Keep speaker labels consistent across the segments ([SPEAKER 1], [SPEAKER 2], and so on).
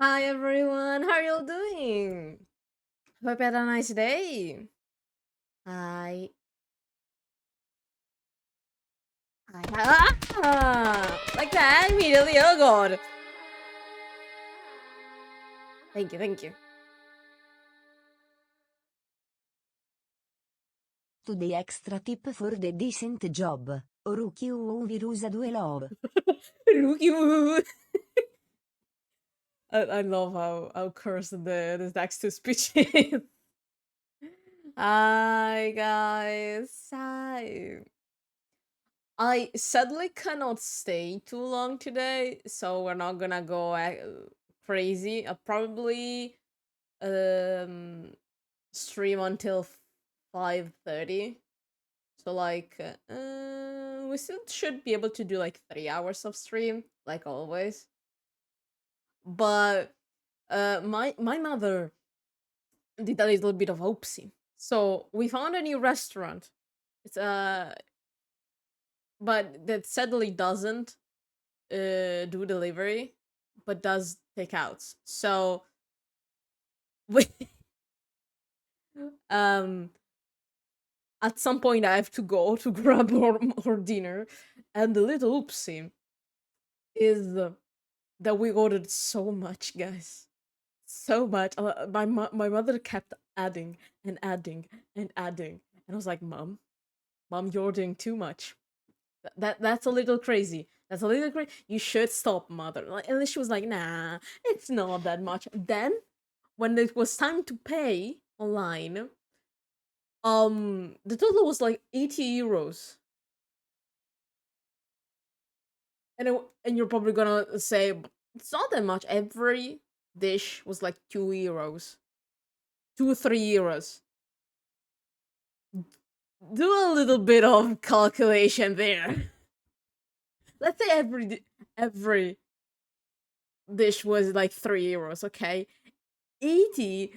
[SPEAKER 1] Hi everyone, how are you all doing? Hope you had a nice day. I, like that immediately. Oh god, thank you, thank you.
[SPEAKER 2] Today extra tip for the decent job. Rookie who virus 2 love.
[SPEAKER 1] Rookie mood. I love how cursed the text to speech is. Hi guys, hi. I sadly cannot stay too long today, so we're not gonna go crazy. I'll probably um stream until 5:30. So like we still should be able to do like 3 hours of stream like always. But my mother did a little bit of oopsie. So we found a new restaurant. It's but that sadly doesn't do delivery but does takeouts. So we um at some point I have to go to grab our dinner, and the little oopsie is that we ordered so much, guys. So much. My mother kept adding and adding and adding, and I was like, Mom, you're ordering too much. That's a little crazy. That's a little crazy. You should stop, mother. And she was like, Nah, it's not that much. Then, when it was time to pay online, the total was like 80 euros. And you're probably gonna say it's not that much. Every dish was like 2 euros, 2 3 euros. Do a little bit of calculation there. Let's say every dish was like 3 euros. Okay, 80.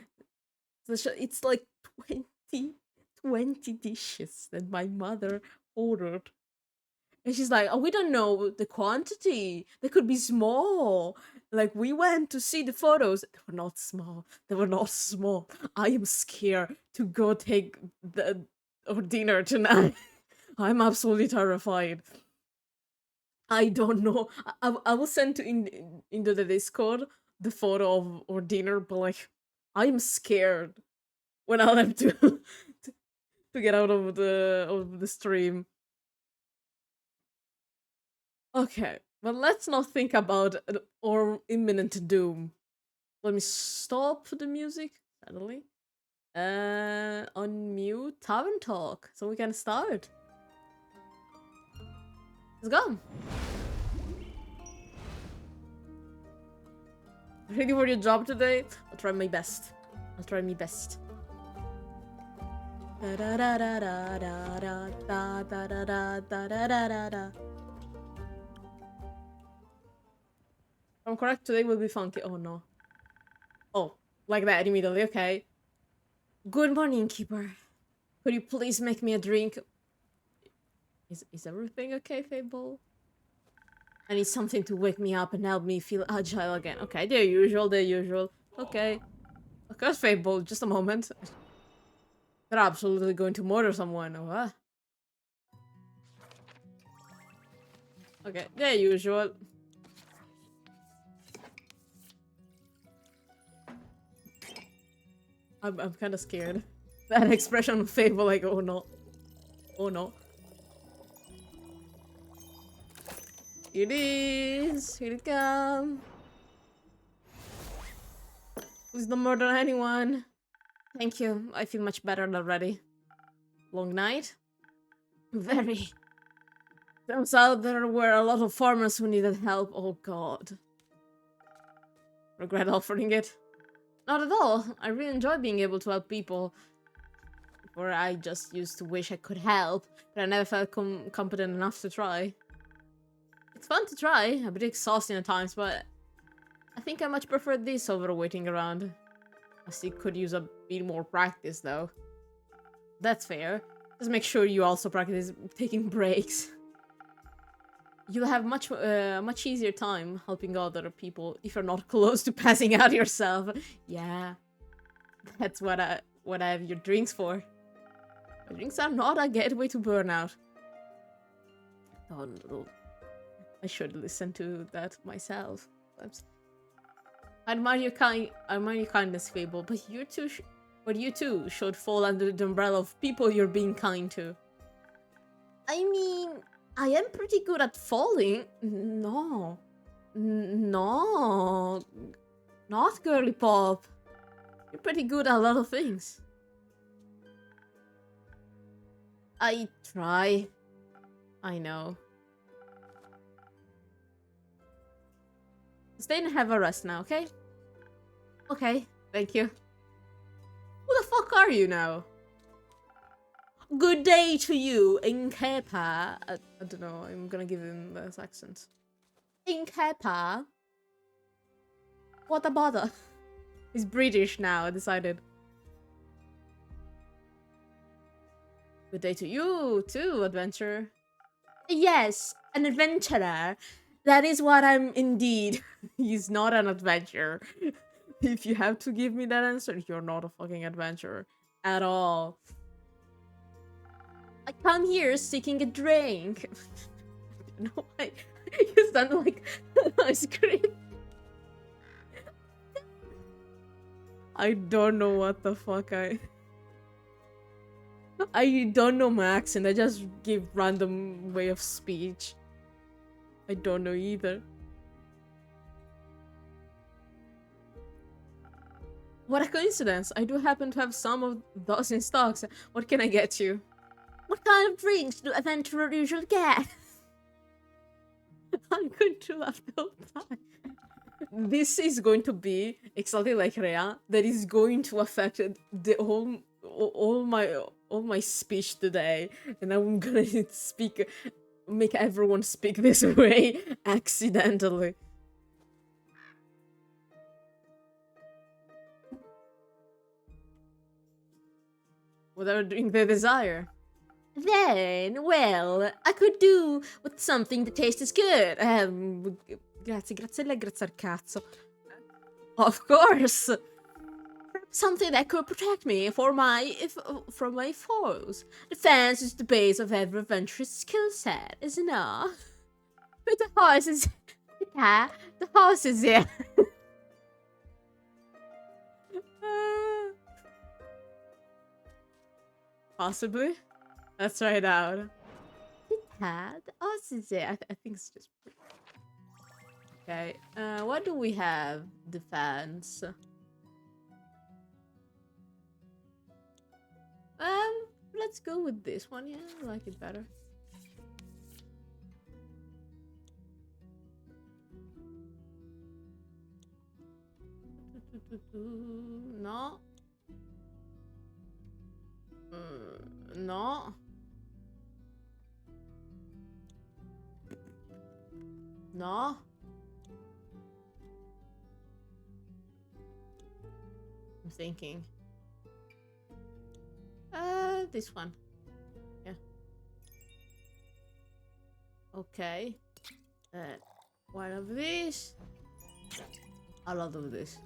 [SPEAKER 1] It's like 20 dishes that my mother ordered. And she's like, oh, we don't know the quantity. They could be small. Like, we went to see the photos. They were not small. They were not small. I am scared to go take our dinner tonight. I'm absolutely terrified. I don't know. I will send into the Discord the photo of our dinner, but like, I'm scared when I'll have to get out of the stream. Okay, but let's not think about or imminent doom. Let me stop the music suddenly. Unmute tavern talk so we can start. Let's go. Ready for your job today? I'll try my best. I'll try my best. If I'm correct, today will be funky. Oh no. Oh, like that immediately. Okay. Good morning, keeper. Could you please make me a drink? Is everything okay, Fable? I need something to wake me up and help me feel agile again. Okay, the usual, the usual. Okay. Of course, Fable, just a moment. They're absolutely going to murder someone. Oh, what? Okay, the usual. I'm kind of scared. That expression of Fable, like, oh no. Oh no. Here it is. Here it comes. Please don't murder anyone. Thank you. I feel much better already. Long night? Very. Turns out there were a lot of farmers who needed help. Oh god. Regret offering it? Not at all. I really enjoy being able to help people. Or I just used to wish I could help, but I never felt competent enough to try. It's fun to try, a bit exhausting at times, but I think I much prefer this over waiting around. I still could use a bit more practice though. That's fair. Just make sure you also practice taking breaks. you'll have much easier time helping other people if you're not close to passing out yourself. Yeah, that's what I have your drinks for. My drinks are not a gateway to burnout. Oh no, I should listen to that myself. I admire your kindness, Fable, but you too should fall under the umbrella of people you're being kind to. I mean, I am pretty good at falling. No. No. Not girly pop. You're pretty good at a lot of things. I try. I know. Stay and have a rest now, okay? Okay, thank you. Who the fuck are you now? Good day to you, Inkepa. I don't know, I'm gonna give him this accent. Inkepa? What a bother. He's British now, I decided. Good day to you, too, adventurer. Yes, an adventurer. That is what I'm indeed. He's not an adventurer. If you have to give me that answer, you're not a fucking adventurer. At all. I come here seeking a drink. I don't know why. You sound like an ice cream. I don't know what the fuck I don't know my accent. I just give random way of speech. I don't know either. What a coincidence. I do happen to have some of those in stocks. What can I get you? What kind of drinks do adventurers usually get? I'm going to laugh the whole time. This is going to be exactly like Rhea. That is going to affect the all my speech today, and I'm gonna make everyone speak this way accidentally. Whatever drink they desire. Then, well, I could do with something that tastes good. Grazie al cazzo. Of course. Something that could protect me from my foes. Defense is the base of every adventurous skill set, isn't it? But the horse is... Yeah, the horse is here. Possibly. Let's try it out. Yeah, the horse is here. I think it's just... Okay, what do we have? Defense. Let's go with this one. Yeah, I like it better. No. No. No. I'm thinking. This one. Yeah. Okay. One of these. A lot of this.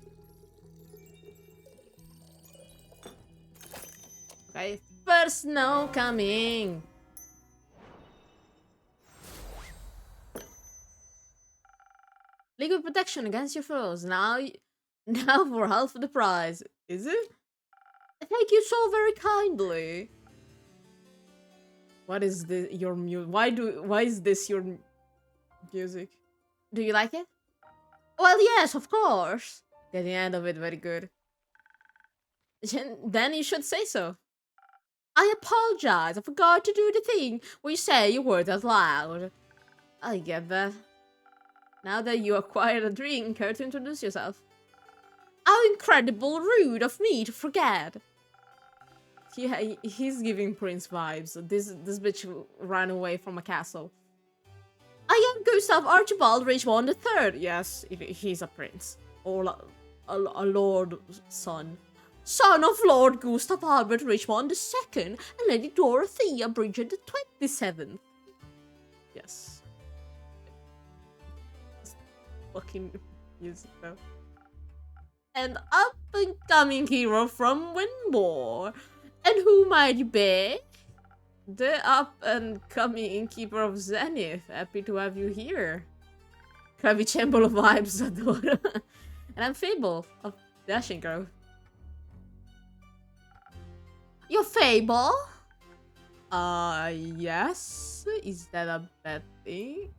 [SPEAKER 1] Okay. First snow coming. Liquid protection against your foes. Now for half the price. Is it? Thank you so very kindly. What is this? Your music? Why is this your music? Do you like it? Well, yes, of course. Yeah, the end of it very good. Then you should say so. I apologize. I forgot to do the thing where you say your words out loud. I get that. Now that you acquired a drink, care to introduce yourself? How incredible rude of me to forget. Yeah, he's giving Prince vibes. This bitch ran away from a castle. I am Gustav Archibald Richmond III. Yes, he's a prince. Or a lord son. Son of Lord Gustav Albert Richmond II and Lady Dorothea Bridget the 27th. Yes. fucking music though. An up-and-coming hero from Winmore. And who might you be? The up-and-coming innkeeper of Zenith. Happy to have you here. Crabby Chamber of Vibes, Adora. And I'm Fable of Dashing Grove. You're Fable? Yes? Is that a bad thing?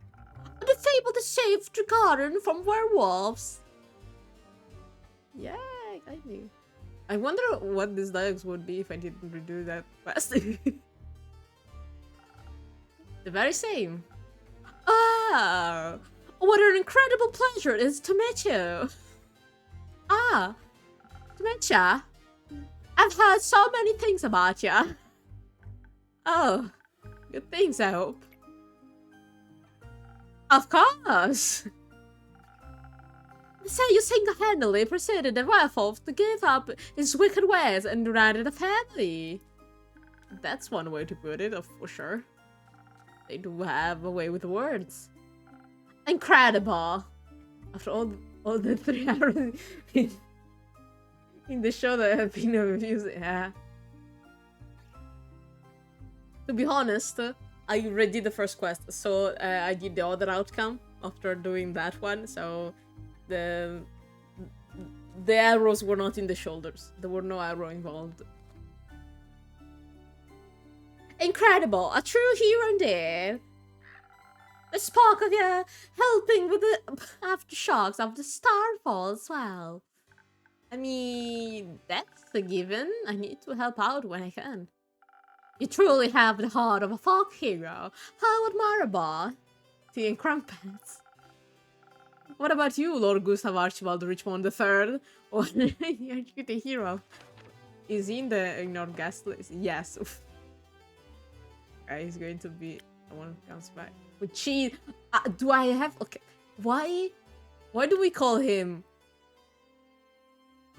[SPEAKER 1] The Fable that saved the garden from werewolves. Yeah, I knew. I wonder what these dialogues would be if I didn't redo that fast. The very same. Ah, what an incredible pleasure it is to meet you. Ah, to meet ya. I've heard so many things about ya. Oh, good things, I hope. Of course. They say you single-handedly persuaded the werewolf to give up his wicked ways and united a family. That's one way to put it, for sure. They do have a way with words. Incredible. After all the 3 hours in the show that have been abused, yeah. To be honest, I already did the first quest, so I did the other outcome after doing that one, so the arrows were not in the shoulders. There were no arrow involved. Incredible! A true hero indeed! I spoke of you helping with the aftershocks of the starfall as well. I mean, that's a given. I need to help out when I can. You truly have the heart of a folk hero. How admirable. Tea and crumpets. What about you, Lord Gustav Archibald Richmond III? Or are you the hero? Is he in the ignored guest list? Yes. Okay, he's going to be the one who comes back. With cheese. Do I have... Okay. Why do we call him...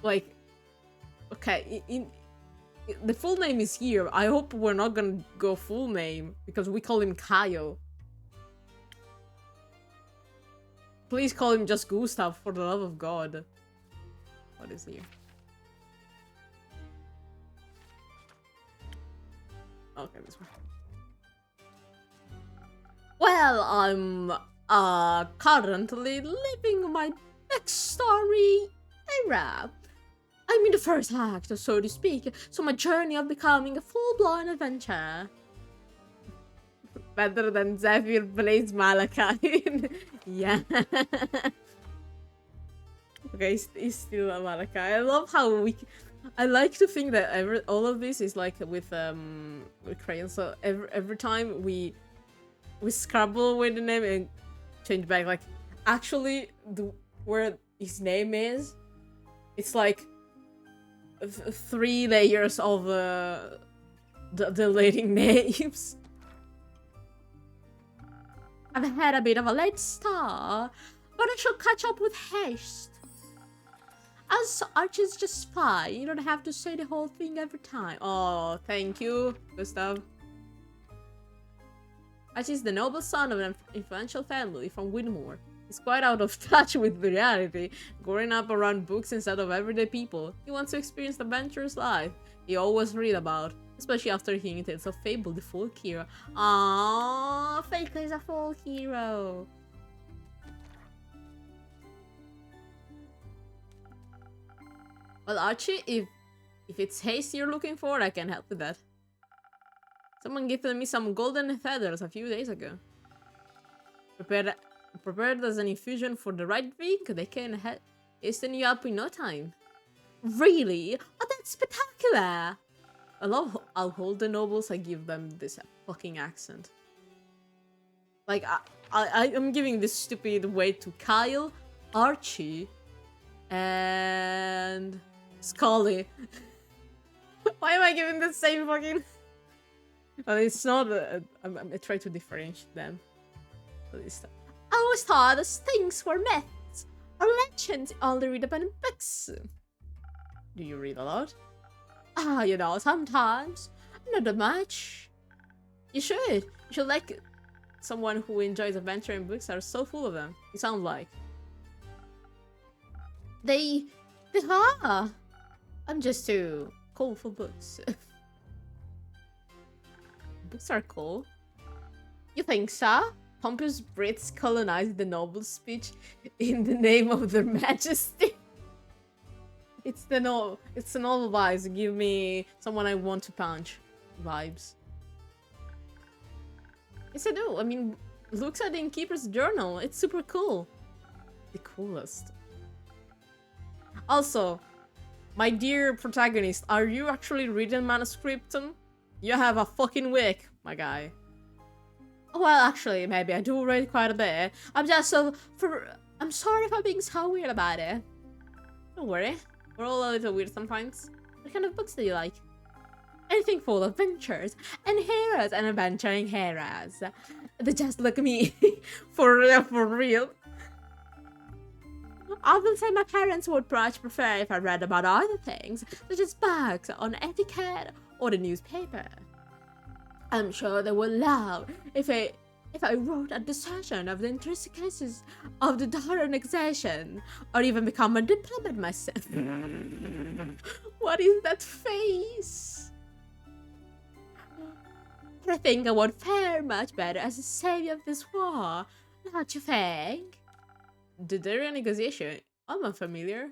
[SPEAKER 1] Like... Okay, the full name is here. I hope we're not gonna go full name, because we call him Kyle. Please call him just Gustav, for the love of God. What is here? Okay, this one. Well, I'm currently living my backstory era. I'm in the first act, so to speak, so my journey of becoming a full-blown adventure. Better than Zephyr plays Malachi. Yeah. Okay, he's still a Malachi. I love how I like to think that all of this is like with Crayon. So every time we scrabble with the name and change back, like actually where his name is, it's like 3 layers of deleting names. I've had a bit of a late start, but I shall catch up with haste. As Archie's just fine, you don't have to say the whole thing every time. Oh, thank you, Gustav. Archie's the noble son of an influential family from Winmore. He's quite out of touch with reality, growing up around books instead of everyday people. He wants to experience the adventurous life he always read about, especially after hearing tales of Fable, the folk hero. Aww, Faker is a folk hero. Well, Archie, if it's haste you're looking for, I can help with that. Someone gifted me some golden feathers a few days ago. Prepared as an infusion for the right week, they can hasten you up in no time. Really? Oh, that's spectacular! I love how hold the nobles I give them this fucking accent. Like, I'm giving this stupid way to Kyle, Archie, and Scully. Why am I giving the same fucking... Well, it's not... I try to differentiate them. I always thought those things were myths or legends only read about in books. Do you read a lot? Ah, you know, sometimes. Not that much. You should. You should like someone who enjoys adventure and books are so full of them. You sound like. They are. I'm just too cool for books. Books are cool. You think so? Pompous Brits colonized the noble speech in the name of their majesty. It's the novel vibes. Give me someone I want to punch vibes. Yes, I do. I mean, looks at the Innkeeper's journal. It's super cool. The coolest. Also, my dear protagonist, are you actually reading manuscriptum? You have a fucking week, my guy. Well, actually, maybe I do read quite a bit. I'm sorry for being so weird about it. Don't worry. We're all a little weird sometimes. What kind of books do you like? Anything full of adventures and heroes and adventuring heroes. They just look at me. For real, for real. I will say my parents would much prefer if I read about other things, such as books on etiquette or the newspaper. I'm sure they would love if I wrote a discussion of the intricacies of the tavern organization, or even become a diplomat myself. What is that face? I think I would fare much better as a savior of this war, don't you think? The dairy negotiation? I'm unfamiliar.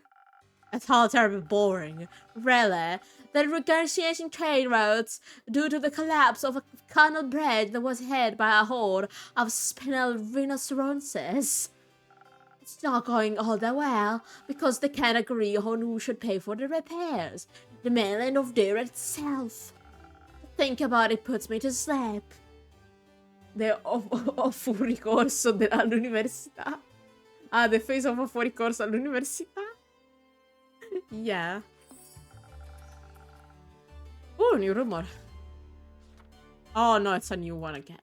[SPEAKER 1] It's all terribly boring. Really, the negotiating trade routes due to the collapse of a canal bridge that was hit by a horde of spinal rhinoceroses. It's not going all that well because they can't agree on who should pay for the repairs. The mainland of Dare itself. Think about it puts me to sleep. Ho fuori corso all'università. Ah, the face of a fuori corso all'università? Yeah. Oh, new rumor. Oh no, it's a new one again.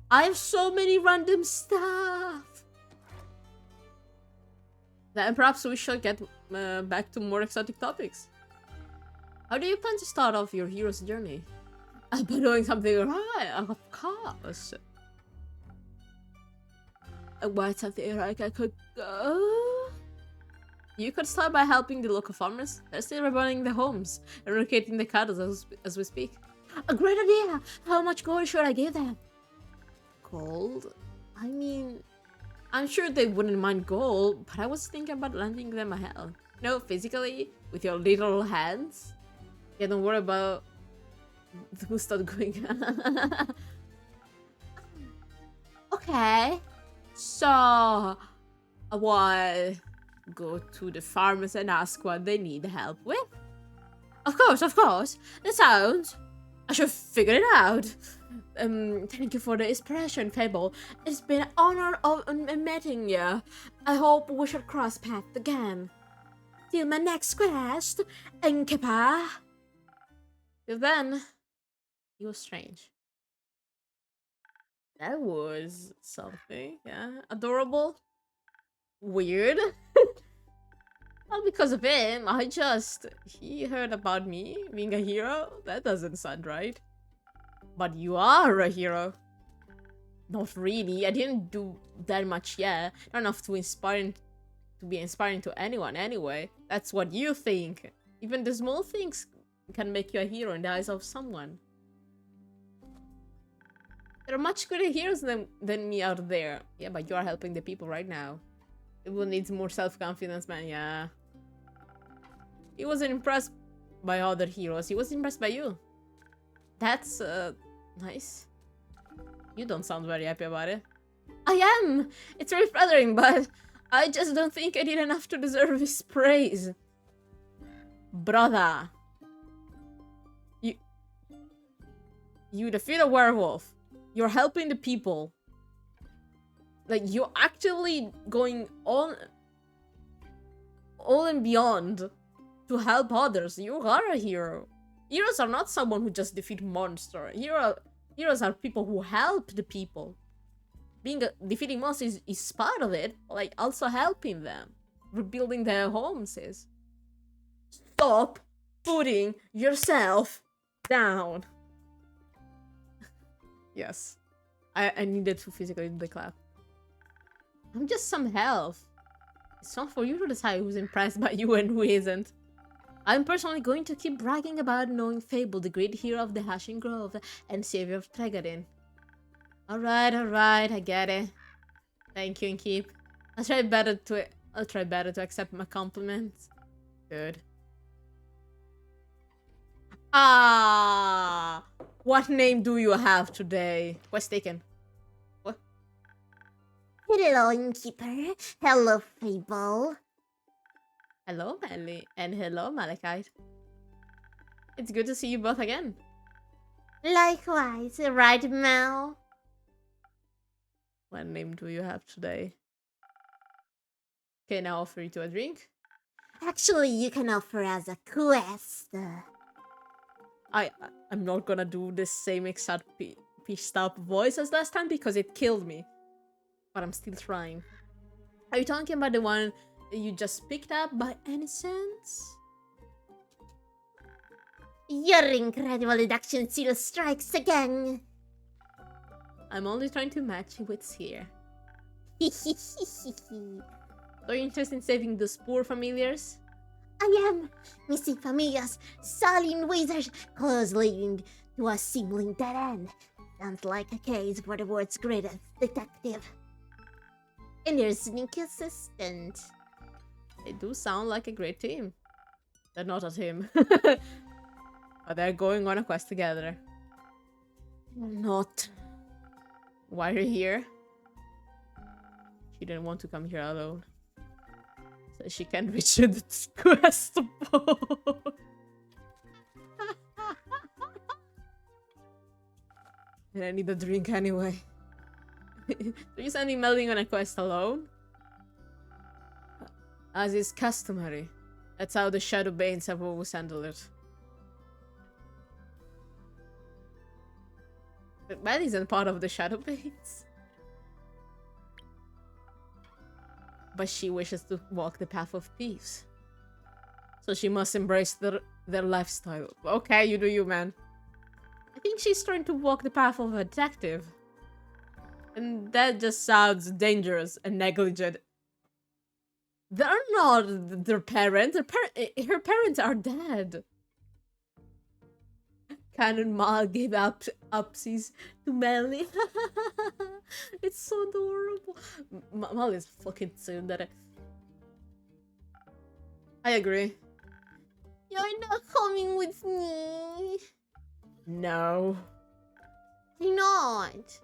[SPEAKER 1] I have so many random stuff. Then perhaps we should get back to more exotic topics. How do you plan to start off your hero's journey? By doing something right, of course. What's something like I could go? You could start by helping the local farmers. They're still rebuilding the homes and relocating the cattle as we speak. A great idea! How much gold should I give them? Gold? I mean, I'm sure they wouldn't mind gold, but I was thinking about lending them a hand. No, physically, with your little hands. Yeah, don't worry about who's not going. Okay. So, what? Go to the farmers and ask what they need help with? Of course. That sounds... I should figure it out. Thank you for the inspiration, Fable. It's been an honor of meeting you. I hope we shall cross paths again. Till my next quest, Enkepa. Till then, it was strange. That was something, yeah. Adorable. Weird. Not because of him, he heard about me being a hero. That doesn't sound right. But you are a hero. Not really, I didn't do that much yet. Not enough to be inspiring to anyone anyway. That's what you think. Even the small things can make you a hero in the eyes of someone. There are much greater heroes than me out there. Yeah, but you are helping the people right now. People needs more self-confidence, man, yeah. He wasn't impressed by other heroes. He was impressed by you. That's, nice. You don't sound very happy about it. I am! It's very flattering, but I just don't think I did enough to deserve his praise. Brother. You defeat a werewolf. You're helping the people. Like, you're actively going on all and beyond to help others. You are a hero. Heroes are not someone who just defeat monsters. Heroes are people who help the people. Defeating monsters is part of it, like also helping them. Rebuilding their homes is. Stop putting yourself down. Yes. I needed to physically do the clap. I'm just some health. It's not for you to decide who's impressed by you and who isn't. I'm personally going to keep bragging about knowing Fable, the great hero of the Hashing Grove and savior of Tregarin. Alright, I get it. Thank you and keep. I'll try better to accept my compliments. Good. Ah, what name do you have today? Quest taken. What?
[SPEAKER 3] Hello, innkeeper. Hello, Fable.
[SPEAKER 1] Hello, Melly, and hello, Malachite. It's good to see you both again.
[SPEAKER 3] Likewise, right, Mel?
[SPEAKER 1] What name do you have today? Can I offer you to a drink?
[SPEAKER 3] Actually, you can offer us a quest.
[SPEAKER 1] I'm not gonna do the same exact pitched up voice as last time because it killed me. But I'm still trying. Are you talking about the one that you just picked up by any chance?
[SPEAKER 3] Your incredible deduction still strikes again.
[SPEAKER 1] I'm only trying to match what's here. Are you interested in saving those poor familiars?
[SPEAKER 3] I am missing familiars, sullen wizards, cause leading to a seeming dead end. Sounds like a case for the world's greatest detective. And their sneaky assistant.
[SPEAKER 1] They do sound like a great team. They're not a team. But they're going on a quest together.
[SPEAKER 3] Not.
[SPEAKER 1] Why are you here? She didn't want to come here alone. So she can reach the quest board. And I need a drink anyway. Are you sending Melvin on a quest alone? As is customary. That's how the Shadowbanes have always handled it. But Mel isn't part of the Shadowbanes. But she wishes to walk the path of peace. So she must embrace their lifestyle. Okay, you do you, man. I think she's trying to walk the path of a detective. And that just sounds dangerous and negligent. They're not their parents. Her parents are dead. Canon Ma gave upsies to Melly. It's so adorable. Molly is fucking tsundere. I agree.
[SPEAKER 3] You're not coming with me.
[SPEAKER 1] No.
[SPEAKER 3] Why not?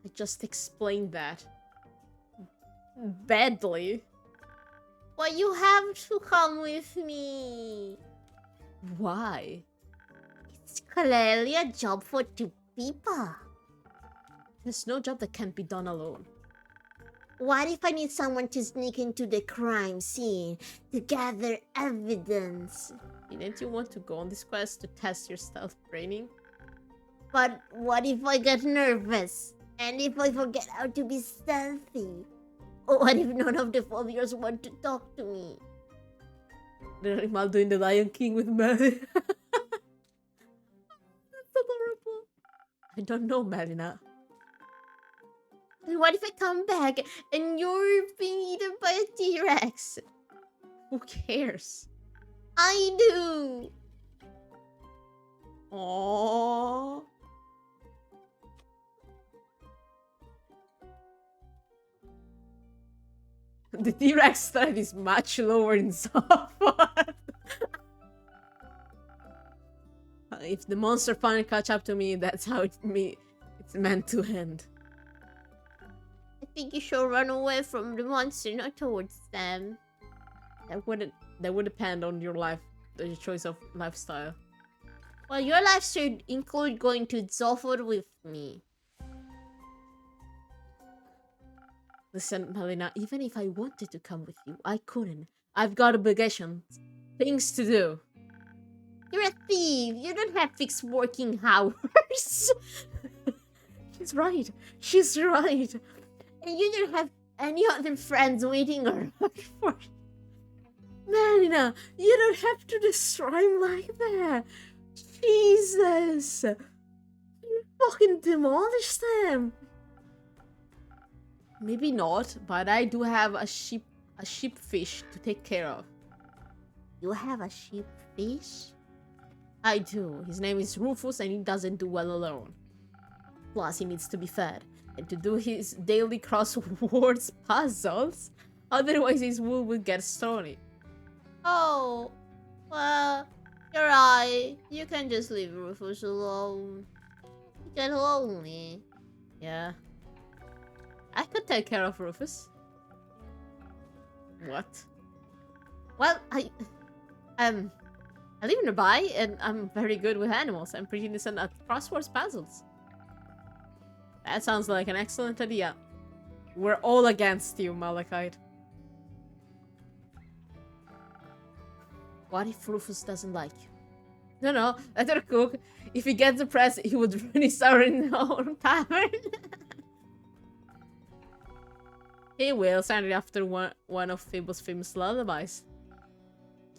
[SPEAKER 1] I just explained that. Badly.
[SPEAKER 3] But you have to come with me.
[SPEAKER 1] Why?
[SPEAKER 3] It's clearly a job for two people.
[SPEAKER 1] There's no job that can't be done alone.
[SPEAKER 3] What if I need someone to sneak into the crime scene to gather evidence?
[SPEAKER 1] Didn't you want to go on this quest to test your stealth training?
[SPEAKER 3] But what if I get nervous? And if I forget how to be stealthy? Or what if none of the familiars want to talk to me?
[SPEAKER 1] Rimaldo doing the Lion King with Mary. That's adorable. I don't know, Melina.
[SPEAKER 3] And what if I come back and you're being eaten by a T-Rex?
[SPEAKER 1] Who cares?
[SPEAKER 3] I do!
[SPEAKER 1] Aww. The T-Rex threat is much lower in Softwood. If the monster finally catch up to me, that's how it's meant to end.
[SPEAKER 3] I think you should run away from the monster, not towards them.
[SPEAKER 1] That would depend on your choice of lifestyle.
[SPEAKER 3] Well, your life should include going to Zolford with me.
[SPEAKER 1] Listen, Melina, even if I wanted to come with you, I couldn't. I've got obligations. Things to do.
[SPEAKER 3] You're a thief. You don't have fixed working hours.
[SPEAKER 1] She's right. She's right.
[SPEAKER 3] And you don't have any other friends waiting around for...
[SPEAKER 1] Melina, you don't have to destroy him like that. Jesus. You fucking demolished them. Maybe not, but I do have a ship a sheepfish to take care of.
[SPEAKER 3] You have a sheepfish?
[SPEAKER 1] I do. His name is Rufus and he doesn't do well alone. Plus, he needs to be fed and to do his daily crosswords puzzles. Otherwise, his wool will get stony.
[SPEAKER 3] Oh, well, you're right. You can just leave Rufus alone. You get lonely.
[SPEAKER 1] Yeah. I could take care of Rufus. What? Well, I live nearby and I'm very good with animals. I'm pretty decent at crosswords puzzles. That sounds like an excellent idea. We're all against you, Malachite. What if Rufus doesn't like you? No, let her cook. If he gets depressed, he would really start in our tavern. He will, sadly, after one of Fable's famous lullabies.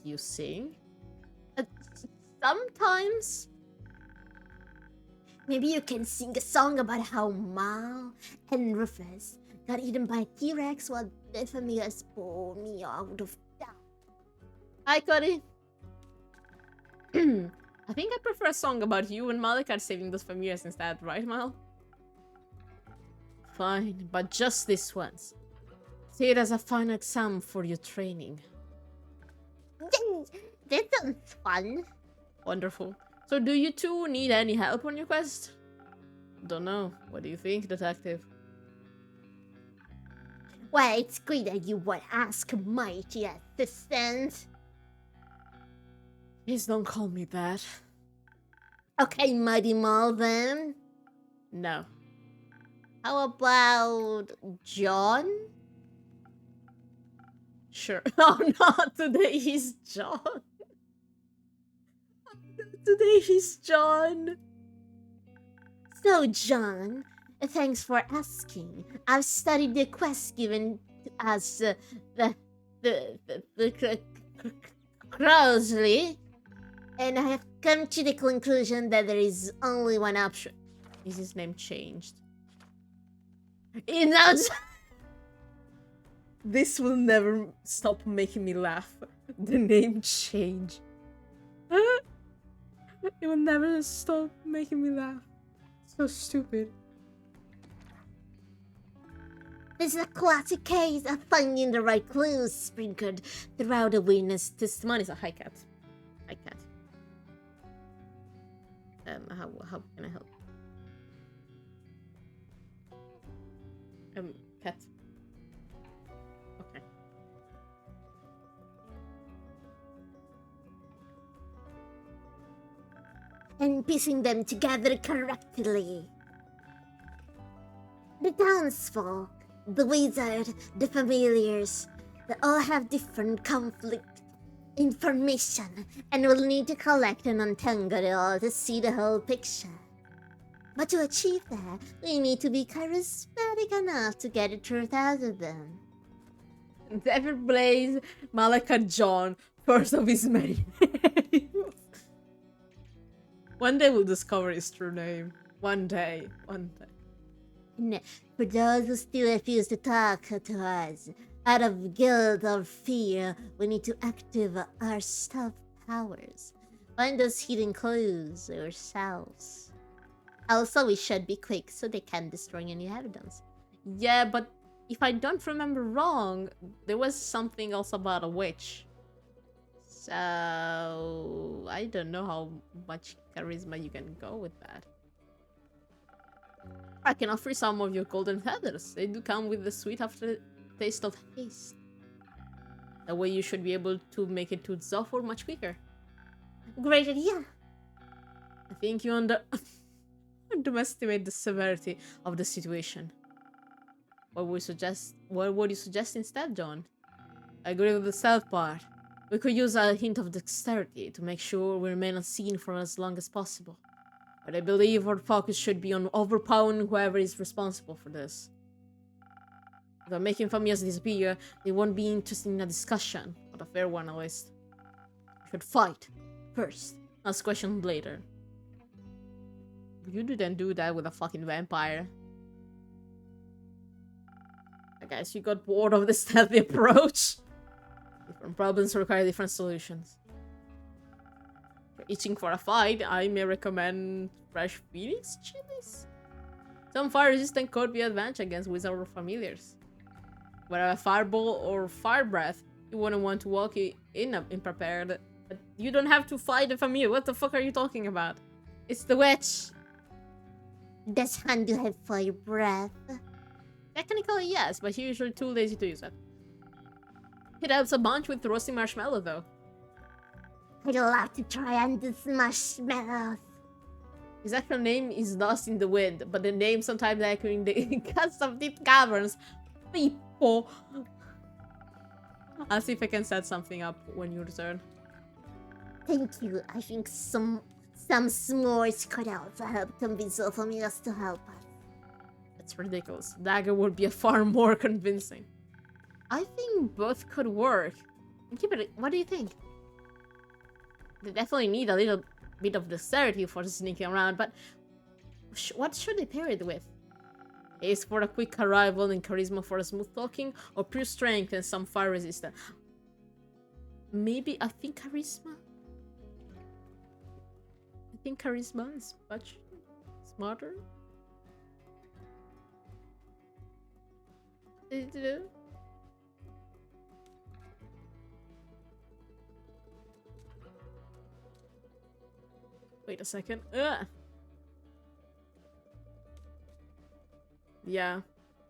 [SPEAKER 1] You sing? Sometimes.
[SPEAKER 3] Maybe you can sing a song about how Mal and Rufus got eaten by a T-Rex while the familiars pulled me out of town.
[SPEAKER 1] Hi, Cody. I think I prefer a song about you and Malachite saving those familiars instead, right, Mal? Fine, but just this once. See it as a final exam for your training.
[SPEAKER 3] That sounds fun.
[SPEAKER 1] Wonderful. So do you two need any help on your quest? Don't know. What do you think, detective?
[SPEAKER 3] Well, it's great that you would ask mighty assistant.
[SPEAKER 1] Please don't call me that.
[SPEAKER 3] Okay, Mighty Mal then.
[SPEAKER 1] No.
[SPEAKER 3] How about John?
[SPEAKER 1] Sure. Oh, not today he's John. Today he's John.
[SPEAKER 3] So, John, thanks for asking. I've studied the quest given to us closely, and I have come to the conclusion that there is only one option.
[SPEAKER 1] Is his name changed? Now this will never stop making me laugh. The name change. It will never stop making me laugh. So stupid.
[SPEAKER 3] This is a classic case of finding the right clues sprinkled throughout the witness testimonies.
[SPEAKER 1] A hi cat. Hi cat. How can I help? Cat. Okay.
[SPEAKER 3] And piecing them together correctly. The townsfolk, the wizard, the familiars, they all have different conflict information and will need to collect and untangle it all to see the whole picture. But to achieve that, we need to be charismatic enough to get the truth out of them.
[SPEAKER 1] Never blaze Malachite John, first of his many names. One day we'll discover his true name. One day.
[SPEAKER 3] And for those who still refuse to talk to us, out of guilt or fear, we need to activate our stealth powers. Find those hidden clues ourselves. Also, we should be quick so they can't destroy any evidence.
[SPEAKER 1] Yeah, but if I don't remember wrong, there was something else about a witch. So I don't know how much charisma you can go with that. I can offer some of your golden feathers. They do come with the sweet aftertaste of haste. That way you should be able to make it to Zofur much quicker.
[SPEAKER 3] Great idea.
[SPEAKER 1] I think you underestimate the severity of the situation. What would you suggest instead, John? I agree with the stealth part. We could use a hint of dexterity to make sure we remain unseen for as long as possible. But I believe our focus should be on overpowering whoever is responsible for this. If making familiars disappear, they won't be interested in a discussion, but a fair one at least. We should fight first, ask questions later. You didn't do that with a fucking vampire. I guess you got bored of the stealthy approach. Different problems require different solutions. If you're itching for a fight, I may recommend fresh Phoenix chilies. Some fire resistant could be advantage against wizard or familiars. Whether a fireball or fire breath, you wouldn't want to walk in prepared. But you don't have to fight a familiar. What the fuck are you talking about? It's the witch.
[SPEAKER 3] Does Handle have fire breath?
[SPEAKER 1] Technically, yes, but you're usually too lazy to use it. It helps a bunch with roasting marshmallow, though.
[SPEAKER 3] I'd love to try Handle's marshmallows.
[SPEAKER 1] His actual name is Dust in the Wind, but the name sometimes echoing the cuts of deep caverns. People. I'll see if I can set something up when you return.
[SPEAKER 3] Thank you. I think some s'mores could also help convince the familiars to help us.
[SPEAKER 1] It's ridiculous. Dagger would be far more convincing. I think both could work. Keep it. What do you think? They definitely need a little bit of dexterity for sneaking around, but what should they pair it with? Ace for a quick arrival and charisma for a smooth talking, or pure strength and some fire resistance? Maybe I think charisma. I think charisma is much smarter. Wait a second. Yeah.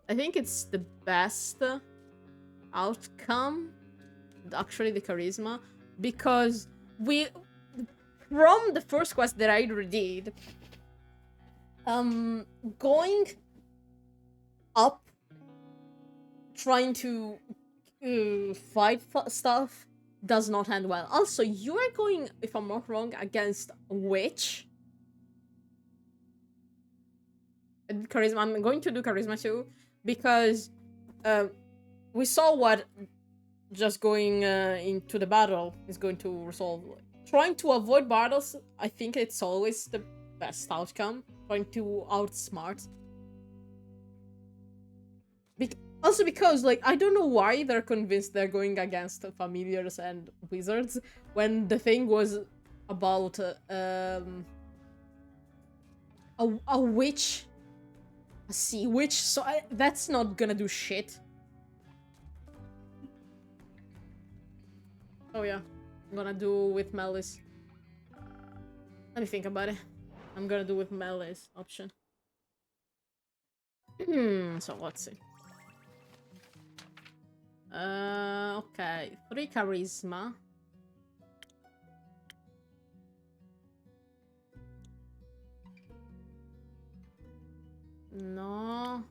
[SPEAKER 1] I think it's the best outcome, actually, the charisma, because from the first quest that I did, going up, trying to fight stuff does not end well. Also, you are going, if I'm not wrong, against a witch. And charisma. I'm going to do charisma too, because we saw what just going into the battle is going to resolve. Trying to avoid battles, I think it's always the best outcome. Trying to outsmart. Also because, like, I don't know why they're convinced they're going against familiars and wizards when the thing was about a witch, a sea witch, so that's not gonna do shit. Oh yeah, I'm gonna do with Malice. Let me think about it. I'm gonna do with Malice option. So let's see. Okay, 3 charisma. No.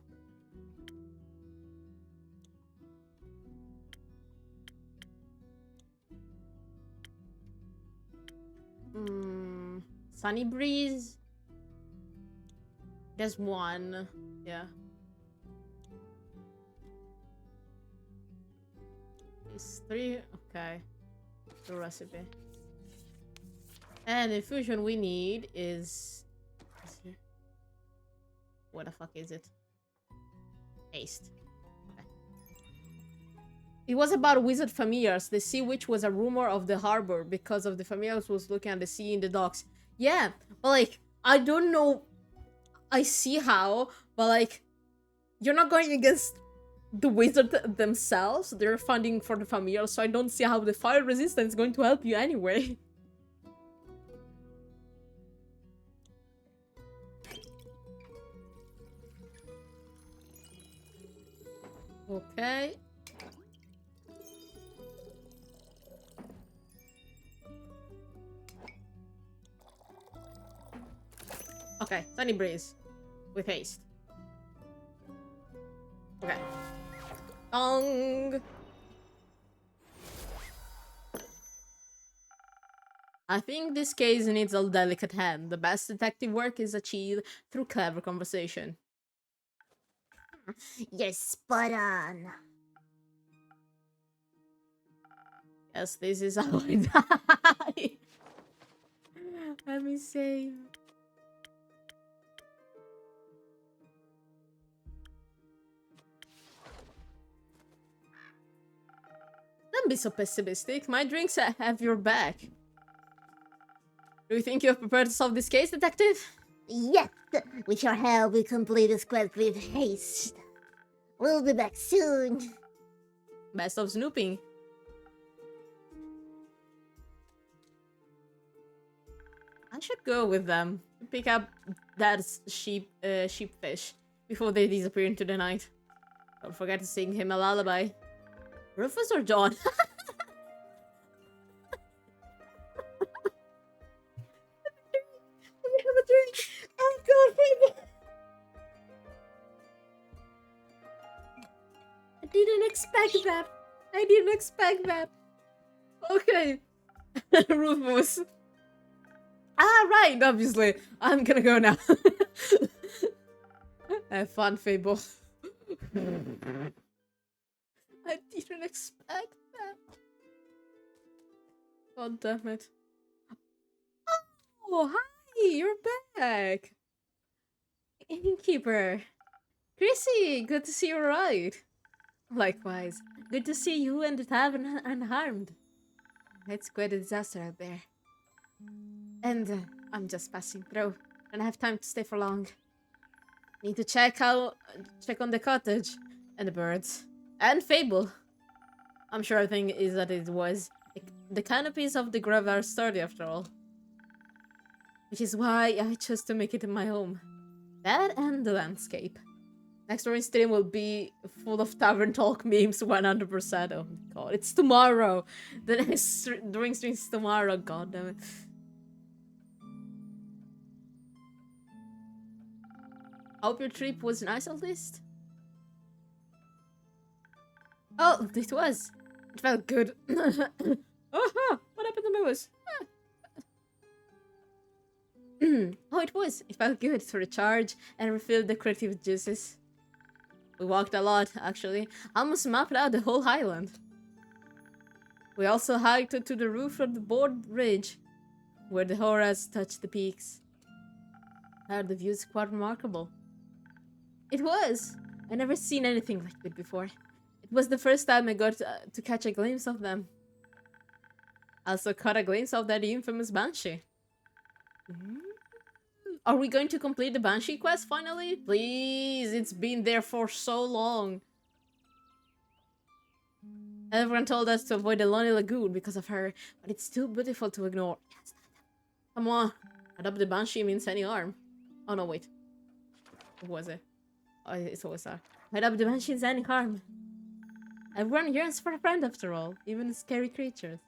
[SPEAKER 1] Sunny breeze. There's 1. Yeah. It's 3. Okay. The recipe. And the infusion we need is what the fuck is it? Haste. Okay. It was about wizard familiars. The sea witch was a rumor of the harbor because of the familiars was looking at the sea in the docks. Yeah, but like, I don't know. I see how, but like, you're not going against the wizard themselves. They're funding for the familiars, so I don't see how the fire resistance is going to help you anyway. Okay. Okay, Sunny Breeze with haste. Okay. Dong! I think this case needs a delicate hand. The best detective work is achieved through clever conversation.
[SPEAKER 3] You're spot on.
[SPEAKER 1] Yes, this is how I die. Let me save. Don't be so pessimistic. My drinks have your back. Do you think you're prepared to solve this case, detective?
[SPEAKER 3] Yes, with your help, we complete this quest with haste. We'll be back soon.
[SPEAKER 1] Best of snooping. I should go with them to pick up that sheepfish before they disappear into the night. Don't forget to sing him a lullaby. Rufus or John? Let me have a drink. Oh god, Fable. I didn't expect that. I didn't expect that. Okay. Rufus. Ah, right, obviously. I'm gonna go now. Have fun, Fable. I didn't expect that. God damn it. Oh, hi, you're back. Innkeeper. Chrissy, good to see you right. Likewise. Good to see you and the tavern unharmed. It's quite a disaster out there. And I'm just passing through. Don't have time to stay for long. Need to check on the cottage and the birds and Fable. I'm sure the thing is that it was the canopies of the grave are sturdy after all, which is why I chose to make it my home. That and the landscape. Next story stream will be full of tavern talk memes 100%. Oh my god, it's tomorrow. The next during stream is tomorrow. God damn it. Hope your trip was nice at least. Oh, it was. It felt good. Oh, what happened to my voice? Oh, it was. It felt good to recharge and refill the creative juices. We walked a lot, actually. Almost mapped out the whole highland. We also hiked to the roof of the board ridge, where the horas touched the peaks. The view is quite remarkable. It was! I never seen anything like it before. It was the first time I got to catch a glimpse of them. I also caught a glimpse of that infamous banshee. Are we going to complete the banshee quest finally? Please, it's been there for so long. Everyone told us to avoid the lonely lagoon because of her, but it's too beautiful to ignore. Yes. Come on, adopt the banshee means any harm. Oh no, wait. What was it? Oh, it's always that. Adopt the banshee means any harm. Everyone yearns for a friend after all, even scary creatures.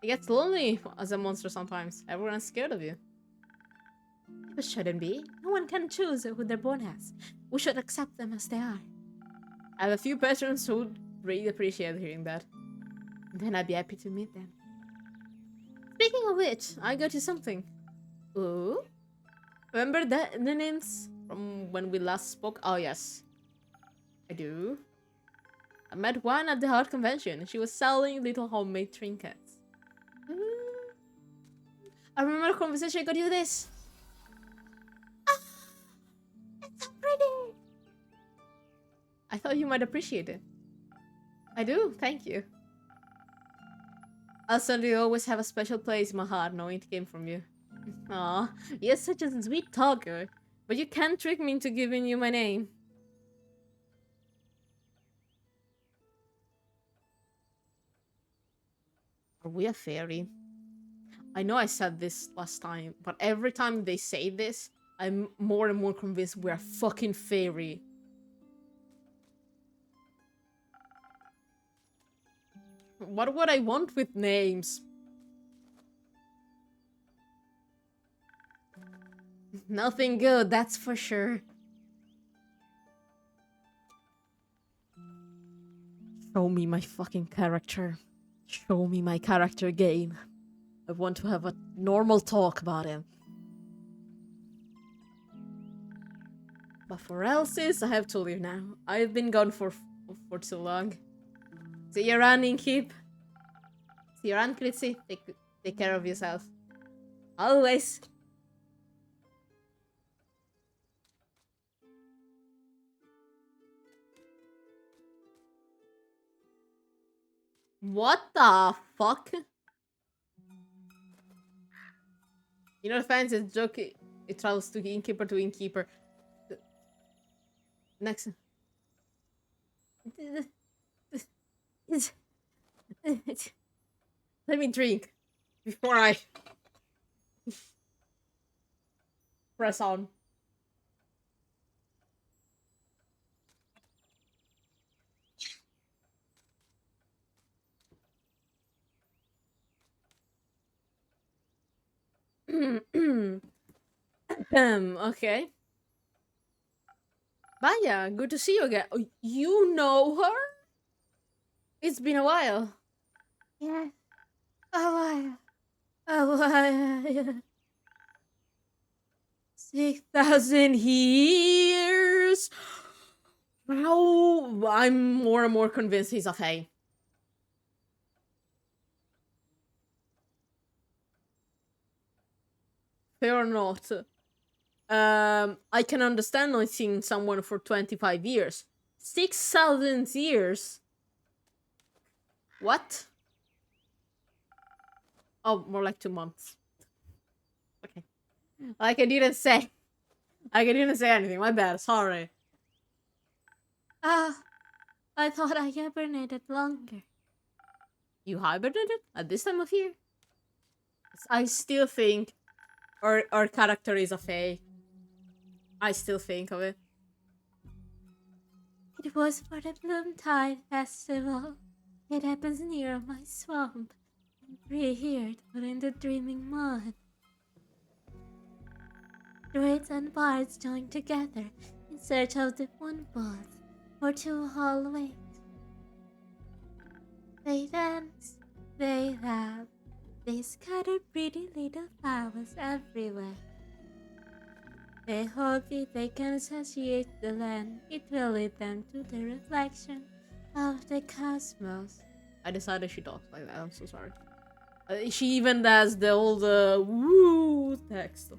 [SPEAKER 1] It gets lonely as a monster sometimes. Everyone's scared of you. But shouldn't be. No one can choose who they're born as. We should accept them as they are. I have a few patrons who would really appreciate hearing that. Then I'd be happy to meet them. Speaking of which, I got you something. Ooh? Remember the names from when we last spoke? Oh yes. I do. I met one at the art convention. She was selling little homemade trinkets. I remember a conversation I got you this.
[SPEAKER 3] It's so pretty.
[SPEAKER 1] I thought you might appreciate it. I do, thank you. Also, you always have a special place in my heart knowing it came from you. Aw, you're such a sweet talker, but you can't trick me into giving you my name. Are we a fairy? I know I said this last time, but every time they say this, I'm more and more convinced we're a fucking fairy. What would I want with names? Nothing good, that's for sure. Show me my fucking character. Show me my character game. I want to have a normal talk about him. But for Elsis, I have to leave now. I've been gone for too long. See you around, Innkeep. See you around, Kritzy. Take care of yourself. Always. What the fuck? You know the fans is joke. It travels to innkeeper to innkeeper. Next. Let me drink before I press on. Okay. Baya, good to see you again. Oh, you know her? It's been a while.
[SPEAKER 3] Yeah. A while.
[SPEAKER 1] 6,000 years. Wow, I'm more and more convinced he's a fae. Fair or not. I can understand not seeing someone for 25 years. 6,000 years? What? Oh, more like 2 months. Okay. Like I didn't say. I didn't say anything. My bad. Sorry.
[SPEAKER 3] Ah, I thought I hibernated longer.
[SPEAKER 1] You hibernated at this time of year? I still think our character is a fae. I still think of it.
[SPEAKER 3] It was for the Bloomtide Festival. It happens near my swamp. Every year, during the dreaming month. Druids and bards join together in search of the one path for 2 whole weeks. They dance, they laugh, they scatter pretty little flowers everywhere. They hope if they can associate the land, it will lead them to the reflection of the cosmos.
[SPEAKER 1] I decided she talks like that. I'm so sorry. She even does the old woo text.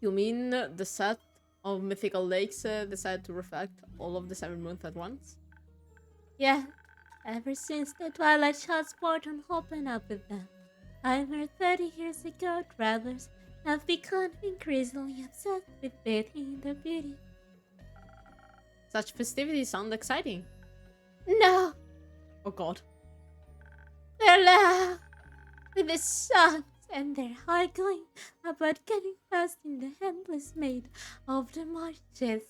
[SPEAKER 1] You mean the set of mythical lakes decided to reflect all of the 7 moons at once?
[SPEAKER 3] Yeah, ever since the Twilight Shots portal opened up with them. I heard 30 years ago, travelers have become increasingly obsessed with bathing in the beauty.
[SPEAKER 1] Such festivities sound exciting.
[SPEAKER 3] No,
[SPEAKER 1] Oh god.
[SPEAKER 3] they're loud with the songs and they're arguing about getting lost in the endless maze of the marshes.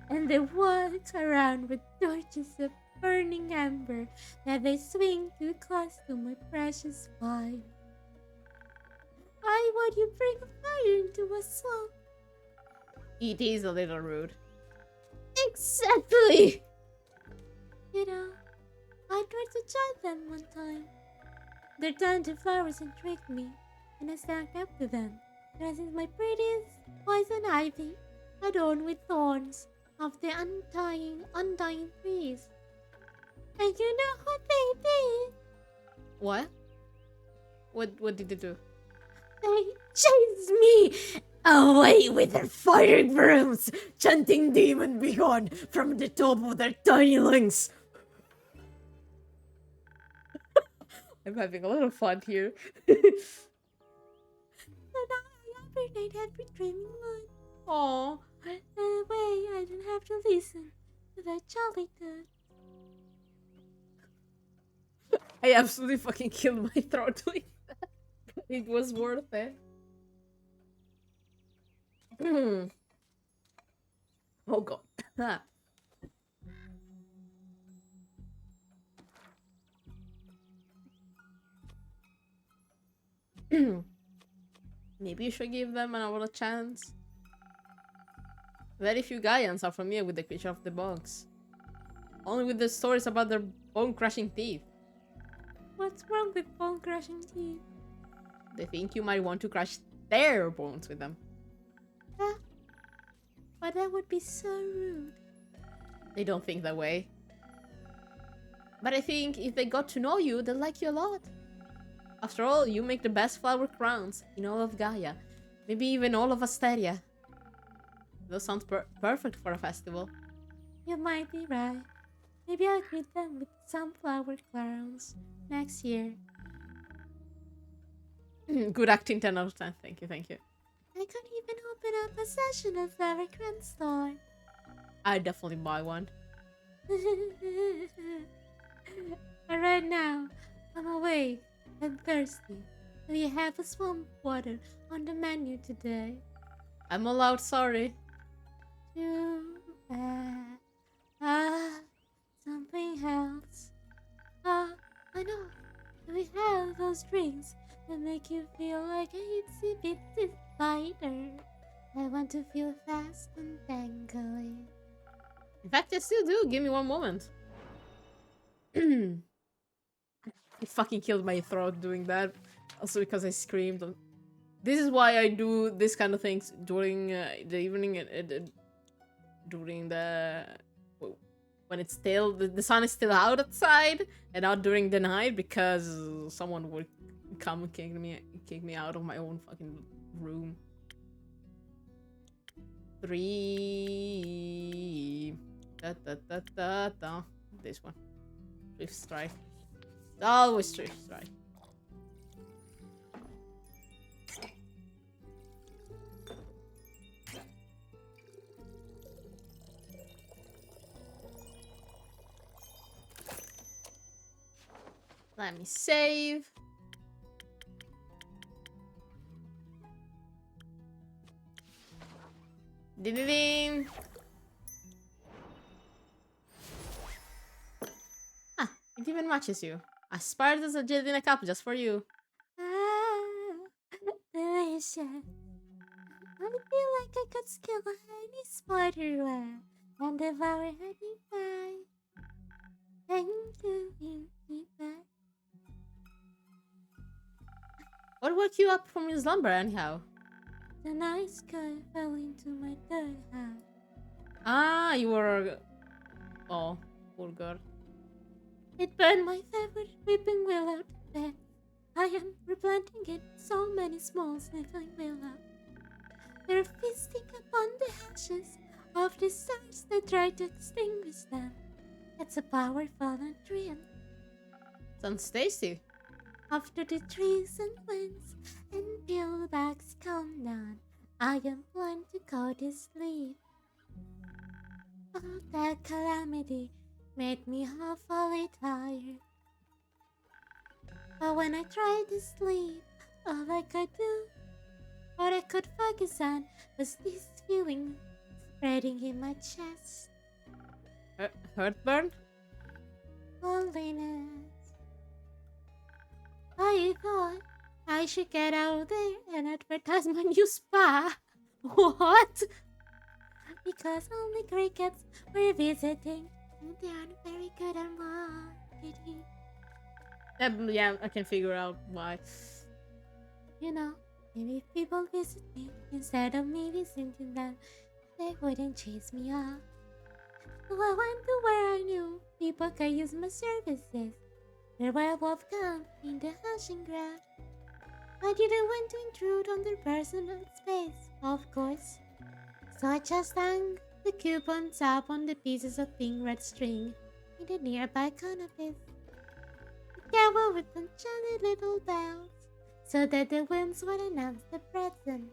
[SPEAKER 3] And they walk around with torches of burning amber that they swing too close to my precious wine. Why would you bring fire into a swamp?
[SPEAKER 1] It is a little rude.
[SPEAKER 3] Exactly! You know, I tried to join them one time. Their dainty flowers intrigued me, and I sang up to them, dressing my prettiest poison ivy, adorned with thorns of the undying trees. And you know what they did?
[SPEAKER 1] What? What did they do?
[SPEAKER 3] They chased me away with their firing brooms, chanting demon begone from the top of their tiny lungs.
[SPEAKER 1] I'm having a little fun here.
[SPEAKER 3] And I hibernate every dreaming moon.
[SPEAKER 1] Aww.
[SPEAKER 3] That way I don't have to listen to that jolly tune.
[SPEAKER 1] I absolutely fucking killed my throat doing that. It was worth it. Oh god. Maybe you should give them another chance. Very few Gaians are familiar with the creature of the bones. Only with the stories about their bone-crushing teeth.
[SPEAKER 3] What's wrong with bone crushing teeth?
[SPEAKER 1] They think you might want to crush their bones with them.
[SPEAKER 3] But that would be so rude.
[SPEAKER 1] They don't think that way. But I think if they got to know you, they'll like you a lot. After all, you make the best flower crowns in all of Gaia. Maybe even all of Asteria. Those sound perfect for a festival.
[SPEAKER 3] You might be right.
[SPEAKER 1] Maybe I'll greet them with sunflower crowns next year. Good acting, 10 out of 10. Thank you, thank you. I could even open up a session of Flower Crown store. I'd definitely buy one. And right now, I'm awake and thirsty. We have a swamp water on the menu today. I'm all out, sorry. Too bad. Something else. I know. We have those drinks that make you feel like a itsy bitsy spider. I want to feel fast and dangly. In fact, I still do. Give me one moment. It fucking killed my throat doing that. Also because I screamed. This is why I do this kind of things during the evening and during the... when it's still... the sun is still out outside and not during the night, because someone would come and kick me out of my own fucking room. 3... This one. Swift strike. Always swift strike. Let me save. Ding. Ah, it even matches you. Aspired as a jet in a cup just for you. Delicious. I feel like I could skill a honey spider web and devour honey pie. Thank you, Inky Pie. What woke you up from your slumber, anyhow? The night sky fell into my third house. Ah, you were... oh, poor girl. It burned my favorite weeping willow to death. I am replanting it, so many small sniffling willows. They're feasting upon the ashes of the stars that try to extinguish them. It's a powerful nutrient. Sounds tasty. After the trees and winds and peelbacks calm down, I am going to go to sleep. Oh, that calamity made me awfully tired. But when I tried to sleep, all I could do, what I could focus on, was this feeling spreading in my chest. Heartburn? Loneliness. I thought I should get out there and advertise my new spa. What? Because only crickets were visiting, and they aren't very good at marketing. Yeah, I can figure out why. You know, maybe if people visit me instead of me visiting them, they wouldn't chase me off. So I went to where I knew people could use my services. The werewolf camp in the hunting ground. I didn't want to intrude on their personal space, of course. So I just hung the coupons up on the pieces of pink red string in the nearby canopies. Together with some jelly little bells, so that the winds would announce the present,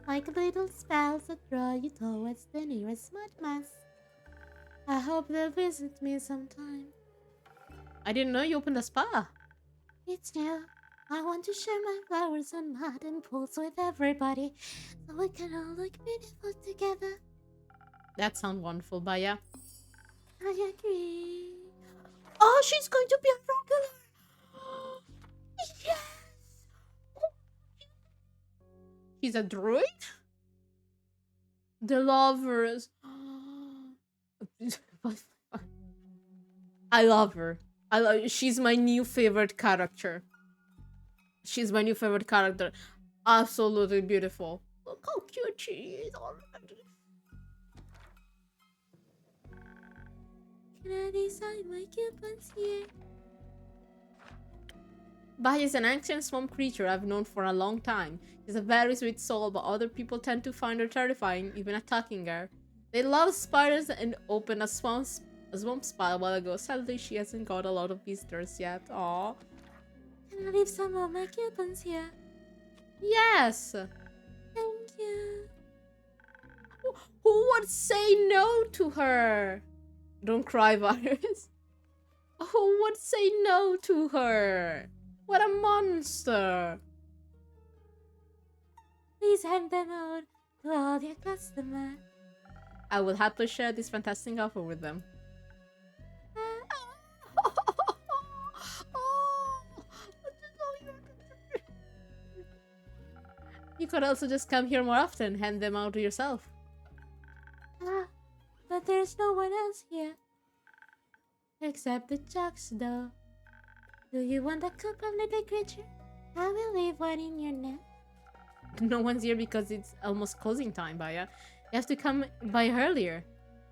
[SPEAKER 1] like little spells that draw you towards the nearest mud mass. I hope they'll visit me sometime. I didn't know you opened a spa. It's new. I want to share my flowers and mud and pools with everybody, so we can all look beautiful together. That sounds wonderful, Baya. I agree. Oh, she's going to be a regular! Yes! She's a druid? The lovers. I love her. She's my new favorite character. She's my new favorite character. Absolutely beautiful. Look how cute she is already. Can I design my coupons here? Bai is an ancient swamp creature I've known for a long time. She's a very sweet soul, but other people tend to find her terrifying, even attacking her. They love spiders and open a swamp As Mom smiled a while ago, sadly she hasn't got a lot of visitors yet. Aw.
[SPEAKER 3] Can I leave some of my coupons here?
[SPEAKER 1] Yes!
[SPEAKER 3] Thank you.
[SPEAKER 1] Who would say no to her? Don't cry, Virus. Who would say no to her? What a monster!
[SPEAKER 3] Please hand them out to all your customers.
[SPEAKER 1] I will happily share this fantastic offer with them. You could also just come here more often, hand them out to yourself.
[SPEAKER 3] But there's no one else here. Except the jocks, though. Do you want a coupon, little creature? I will leave one in your net.
[SPEAKER 1] No one's here because it's almost closing time, Baya. You have to come by earlier.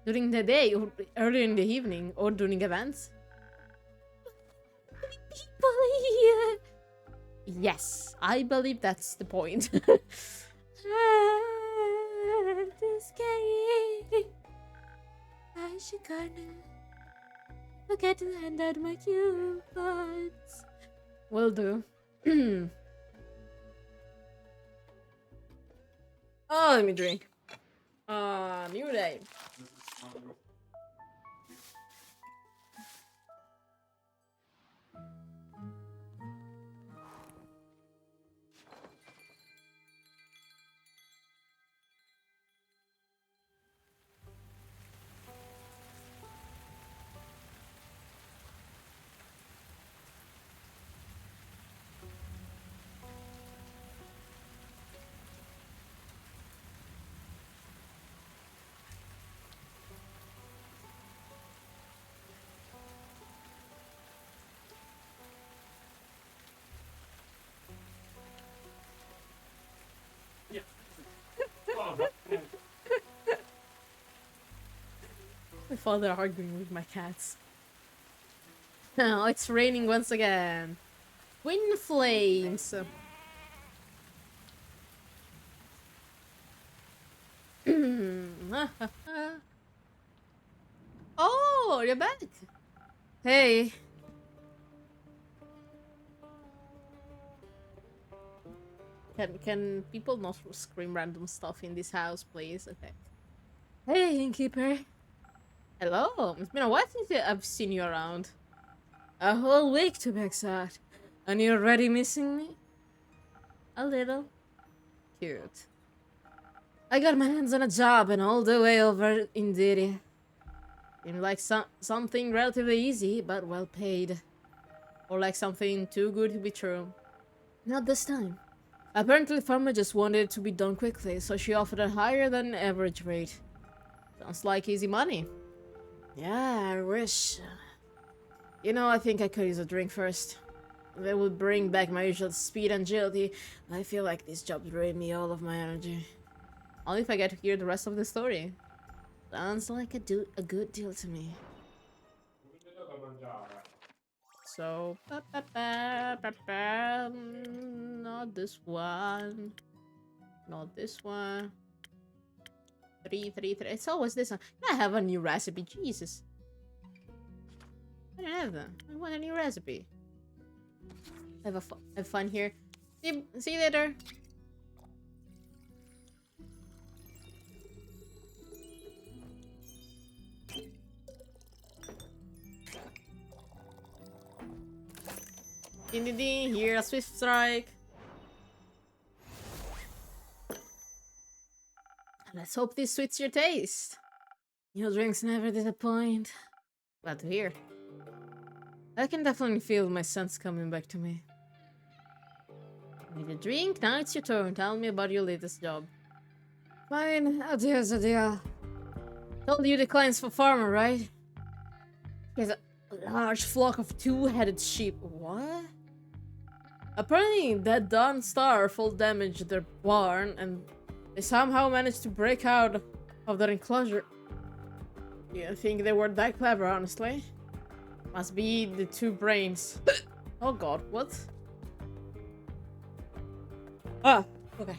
[SPEAKER 1] During the day, or earlier in the evening, or during events.
[SPEAKER 3] People here.
[SPEAKER 1] Yes, I believe that's the point.
[SPEAKER 3] Too scary. I should go now. Forget to hand out my coupons.
[SPEAKER 1] Will do. Oh, let me drink. New day. My father arguing with my cats. Now it's raining once again. Twin flames. Oh, you're back. Hey. Can people not scream random stuff in this house, please? Okay. Hey, innkeeper. Hello. It's been a while since I've seen you around. A whole week to be exact. And you're already missing me? A little. Cute. I got my hands on a job and all the way over in Diddy. Seemed like something relatively easy, but well paid. Or like something too good to be true. Not this time. Apparently, Farmer just wanted it to be done quickly, so she offered a higher than average rate. Sounds like easy money. Yeah, I wish. You know, I think I could use a drink first. That would bring back my usual speed and agility. I feel like this job drained me all of my energy. Only if I get to hear the rest of the story. Sounds like a good deal to me. So, not this one. Not this one. 3. It's always this one. I have a new recipe. Jesus. I don't have that. I want a new recipe. Have fun here. See you later. Ding ding ding, here a swift strike. Let's hope this suits your taste. Your drinks never disappoint. Glad to hear. I can definitely feel my sense coming back to me. Need a drink? Now it's your turn. Tell me about your latest job. Fine, a deal's a deal. Told you the client's for farmer, right? He has a large flock of two-headed sheep. What? Apparently, that Dawn Star full damaged their barn, and they somehow managed to break out of their enclosure. You think they were that clever, honestly? Must be the two brains. Oh god, what? Ah, okay.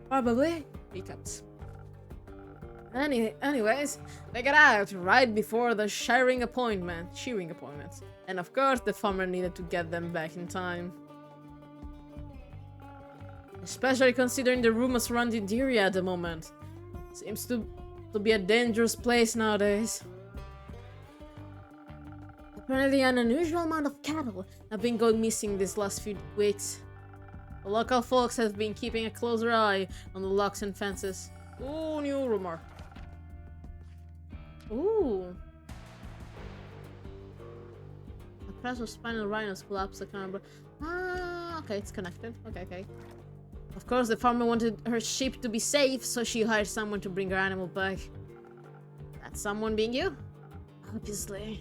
[SPEAKER 1] Probably hiccups. Anyways, they got out right before the shearing appointment. And of course, the farmer needed to get them back in time. Especially considering the rumors surrounding the area at the moment. Seems to be a dangerous place nowadays. Apparently an unusual amount of cattle have been going missing these last few weeks. The local folks have been keeping a closer eye on the locks and fences. Ooh, new rumor. Ooh. A crash of spinal rhinos collapsed the camera. Ah, okay, it's connected. Okay. Of course, the farmer wanted her sheep to be safe, so she hired someone to bring her animal back. That someone being you? Obviously.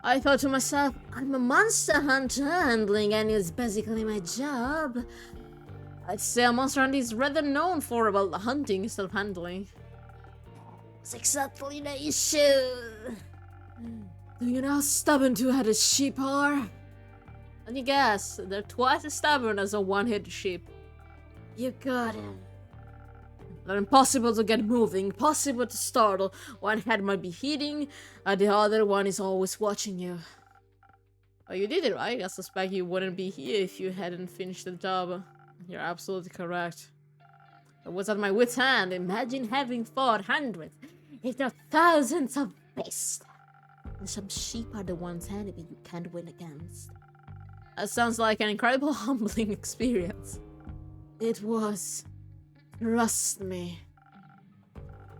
[SPEAKER 1] I thought to myself, I'm a monster hunter, handling any is basically my job. I'd say a monster hunter is rather known for about hunting instead of handling. It's exactly the issue. Do you know how stubborn two-headed sheep are? And you guess, they're twice as stubborn as a one-headed sheep. You got it. They're impossible to get moving, impossible to startle. One head might be hitting, and the other one is always watching you. Oh, you did it right. I suspect you wouldn't be here if you hadn't finished the job. You're absolutely correct. I was at my wit's end. Imagine having fought hundreds, if not thousands of beasts. And some sheep are the ones enemy you can't win against. That sounds like an incredible humbling experience. It was. Trust me.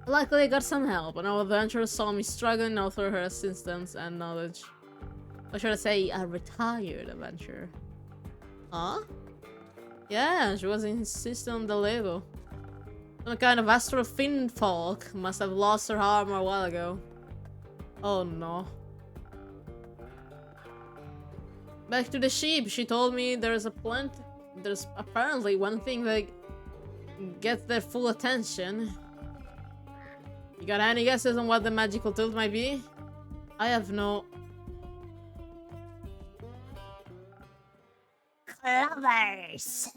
[SPEAKER 1] Luckily I got some help, and our adventurer saw me struggling and offered her assistance and knowledge. Or should I say, a retired adventurer. Huh? Yeah, she was insisting on the label. Some kind of astral fin folk must have lost her arm a while ago. Oh no. Back to the sheep, she told me there's apparently one thing that gets their full attention. You got any guesses on what the magical tool might be? I have no...
[SPEAKER 3] Clovers.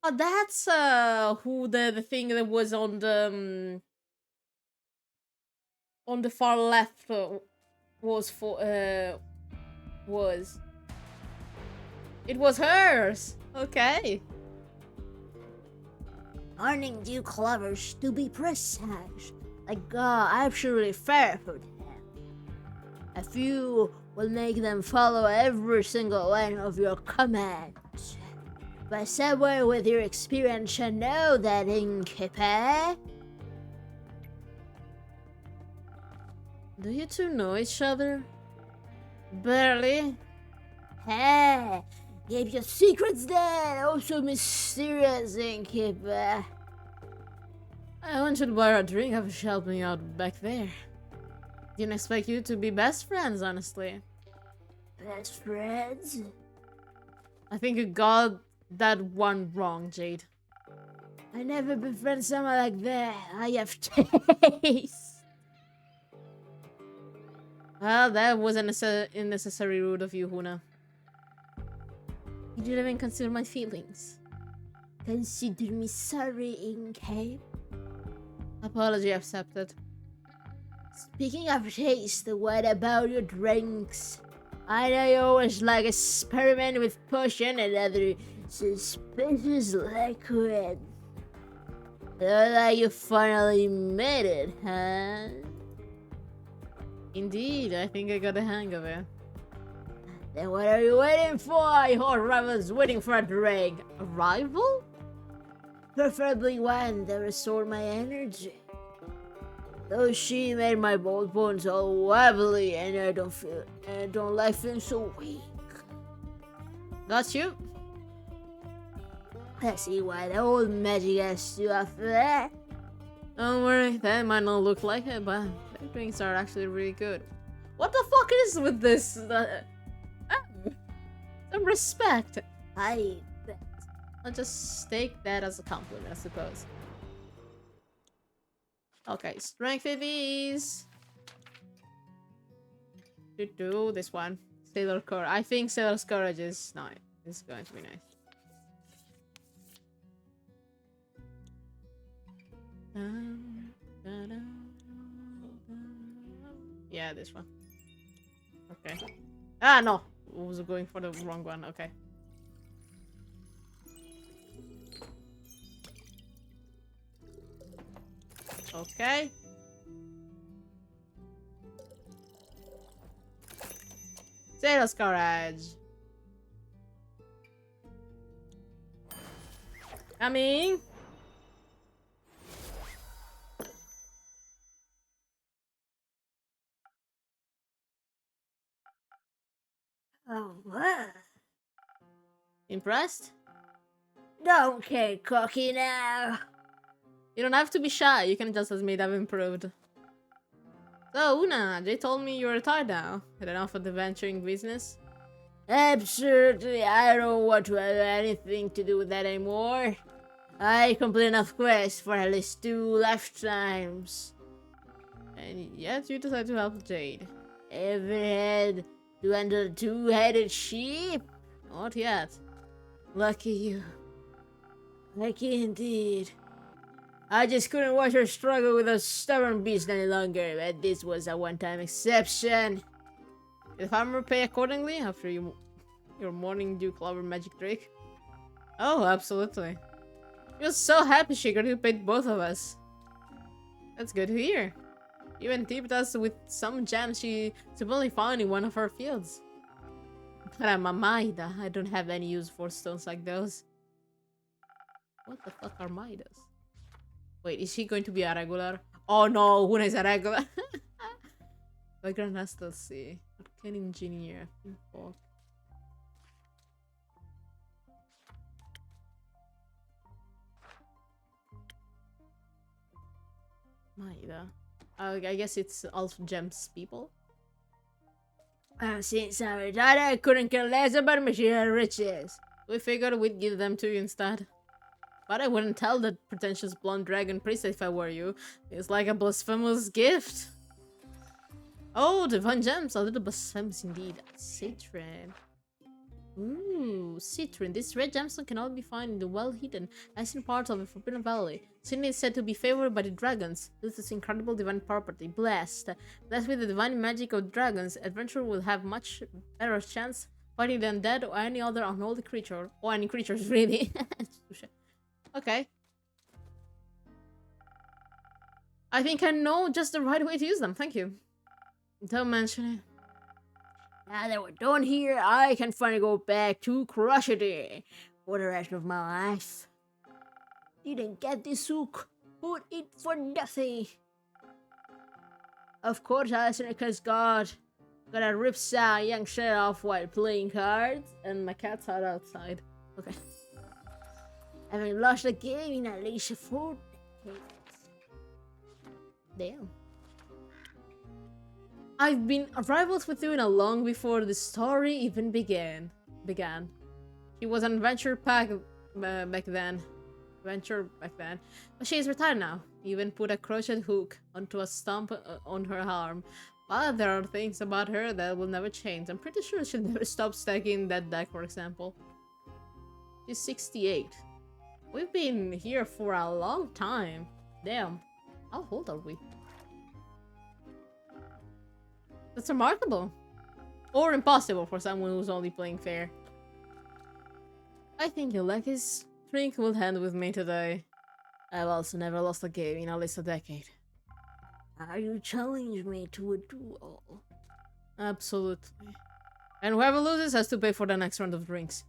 [SPEAKER 1] Oh, that's who the thing that was on the far left was for was. It was hers. Okay.
[SPEAKER 3] Morning dew clovers, to be precise. Like absolutely fair for them. A few will make them follow every single one of your commands. But somewhere with your experience, you know that, innkeeper.
[SPEAKER 1] Do you two know each other? Barely.
[SPEAKER 3] Hey, keep your secrets then. Also mysterious, innkeeper.
[SPEAKER 1] I want you to buy a drink after she helped me out back there. Didn't expect you to be best friends, honestly.
[SPEAKER 3] Best friends?
[SPEAKER 1] I think you got that one wrong, Jade.
[SPEAKER 3] I never befriend someone like that. I have taste.
[SPEAKER 1] Well, that was an unnecessary rude of you, Huna. You didn't even consider my feelings.
[SPEAKER 3] Consider me sorry, innkeeper.
[SPEAKER 1] Apology accepted.
[SPEAKER 3] Speaking of taste, what about your drinks? I know you always like experiment with potion and other suspicious liquids. Looks like you finally made it, huh?
[SPEAKER 1] Indeed, I think I got the hang of it.
[SPEAKER 3] Then what are you waiting for? Your rival's waiting for a drink.
[SPEAKER 1] A rival?
[SPEAKER 3] Preferably one that restored my energy. Though she made my bold bones all wobbly and I don't like feeling so weak.
[SPEAKER 1] Got you?
[SPEAKER 3] Let's see what old magic has to offer.
[SPEAKER 1] Don't worry, that might not look like it, but their drinks are actually really good. What the fuck is with this? Some respect.
[SPEAKER 3] I bet.
[SPEAKER 1] I'll just take that as a compliment, I suppose. Okay, strength of these. Do this one. Sailor Courage. I think Sailor's Courage is nice. It's going to be nice. Yeah, this one. Okay. Ah, no. I was going for the wrong one. Okay. Okay. Sales garage. Coming.
[SPEAKER 3] Oh, what?
[SPEAKER 1] Impressed?
[SPEAKER 3] Don't get cocky now.
[SPEAKER 1] You don't have to be shy. You can just admit I've improved. So, Una, they told me you're retired now. Had enough of the venturing business?
[SPEAKER 3] Absurdly, I don't want to have anything to do with that anymore. I complete enough quests for at least 2 lifetimes.
[SPEAKER 1] And yet you decided to help Jade.
[SPEAKER 3] Ever had to handle a 2-headed sheep?
[SPEAKER 1] Not yet.
[SPEAKER 3] Lucky you. Lucky indeed. I just couldn't watch her struggle with a stubborn beast any longer, but this was a one-time exception.
[SPEAKER 1] Did the farmer pay accordingly after your morning dew clover magic trick? Oh, absolutely. She was so happy she could have paid both of us. That's good to hear. Even tipped us with some gems she supposedly found in one of her fields. But I'm a Maida. I don't have any use for stones like those. What the fuck are Maidas? Wait, is he going to be a regular? Oh no, Una is a regular. Background has to see. Arcane engineer. Fuck. Maida. I guess it's also gems people.
[SPEAKER 3] Since I retired, I couldn't care less about material riches.
[SPEAKER 1] We figured we'd give them to you instead. But I wouldn't tell that pretentious blonde dragon priest if I were you. It's like a blasphemous gift. Oh, divine gems, a little blasphemous indeed. Citron. Ooh, Citron. This red gemstone can only be found in the well-hidden, ancient parts of the Forbidden Valley. Citron is said to be favored by the dragons due to its incredible divine property. Blessed with the divine magic of dragons, adventurer will have much better chance fighting the undead or any other unholy creature. Or any creatures, really. Okay. I think I know just the right way to use them. Thank you. Don't mention it.
[SPEAKER 3] Now that we're done here, I can finally go back to Crushity for the rest of my life. Didn't get this hook, put it for nothing. Of course, I listened because God got a rip sound young shut off while playing cards,
[SPEAKER 1] And my cats are outside.
[SPEAKER 3] Okay. Having lost the game in at least 4 decades.
[SPEAKER 1] Damn. I've been rivals with Una long before the story even began. She was an adventure back then. But she is retired now. Even put a crochet hook onto a stump on her arm. But there are things about her that will never change. I'm pretty sure she'll never stop stacking that deck, for example. She's 68. We've been here for a long time. Damn. How old are we? That's remarkable. Or impossible for someone who's only playing fair. I think Yuleki's drink will end with me today. I've also never lost a game in at least a decade.
[SPEAKER 3] Are you challenging me to a duel?
[SPEAKER 1] Absolutely. And whoever loses has to pay for the next round of drinks.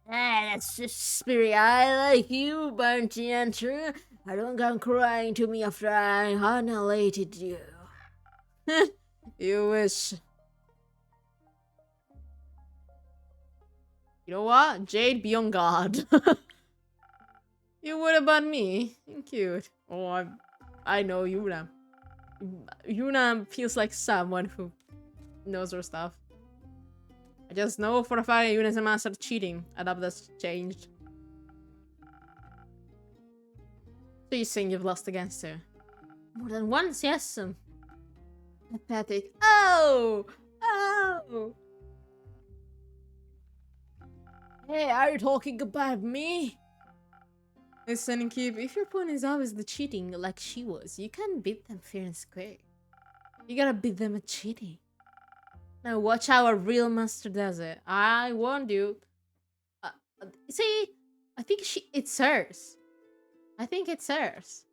[SPEAKER 3] That's just spirit. I like you, Bounty Hunter. I don't come crying to me after I annihilated you.
[SPEAKER 1] You wish. You know what? Jade be on guard. You would about me. Cute. Oh, I know Yuna. Yuna feels like someone who knows her stuff. I just know for a fact Yuna's a master of cheating. I love that's changed. So you saying you've lost against her? More than once, yes. Pathetic. Oh! Oh!
[SPEAKER 3] Hey, are you talking about me?
[SPEAKER 1] Listen, Keep, if your opponent is obviously cheating like she was, you can't beat them fair and square. You gotta beat them at cheating. Now watch how a real master does it. I warned you. See, I think it's hers. I think it's hers.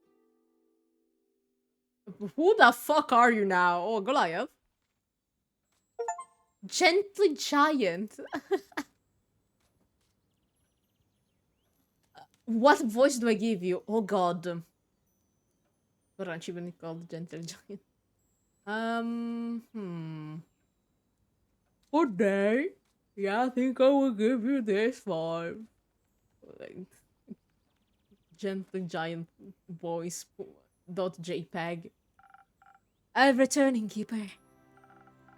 [SPEAKER 1] Who the fuck are you now? Oh, Goliath. Gently giant. What voice do I give you? Oh god. What aren't you even called Gentle Giant? Good day. Yeah, I think I will give you this vibe. Like, Gentle Giant voice dot JPEG. I'm returning, Keeper.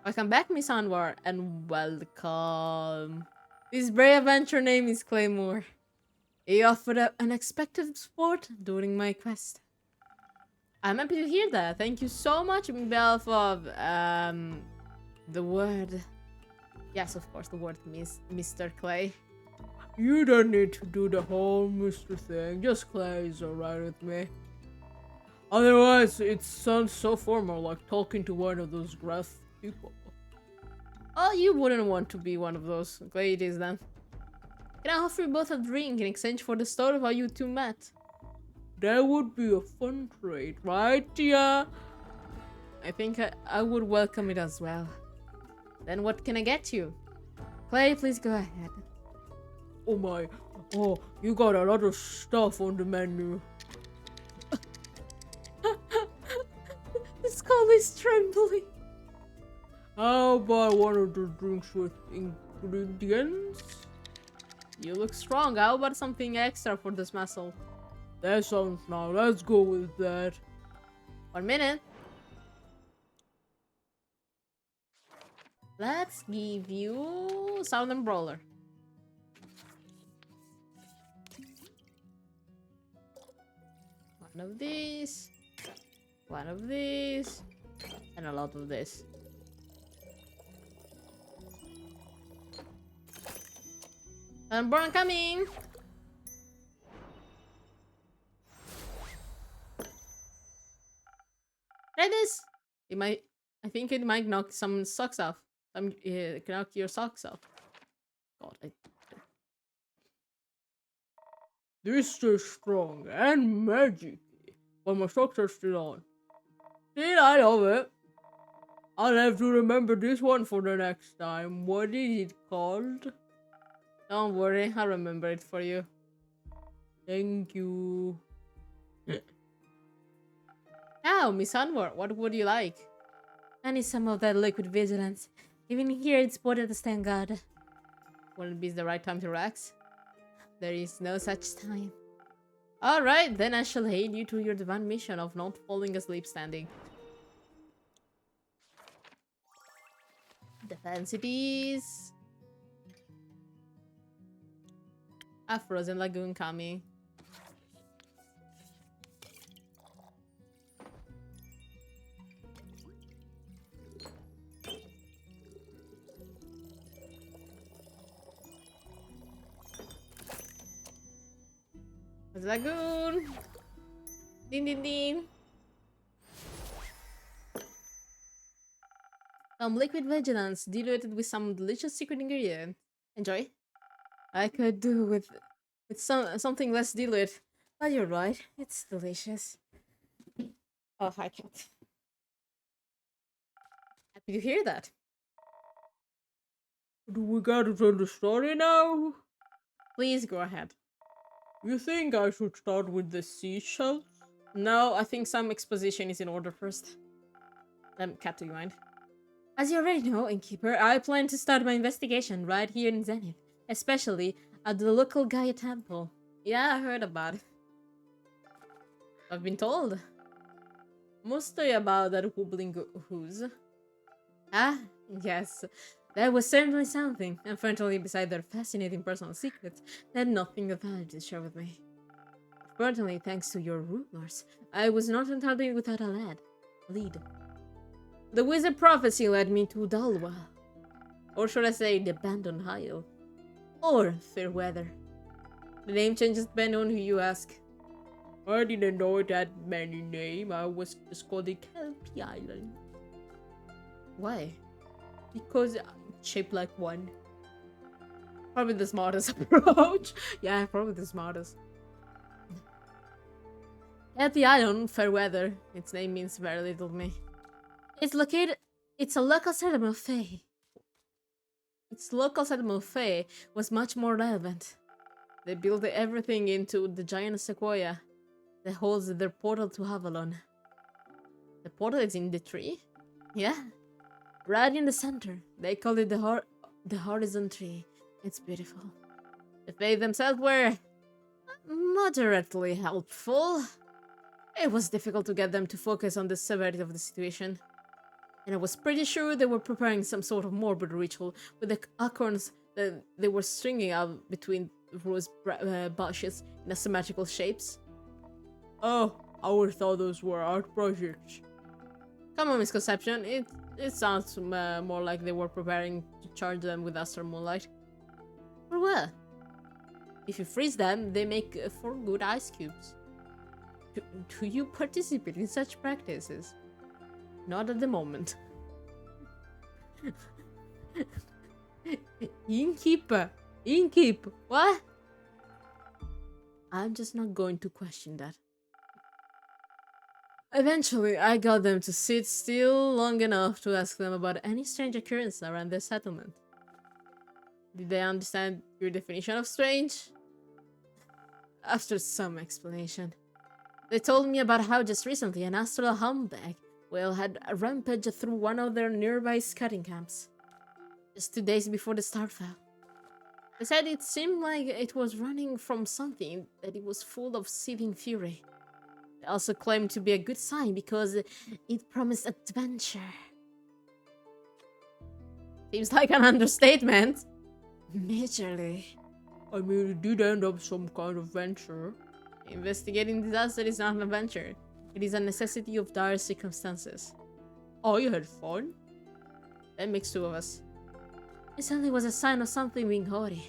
[SPEAKER 1] Welcome back, Miss Anwar, and welcome. His brave adventure name is Claymore. He offered up unexpected support during my quest. I'm happy to hear that. Thank you so much on behalf of the word. Yes, of course, the word Mr. Clay. You don't need to do the whole Mr. thing. Just Clay is alright with me. Otherwise, it sounds so formal, like talking to one of those gruff people. Oh, you wouldn't want to be one of those. Clay it is then. Can I offer you both a drink in exchange for the story of how you two met? That would be a fun trade, right, Tia? I think I would welcome it as well. Then what can I get you? Clay, please go ahead. Oh my. Oh, you got a lot of stuff on the menu. The skull is trembling. How about one of the drinks with ingredients? You look strong. How about something extra for this muscle? That sounds now. Let's go with that. 1 minute. Let's give you Southern Brawler. One of these. One of these. And a lot of this. And Brown coming. Try this. It might. I think it might knock some socks off. Knock your socks off. God. This is strong and magic, but my socks are still on. See, I love it. I'll have to remember this one for the next time. What is it called? Don't worry, I'll remember it for you. Thank you. Now, Miss Anwar, what would you like? I need some of that liquid vigilance. Even here, it's important to stand guard. Wouldn't it be the right time to relax? There is no such time. Alright, then I shall aid you to your divine mission of not falling asleep standing. Defense cities. A frozen lagoon coming. Lagoon. Din din din. Some liquid vigilance diluted with some delicious secret ingredient. Enjoy. I could do with something less diluted, but you're right. It's delicious. Oh, hi, cat. Happy to hear that. Do we gotta tell the story now? Please go ahead. You think I should start with the seashells? No, I think some exposition is in order first. Cat, do you mind? As you already know, Innkeeper, I plan to start my investigation right here in Zenith, especially at the local Gaia temple. Yeah, I heard about it. I've been told. Mostly about that wobbling who's. Ah, yes. That was certainly something. Unfortunately, beside their fascinating personal secrets, they had nothing of value to share with me. Fortunately, thanks to your rumors, I was not entirely without a lead. The wizard prophecy led me to Dalwa. Or should I say, the abandoned isle. Or Fairweather. The name changes depending on who you ask. I didn't know it had many names. I was just called it Kelpie Island. Why? Because it's shaped like one. Probably the smartest approach. Yeah, probably the smartest. Kelpie Island, fair weather. Its name means very little to me. It's a local settlement of Fae. Its local settlement of Fae was much more relevant. They built everything into the giant sequoia that holds their portal to Avalon. The portal is in the tree? Yeah. Right in the center. They call it the Horizon Tree. It's beautiful. The Fae themselves were moderately helpful. It was difficult to get them to focus on the severity of the situation. And I was pretty sure they were preparing some sort of morbid ritual with the acorns that they were stringing out between rose bushes in asymmetrical shapes. Oh, I always thought those were art projects. Common misconception. It sounds more like they were preparing to charge them with astral moonlight. For what? If you freeze them, they make for good ice cubes. Do you participate in such practices? Not at the moment. Innkeeper! Innkeep! What? I'm just not going to question that. Eventually, I got them to sit still long enough to ask them about any strange occurrence around their settlement. Did they understand your definition of strange? After some explanation, they told me about how just recently an astral humpback whale had rampaged through one of their nearby scouting camps, just 2 days before the star fell. They said it seemed like it was running from something, that it was full of seething fury. They also claimed to be a good sign because it promised adventure. Seems like an understatement. Majorly. I mean, it did end up some kind of venture. Investigating disaster is not an adventure. It is a necessity of dire circumstances. Oh, you had fun? That makes two of us. It certainly was a sign of something being haughty,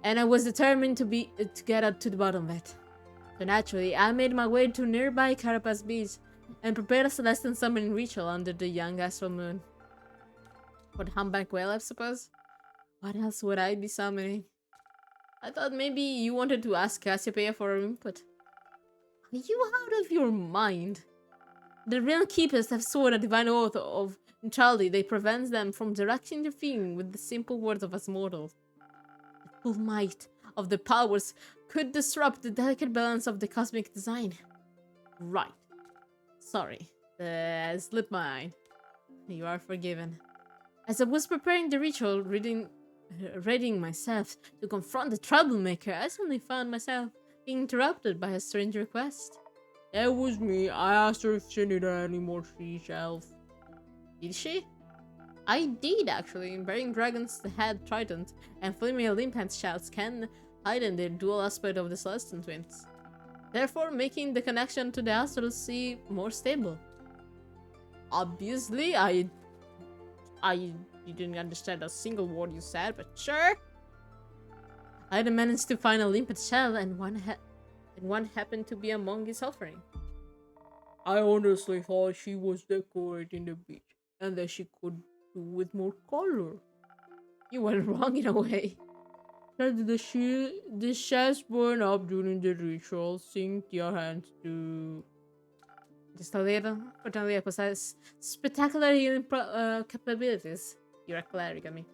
[SPEAKER 1] and I was determined to get up to the bottom of it. So naturally, I made my way to nearby Carapace Beach and prepared a Celestial summoning ritual under the young astral moon. For the humpback whale, I suppose? What else would I be summoning? I thought maybe you wanted to ask Cassiopeia for her input. Are you out of your mind? The real keepers have sworn a divine oath of neutrality that prevents them from directly interfering with the simple words of us mortals. The full might of the powers could disrupt the delicate balance of the cosmic design. Right. Sorry. Slipped my mind. You are forgiven. As I was preparing the ritual, readying myself to confront the troublemaker, I suddenly found myself being interrupted by a strange request. That was me. I asked her if she needed any more seashells. Did she? I did, actually. Bearing Dragon's Head Trident and Flaming Limpet shells can heighten the dual aspect of the Celestial Twins, therefore making the connection to the Astral Sea more stable. Obviously, I didn't understand a single word you said, but sure. I had managed to find a limpet shell, and one happened to be among its offering. I honestly thought she was decorating the beach, and that she could do with more color. You were wrong in a way. Said the shells burn up during the ritual. Sink your hands to... Just a little. Fortunately, I possess spectacular healing capabilities. You're a cleric, I mean.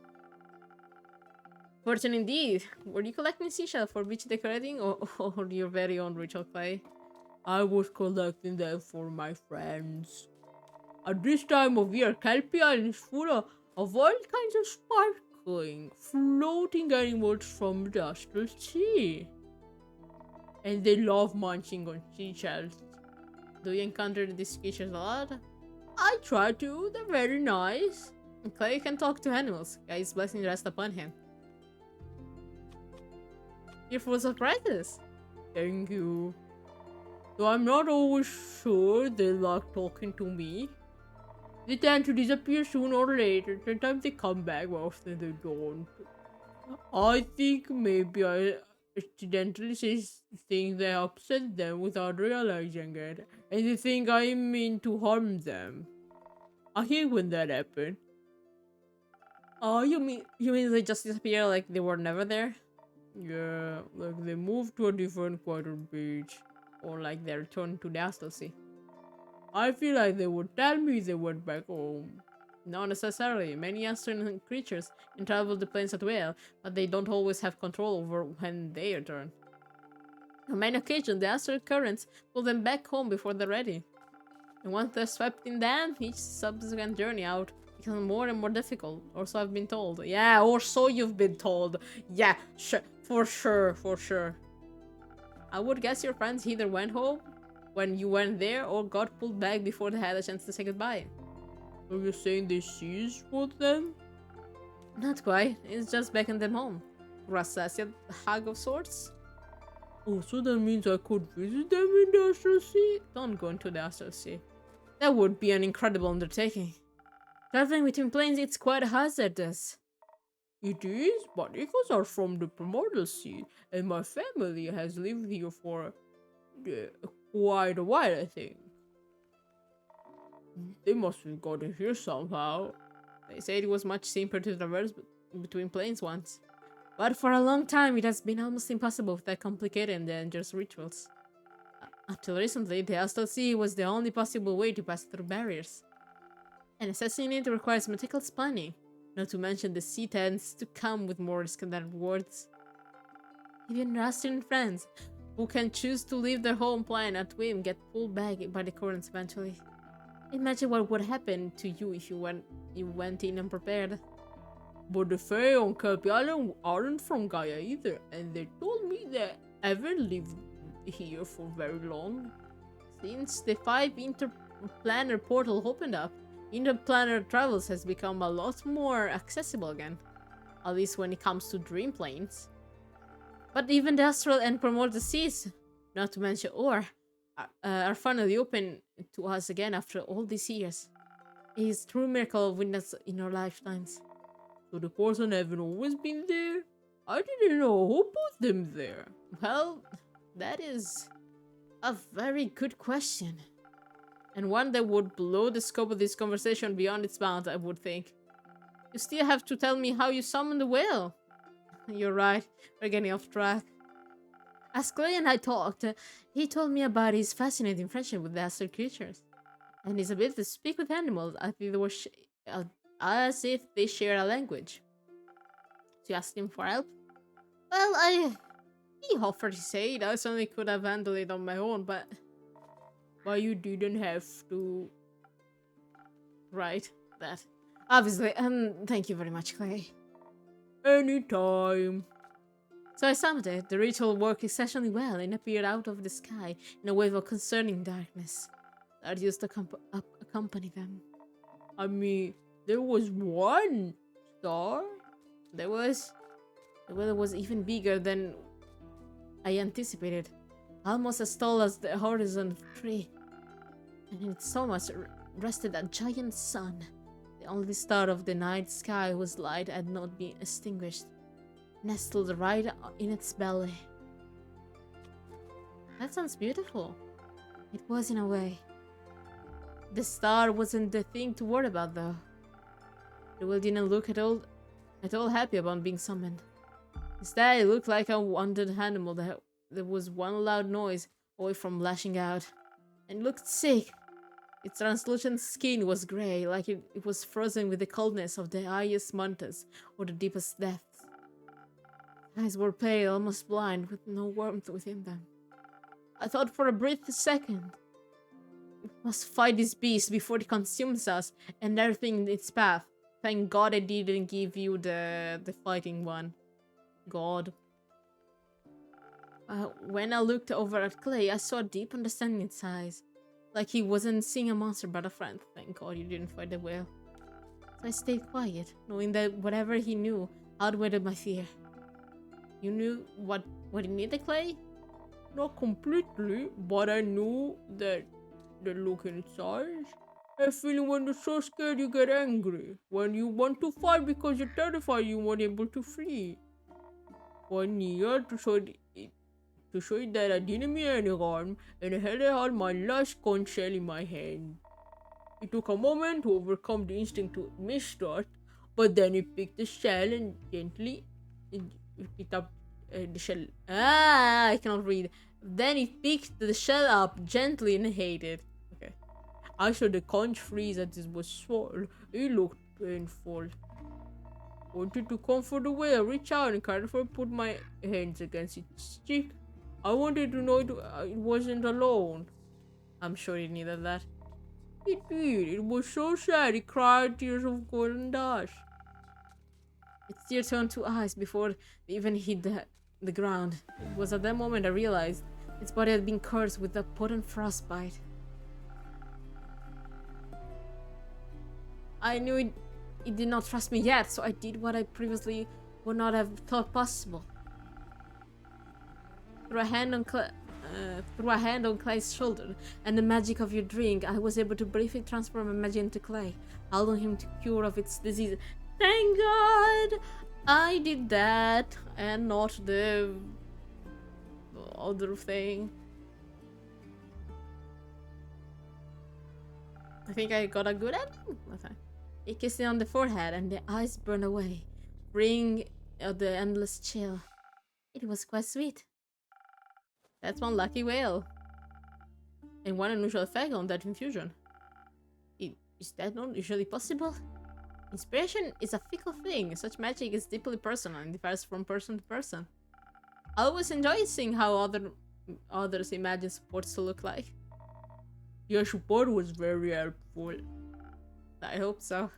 [SPEAKER 1] Fortune indeed. Were you collecting seashells for beach decorating or your very own ritual clay? I was collecting them for my friends. At this time of year, Kelpie Island is full of all kinds of sparkling, floating animals from the astral sea. And they love munching on seashells. Do you encounter these creatures a lot? I try to. They're very nice. And Clay can talk to animals. Guys, blessing rest upon him. You're full of surprises. Thank you. Though I'm not always sure they like talking to me. They tend to disappear sooner or later. Sometimes they come back, but often they don't. I think maybe accidentally says things that upset them without realizing it, and they think I mean to harm them. I hate when that happens. Oh, you mean they just disappear like they were never there? Yeah, like they moved to a different quarter beach, or like they returned to the Astral Sea. I feel like they would tell me they went back home. Not necessarily. Many astral creatures can travel the planes at will, but they don't always have control over when they return. On many occasions, the astral currents pull them back home before they're ready. And once they're swept in them, each subsequent journey out becomes more and more difficult, or so I've been told. Yeah, or so you've been told. Yeah, for sure. I would guess your friends either went home when you went there or got pulled back before they had a chance to say goodbye. Are you saying they seized with them? Not quite. It's just beckoned them home. Rassasian hug of sorts. Oh, so that means I could visit them in the Astral Sea? Don't go into the Astral Sea. That would be an incredible undertaking. Traveling between planes is quite hazardous. It is, but eagles are from the primordial sea, and my family has lived here for quite a while, I think. They must have gotten here somehow. They said it was much simpler to traverse between planes once. But for a long time, it has been almost impossible with that complicated and dangerous rituals. Until recently, the Astral Sea was the only possible way to pass through barriers. And accessing it requires meticulous planning, not to mention the sea tends to come with more risk than rewards. Even Russian friends, who can choose to leave their home planet at whim, get pulled back by the currents eventually. Imagine what would happen to you if you went in unprepared. But the Fae on Kelpie Island aren't from Gaia either, and they told me they haven't lived here for very long. Since the 5 interplanar portal opened up, interplanar travels has become a lot more accessible again, at least when it comes to dream planes. But even the astral and primordial seas, not to mention ore, are finally open to us again after all these years. It is a true miracle of witness in our lifetimes. So the person haven't always been there? I didn't know who put them there. Well, that is a very good question. And one that would blow the scope of this conversation beyond its bounds, I would think. You still have to tell me how you summoned the whale. You're right, we're getting off track. As Clay and I talked, he told me about his fascinating friendship with the astral creatures, and his ability to speak with animals as if they share a language. So you asked him for help? Well, he offered his aid. I certainly could have handled it on my own, but you didn't have to. Right, that. Obviously, thank you very much, Clay. Anytime. So I summoned it. The ritual worked exceptionally well and appeared out of the sky in a wave of concerning darkness that used to accompany them. I mean, there was one star. The weather was even bigger than I anticipated, almost as tall as the horizon tree. And in its summit rested a giant sun, the only star of the night sky whose light had not been extinguished, nestled right in its belly. That sounds beautiful. It was in a way. The star wasn't the thing to worry about, though. The whale didn't look at all happy about being summoned. Instead, it looked like a wounded animal that there was one loud noise away from lashing out, and it looked sick. Its translucent skin was grey, like it was frozen with the coldness of the highest mountains or the deepest depths. Eyes were pale, almost blind, with no warmth within them. I thought for a brief second, we must fight this beast before it consumes us and everything in its path. Thank God I didn't give you the fighting one. God. When I looked over at Clay, I saw a deep understanding in his eyes. Like he wasn't seeing a monster but a friend. Thank God you didn't fight the whale. So I stayed quiet, knowing that whatever he knew outweighed my fear. You knew what he needed, Clay? Not completely, but I knew that the look in its eyes. A feeling when you're so scared you get angry. When you want to fight because you're terrified you weren't able to flee. When he had to show to show that I didn't mean any harm, and I had my last conch shell in my hand. It took a moment to overcome the instinct to mistrust, but then he picked the shell and gently picked up the shell. I cannot read. Then he picked the shell up gently and ate it. Okay. I saw the conch freeze as it was swallowed. It looked painful. Wanted to comfort the whale. I reached out and carefully put my hands against its cheek. I wanted to know it wasn't alone. I'm sure it needed that. It did. It was so sad. It cried tears of golden dust. Its tears turned to ice before they even hit the ground. It was at that moment I realized its body had been cursed with a potent frostbite. I knew it did not trust me yet, so I did what I previously would not have thought possible. Through a hand on Clay's shoulder and the magic of your drink, I was able to briefly transform my magic into Clay, allowing him to cure of its disease. Thank God I did that and not the other thing. I think I got a good ending. Okay. He kissed it on the forehead and the ice burned away, bringing the endless chill. It was quite sweet. That's one lucky whale. And one unusual effect on that infusion. Is that not usually possible? Inspiration is a fickle thing. Such magic is deeply personal and differs from person to person. I always enjoy seeing how others imagine supports to look like. Your support was very helpful. I hope so.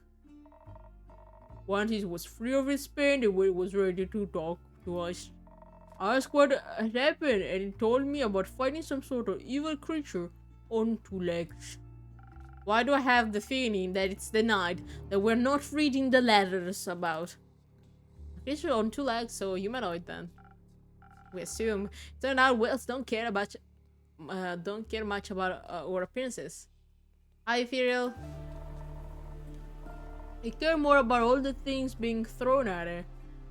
[SPEAKER 1] Once he was free of his pain, the whale was ready to talk to us. I asked what had happened, and he told me about fighting some sort of evil creature on 2 legs. Why do I have the feeling that it's the night that we're not reading the letters about? A creature on 2 legs, so humanoid then. We assume. It turned out whales don't care much about our appearances. Hi, Ethereal. They care more about all the things being thrown at it.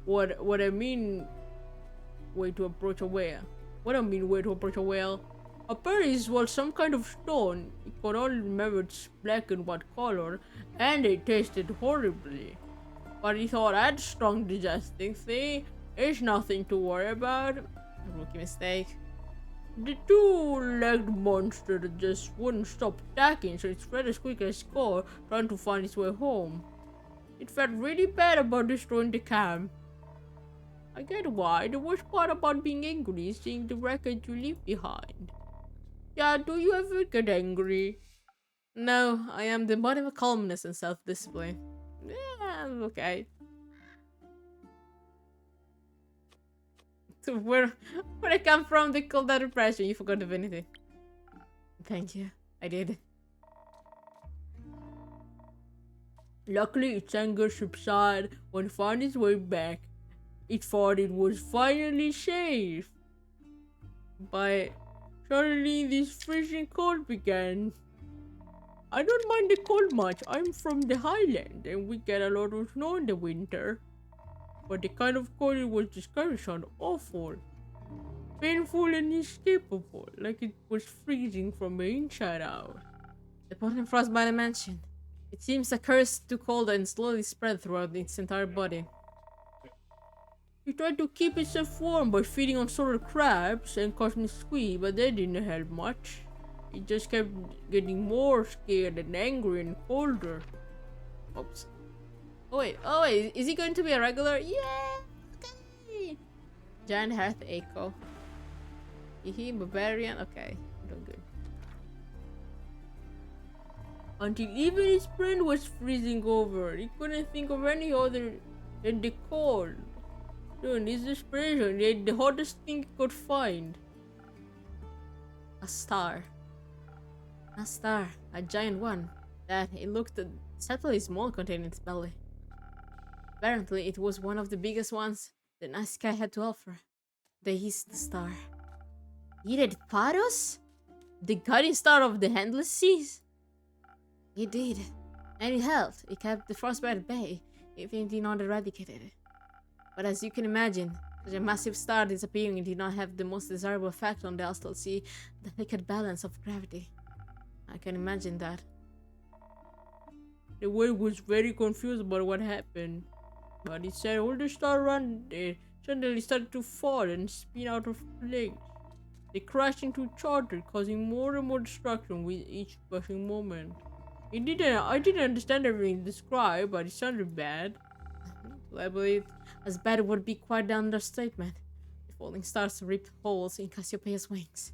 [SPEAKER 1] What I mean way to approach a whale. What I mean way to approach a whale. Apparently it was some kind of stone. You could only remember its black and white color, and it tasted horribly. But he thought that strong digesting thing is nothing to worry about. Rookie mistake. The 2-legged monster just wouldn't stop attacking, so it spread as quick as score, trying to find its way home. It felt really bad about destroying the camp. I get why. The worst part about being angry is seeing the wreckage you leave behind. Yeah, do you ever get angry? No, I am the embodiment of calmness and self-discipline. Yeah, okay. So where I come from, they call that repression. You forgot divinity. Thank you. I did. Luckily, its anger subsided when it found its way back. It thought it was finally safe. But suddenly, this freezing cold began. I don't mind the cold much. I'm from the highland, and we get a lot of snow in the winter. But the kind of cold it was described sounded awful. Painful and inescapable, like it was freezing from the inside out. The potent frostbite I mentioned. It seems a curse to cold and slowly spread throughout its entire body. It tried to keep itself warm by feeding on salted crabs and cosmic squid, but that didn't help much. It just kept getting more scared and angry and colder. Oops. Oh wait, is he going to be a regular? Yeah, okay. Giant Hearth Echo. He barbarian? Okay, doing good. Until even his brain was freezing over. He couldn't think of any other than the cold. Dude, his desperation, the hottest thing he could find. A star. A star. A giant one. That it looked deceptively small containing its belly. Apparently, it was one of the biggest ones the night sky had to offer. The East Star. It Paros? The guiding star of the endless seas? It did. And it helped. It kept the frostbite at bay, even if it did not eradicate it. But as you can imagine, Such a massive star disappearing did not have the most desirable effect on the astral sea, the delicate balance of gravity. I can imagine that. The whale was very confused about what happened, but it said all the stars around it suddenly started to fall and spin out of place. They crashed into each other, causing more and more destruction with each passing moment. I didn't understand everything described, but it sounded bad. I believe as bad would be quite the understatement. The falling stars ripped holes in Cassiopeia's wings.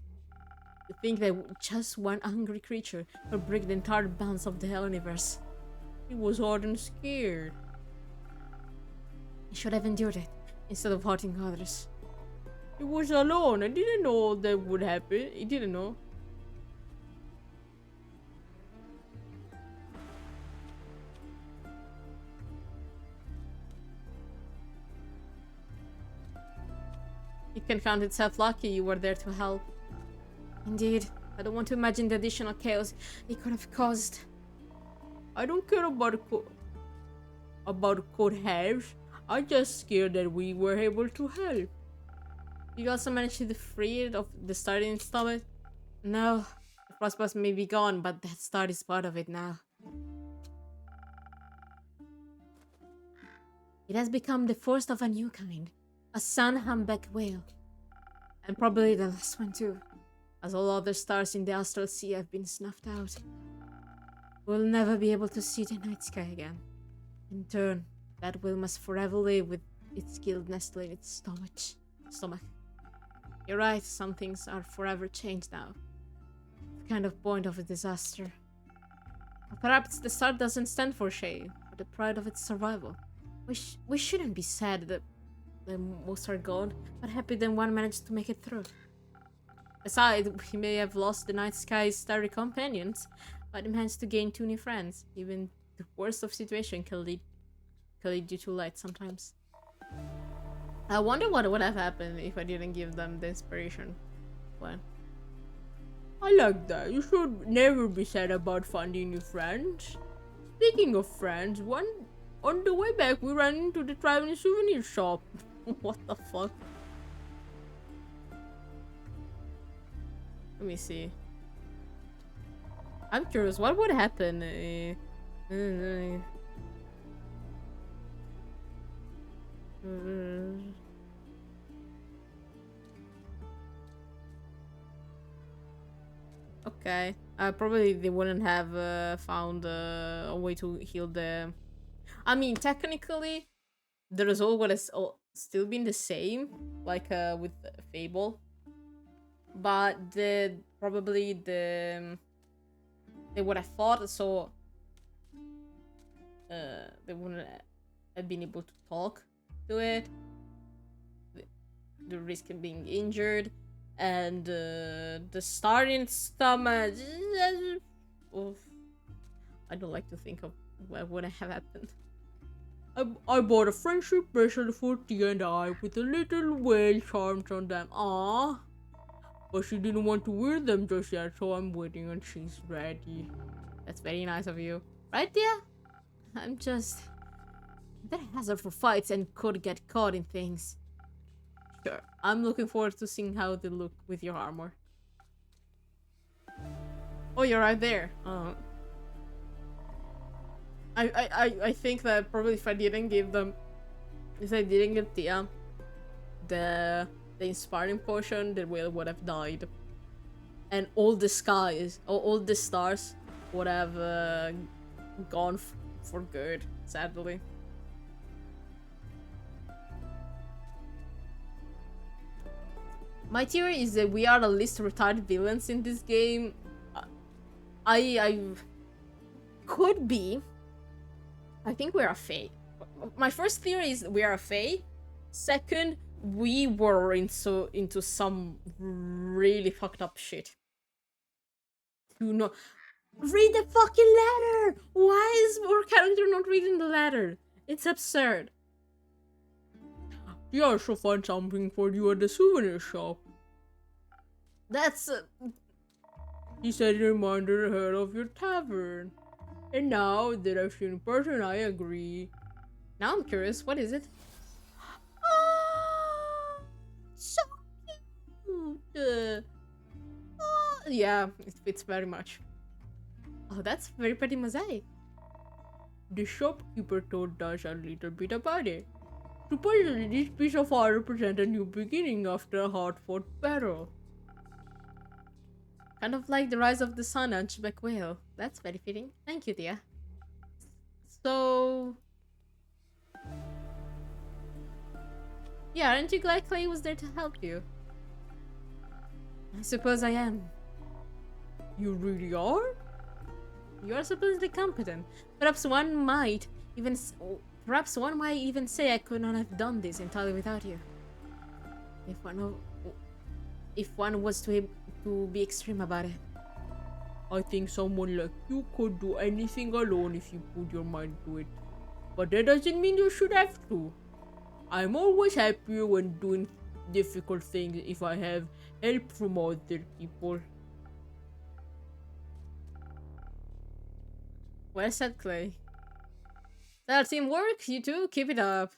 [SPEAKER 1] To think that just one angry creature could break the entire balance of the universe. He was hard and scared. He should have endured it, instead of hurting others. He was alone. I didn't know that would happen. He didn't know. It can count itself lucky you were there to help. Indeed, I don't want to imagine the additional chaos it could have caused. I don't care about code halves. I'm just scared that we were able to help. You also managed to free it of the starting installment? No, the frostboss may be gone, but that start is part of it now. It has become the first of a new kind, a sun humpback whale. And probably the last one too, as all other stars in the astral sea have been snuffed out. We'll never be able to see the night sky again. In turn, that whale must forever live with its guilt nestled in its stomach. You're right, some things are forever changed now. The kind of point of a disaster. Perhaps the star doesn't stand for shame, but the pride of its survival. We shouldn't be sad that the most are gone, but happy that one managed to make it through. Besides, we may have lost the night sky's starry companions, but he managed to gain 2 new friends. Even the worst of situation can lead you to light sometimes. I wonder what would have happened if I didn't give them the inspiration plan. I like that. You should never be sad about finding new friends. Speaking of friends, on the way back we ran into the traveling souvenir shop. What the fuck? Let me see. I'm curious, what would happen? Okay. Probably they wouldn't have found a way to heal the... I mean, technically, the result would have still been the same, like with Fable. But probably they would have fought, so they wouldn't have been able to talk to it. The risk of being injured, and the starting stomach. Oof. I don't like to think of what would have happened. I bought a friendship bracelet for Tia and I with a little whale charms on them. Aww. But she didn't want to wear them just yet, so I'm waiting and she's ready. That's very nice of you. Right, Tia? I'm just... They're a hazard for fights and could get caught in things. Sure, I'm looking forward to seeing how they look with your armor. Oh, you're right there. I think that probably if I didn't give Tia the inspiring potion, the whale would have died, and all the stars would have gone for good, sadly. My theory is that we are the least retarded villains in this game. I could be. I think we're a Fae. My first theory is we are a Fae. Second, we were into some really fucked up shit. You know, read the fucking letter. Why is our character not reading the letter? It's absurd. Yeah, I shall find something for you at the souvenir shop. That's... He said a reminder ahead of your tavern. And now that I've seen in person, I agree. Now I'm curious, what is it? Yeah, it fits very much. Oh, that's very pretty mosaic. The shopkeeper told us a little bit about it. Supposedly, this piece of art represents a new beginning after a hard-fought battle. Kind of like the rise of the sun, Hunchback Whale. That's very fitting. Thank you, Tia. So... yeah, aren't you glad Clay was there to help you? I suppose I am. You really are? You are supposedly competent. Perhaps one might even say I could not have done this entirely without you. If one was to be extreme about it. I think someone like you could do anything alone if you put your mind to it. But that doesn't mean you should have to. I'm always happier when doing difficult things if I have help from other people. Well said, Clay. That teamwork, you two, keep it up.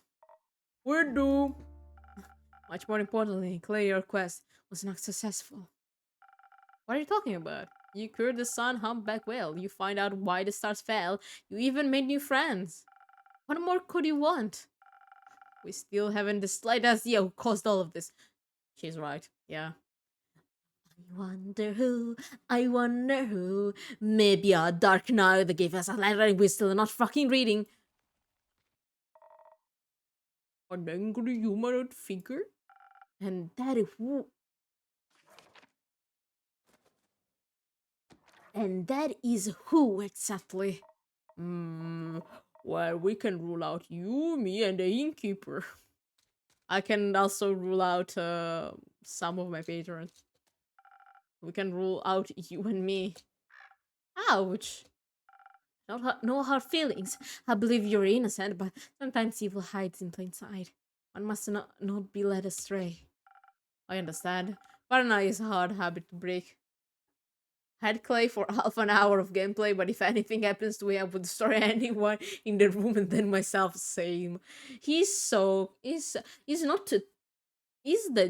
[SPEAKER 1] We do. Much more importantly, Clay, your quest was not successful. What are you talking about? You cured the sun humpback whale. You find out why the stars fell. You even made new friends. What more could you want? We still haven't the slightest idea who caused all of this. She's right. Yeah. I wonder who. Maybe a dark knight that gave us a letter we're still not fucking reading. An angry humanoid figure? And that is who. And that is who exactly? Well, we can rule out you, me, and the innkeeper. I can also rule out some of my patrons. We can rule out you and me. Ouch! No hard feelings. I believe you're innocent, but sometimes evil hides in plain sight. One must not be led astray. I understand. Paranoia is a hard habit to break. Had Clay for half an hour of gameplay, but if anything happens to him, I would destroy anyone in the room and then myself. Same. He's the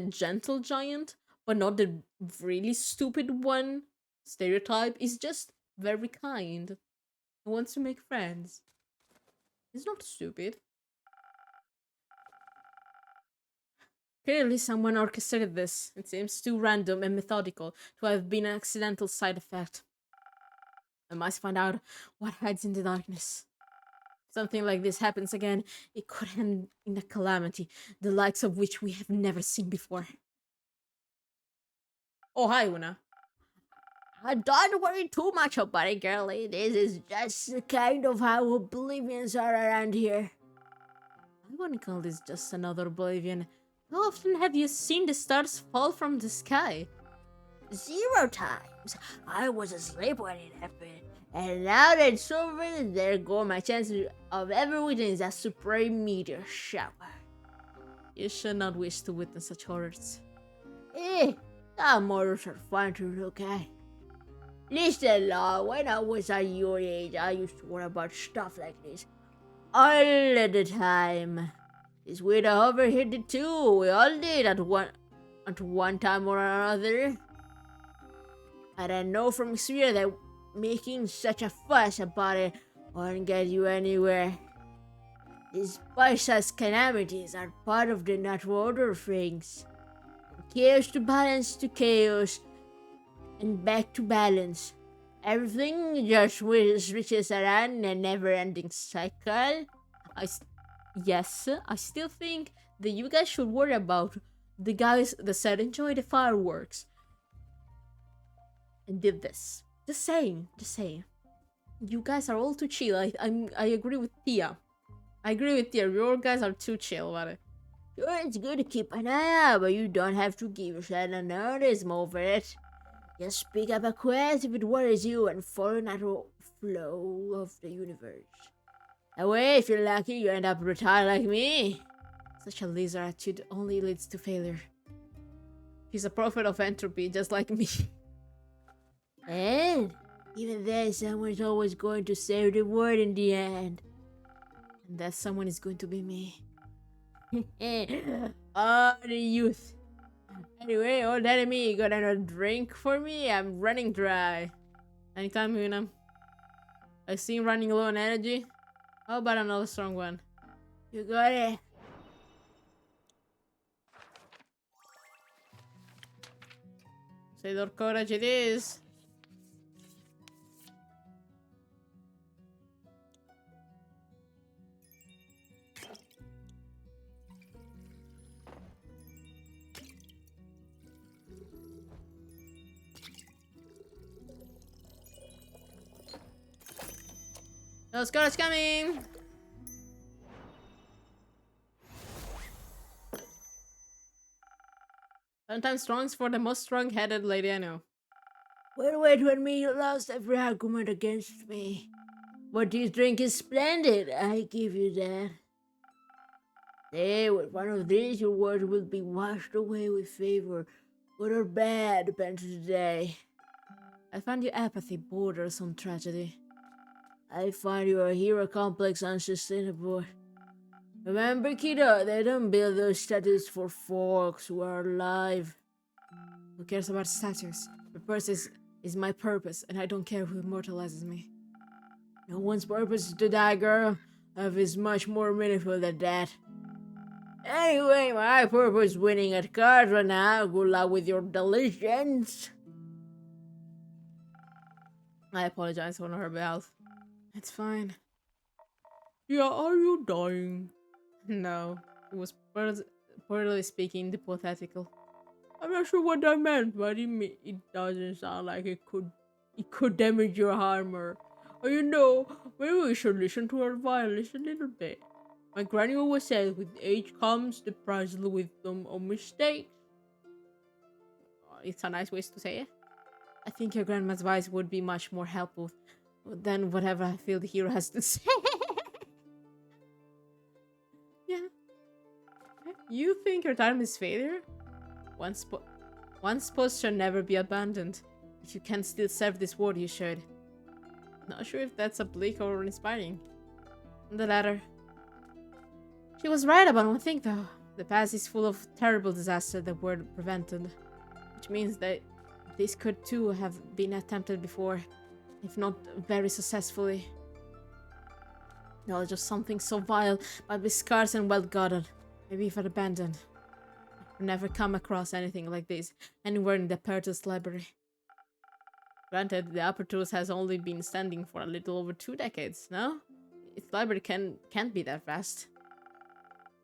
[SPEAKER 1] gentle giant, but not the really stupid one. Stereotype is just very kind. He wants to make friends. He's not stupid. Clearly someone orchestrated this. It seems too random and methodical to have been an accidental side effect. I must find out what hides in the darkness. If something like this happens again, it could end in a calamity, the likes of which we have never seen before. Oh, hi, Una. Don't worry too much about it, girlie. This is just kind of how oblivions are around here. I wouldn't call this just another oblivion. How often have you seen the stars fall from the sky?
[SPEAKER 3] 0 times. I was asleep when it happened. And now that it's over, there go my chances of ever witnessing a supreme meteor shower.
[SPEAKER 1] You should not wish to witness such horrors.
[SPEAKER 3] Some mortals are fun to look at. Listen, when I was at your age, I used to worry about stuff like this all the time. It's weird I overheard it too. We all did at one time or another. And I know from experience that making such a fuss about it won't get you anywhere. These bite-sized calamities are part of the natural order of things. Chaos to balance to chaos, and back to balance. Everything just switches around in a never-ending cycle. Yes, I still think that you guys should worry about the guys that said enjoy the fireworks and did this. Just saying. You guys are all too chill. I agree with Tia. Your guys are too chill about it. Sure, it's good to keep an eye out, but you don't have to give yourself a notice over it. Just pick up a quest if it worries you and follow the natural flow of the universe. That way, if you're lucky, you end up retired like me. Such a lazy attitude only leads to failure. He's a prophet of entropy, just like me. And even then, someone's always going to save the world in the end. And that someone is going to be me. The youth.
[SPEAKER 1] Anyway, old enemy, you got another drink for me? I'm running dry. Anytime, Una. I seem running low on energy. How about another strong one? You got it. Sailor Courage it is. Sailor Courage coming! Sometimes strong's for the most strong-headed lady I know. Well, wait, when me lost every argument against me. But this drink is splendid, I give you that. Say, with one of these, your words will be washed away with favor. Good or bad, depends on the day. I find your apathy borders on tragedy. I find your hero complex unsustainable. Remember, kiddo, they don't build those statues for folks who are alive. Who cares about statues? The purpose is my purpose, and I don't care who immortalizes me. No one's purpose is to die, girl. Life is much more meaningful than that. Anyway, my purpose is winning at cards right now. Good luck with your diligence. I apologize on her behalf. It's fine. Yeah, are you dying? No, it was purely speaking hypothetical. I'm not sure what that meant, but it doesn't sound like it could damage your armor. Or you know, maybe we should listen to our violins a little bit. My granny always said, with age comes the priceless wisdom of mistakes. It's a nice way to say it. I think your grandma's advice would be much more helpful than whatever I feel the hero has to say. Yeah. You think your time is failure? One's post should never be abandoned. If you can still serve this world, you should. Not sure if that's oblique or inspiring. The latter. She was right about one thing, though. The past is full of terrible disaster that were prevented. Which means that this could too have been attempted before, if not very successfully. Knowledge of something so vile might be scarce and well-guarded, maybe even abandoned. I've never come across anything like this anywhere in the Apertus library. Granted, the Apertus has only been standing for a little over 2 decades, no? Its library can't be that vast.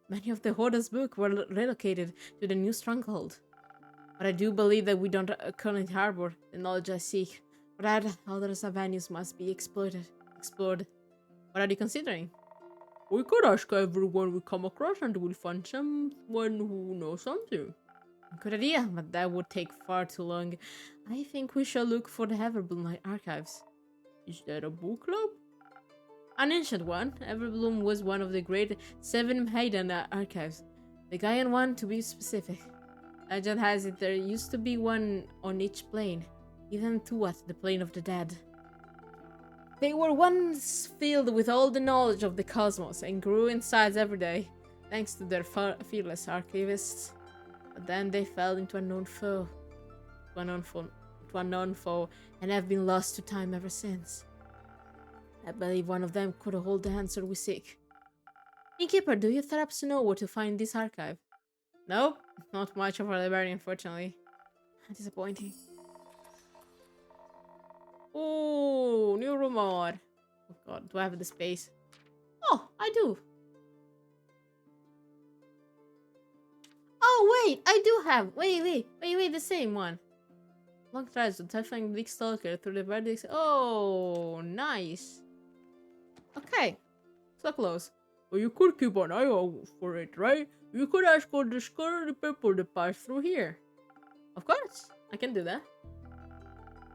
[SPEAKER 1] Many of the Horda's books were relocated to the new stronghold. But I do believe that we don't currently harbor the knowledge I seek. Rather, other avenues must be explored. What are you considering? We could ask everyone we come across and we'll find someone who knows something. Good idea, but that would take far too long. I think we shall look for the Everbloom archives. Is that a book club? An ancient one. Everbloom was one of the great 7 hidden archives. The Gaian one, to be specific. Legend has it there used to be one on each plane, even 2 at the plane of the dead. They were once filled with all the knowledge of the cosmos and grew in size every day, thanks to their fearless archivists. But then they fell into a known foe, and have been lost to time ever since. I believe one of them could hold the answer we seek. Innkeeper, do you perhaps know where to find this archive? Nope, not much of a librarian, unfortunately. Disappointing. Oh, new rumor. Oh god, do I have the space? Oh, I do. Oh, wait, I do have. Wait, the same one. Long tries to touching Big Stalker through the verdicts. Oh, nice. Okay, so close. Well, you could keep an eye out for it, right? You could ask all the scurry people to pass through here. Of course, I can do that.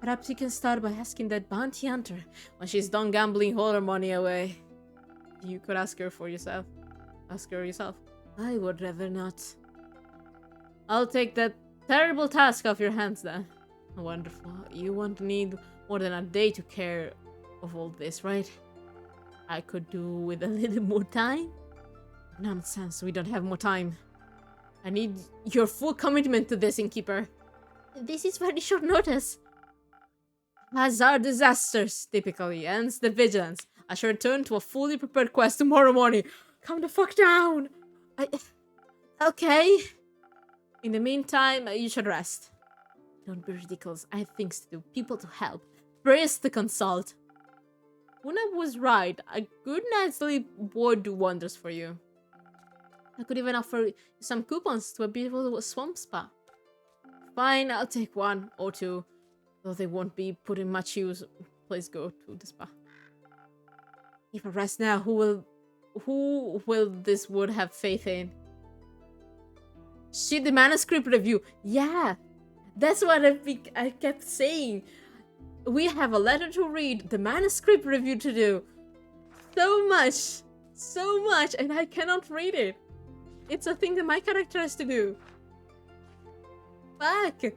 [SPEAKER 1] Perhaps you can start by asking that bounty hunter when she's done gambling all her money away. You could ask her for yourself. Ask her yourself. I would rather not. I'll take that terrible task off your hands then. Wonderful. You won't need more than a day to care of all this, right? I could do with a little more time? Nonsense, we don't have more time. I need your full commitment to this, innkeeper.
[SPEAKER 3] This is very short notice.
[SPEAKER 1] As are disasters, typically, ends the vigilance. I shall return to a fully prepared quest tomorrow morning. Calm the fuck down!
[SPEAKER 3] Okay.
[SPEAKER 1] In the meantime, you should rest. Don't be ridiculous. I have things to do, people to help, priests to consult. Una was right. A good night's sleep would do wonders for you. I could even offer you some coupons to a beautiful swamp spa. Fine, I'll take one or two. Though they won't be put in much use. Please go to the spa. If I rest now, who will this would have faith in? Shit, the manuscript review. Yeah, that's what I kept saying. We have a letter to read, the manuscript review to do. So much, and I cannot read it. It's a thing that my character has to do. Fuck.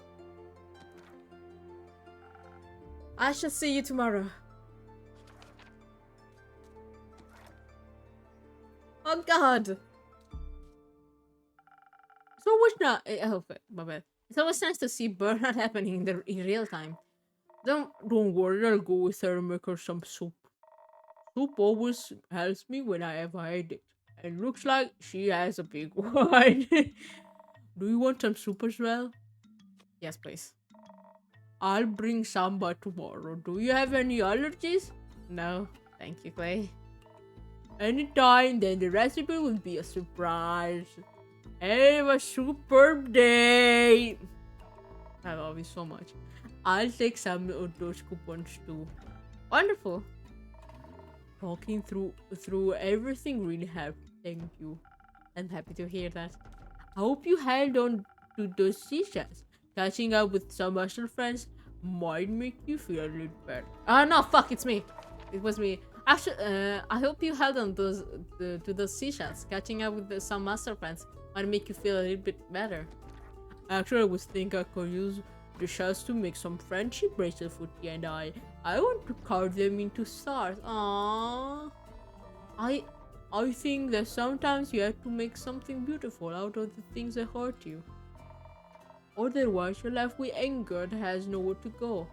[SPEAKER 1] I shall see you tomorrow. Oh god. It's always not. Oh, my bad. It's always nice to see burnout happening in real time. Don't worry, I'll go with her and make her some soup. Soup always helps me when I have a headache. And looks like she has a big one. Do you want some soup as well? Yes, please. I'll bring some by tomorrow. Do you have any allergies? No. Thank you, Clay. Anytime, then the recipe will be a surprise. Have a superb day. I love you so much. I'll take some of those coupons too. Wonderful. Talking through everything really helped. Thank you. I'm happy to hear that. I hope you held on to those seashells. Catching up with some other friends might make you feel a little better. No, fuck, it's me. It was me. Actually, I hope you held on to those seashells. Catching up with some master friends might make you feel a little bit better. Actually, I was thinking I could use the shells to make some friendship bracelets for Tia and I. I want to carve them into stars. Aww. I think that sometimes you have to make something beautiful out of the things that hurt you. Otherwise, you're left with anger that has nowhere to go.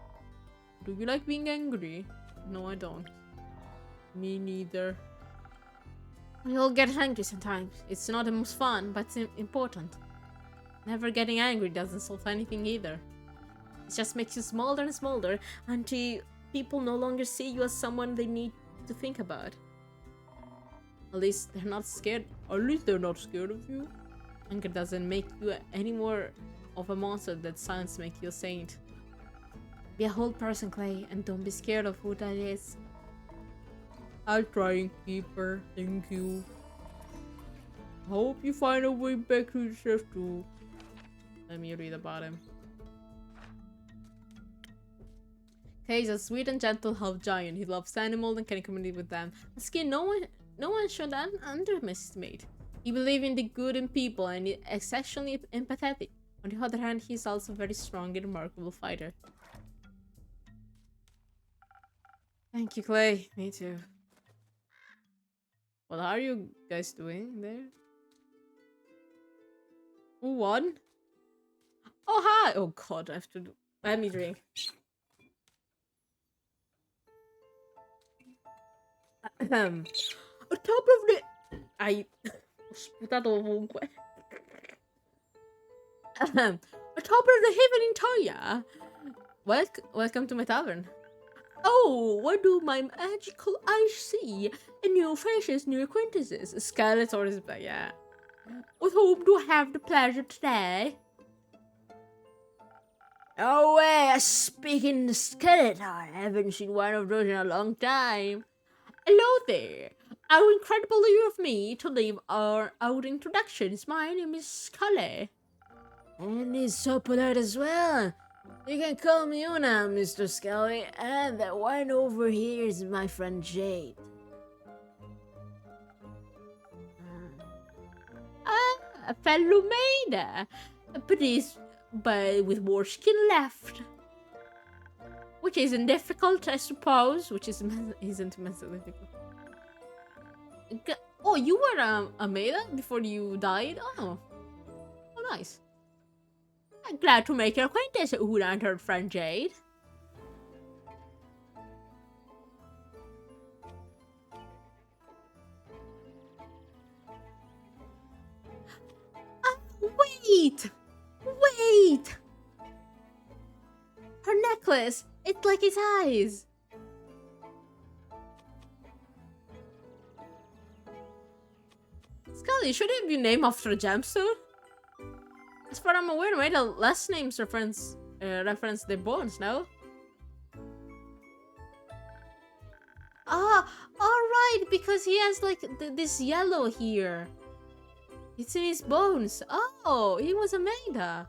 [SPEAKER 1] Do you like being angry? No, I don't. Me neither.
[SPEAKER 3] We all get angry sometimes.
[SPEAKER 1] It's not the most fun, but it's important. Never getting angry doesn't solve anything either. It just makes you smaller and smaller until people no longer see you as someone they need to think about. At least they're not scared. At least they're not scared of you. Anger doesn't make you any more of a monster than silence makes you a saint. Be a whole person, Clay, and don't be scared of who that is. I'll try and keep her. Thank you. Hope you find a way back to yourself too. Let me read about him. Okay, he's a sweet and gentle half giant. He loves animals and can communicate with them. A skill no one should underestimate. He believes in the good in people and is exceptionally empathetic. On the other hand, he's also a very strong and remarkable fighter. Thank you, Clay. Me too. What are you guys doing there? Who won? Oh, hi! Oh god, I have to do... Let me drink. On top of the... Ho sputato ovunque. On top of the heaven in Toya. Welcome to my tavern. Oh, what do my magical eyes see? New faces, new acquaintances. Skeletor is back, yeah. With whom do I have the pleasure today? Oh, speaking of Skeletor, I haven't seen one of those in a long time. Hello there. How incredibly of me to leave our introductions. My name is Scully. And he's so polite as well. You can call me Una, Mr. Scully, and that one over here is my friend Jade. A fellow maid, but with more skin left. Which isn't difficult, I suppose. Which isn't immensely difficult. Oh, you were a maid before you died? Oh. Oh, nice. I'm glad to make your acquaintance, Una and her friend Jade. Wait! Wait! Her necklace! It's like his eyes! Scully, should it be named after a gemstone? As far as I'm aware, right? The last names reference the bones, no? Ah, alright, because he has like this yellow here. It's in his bones. Oh, he was a Maida.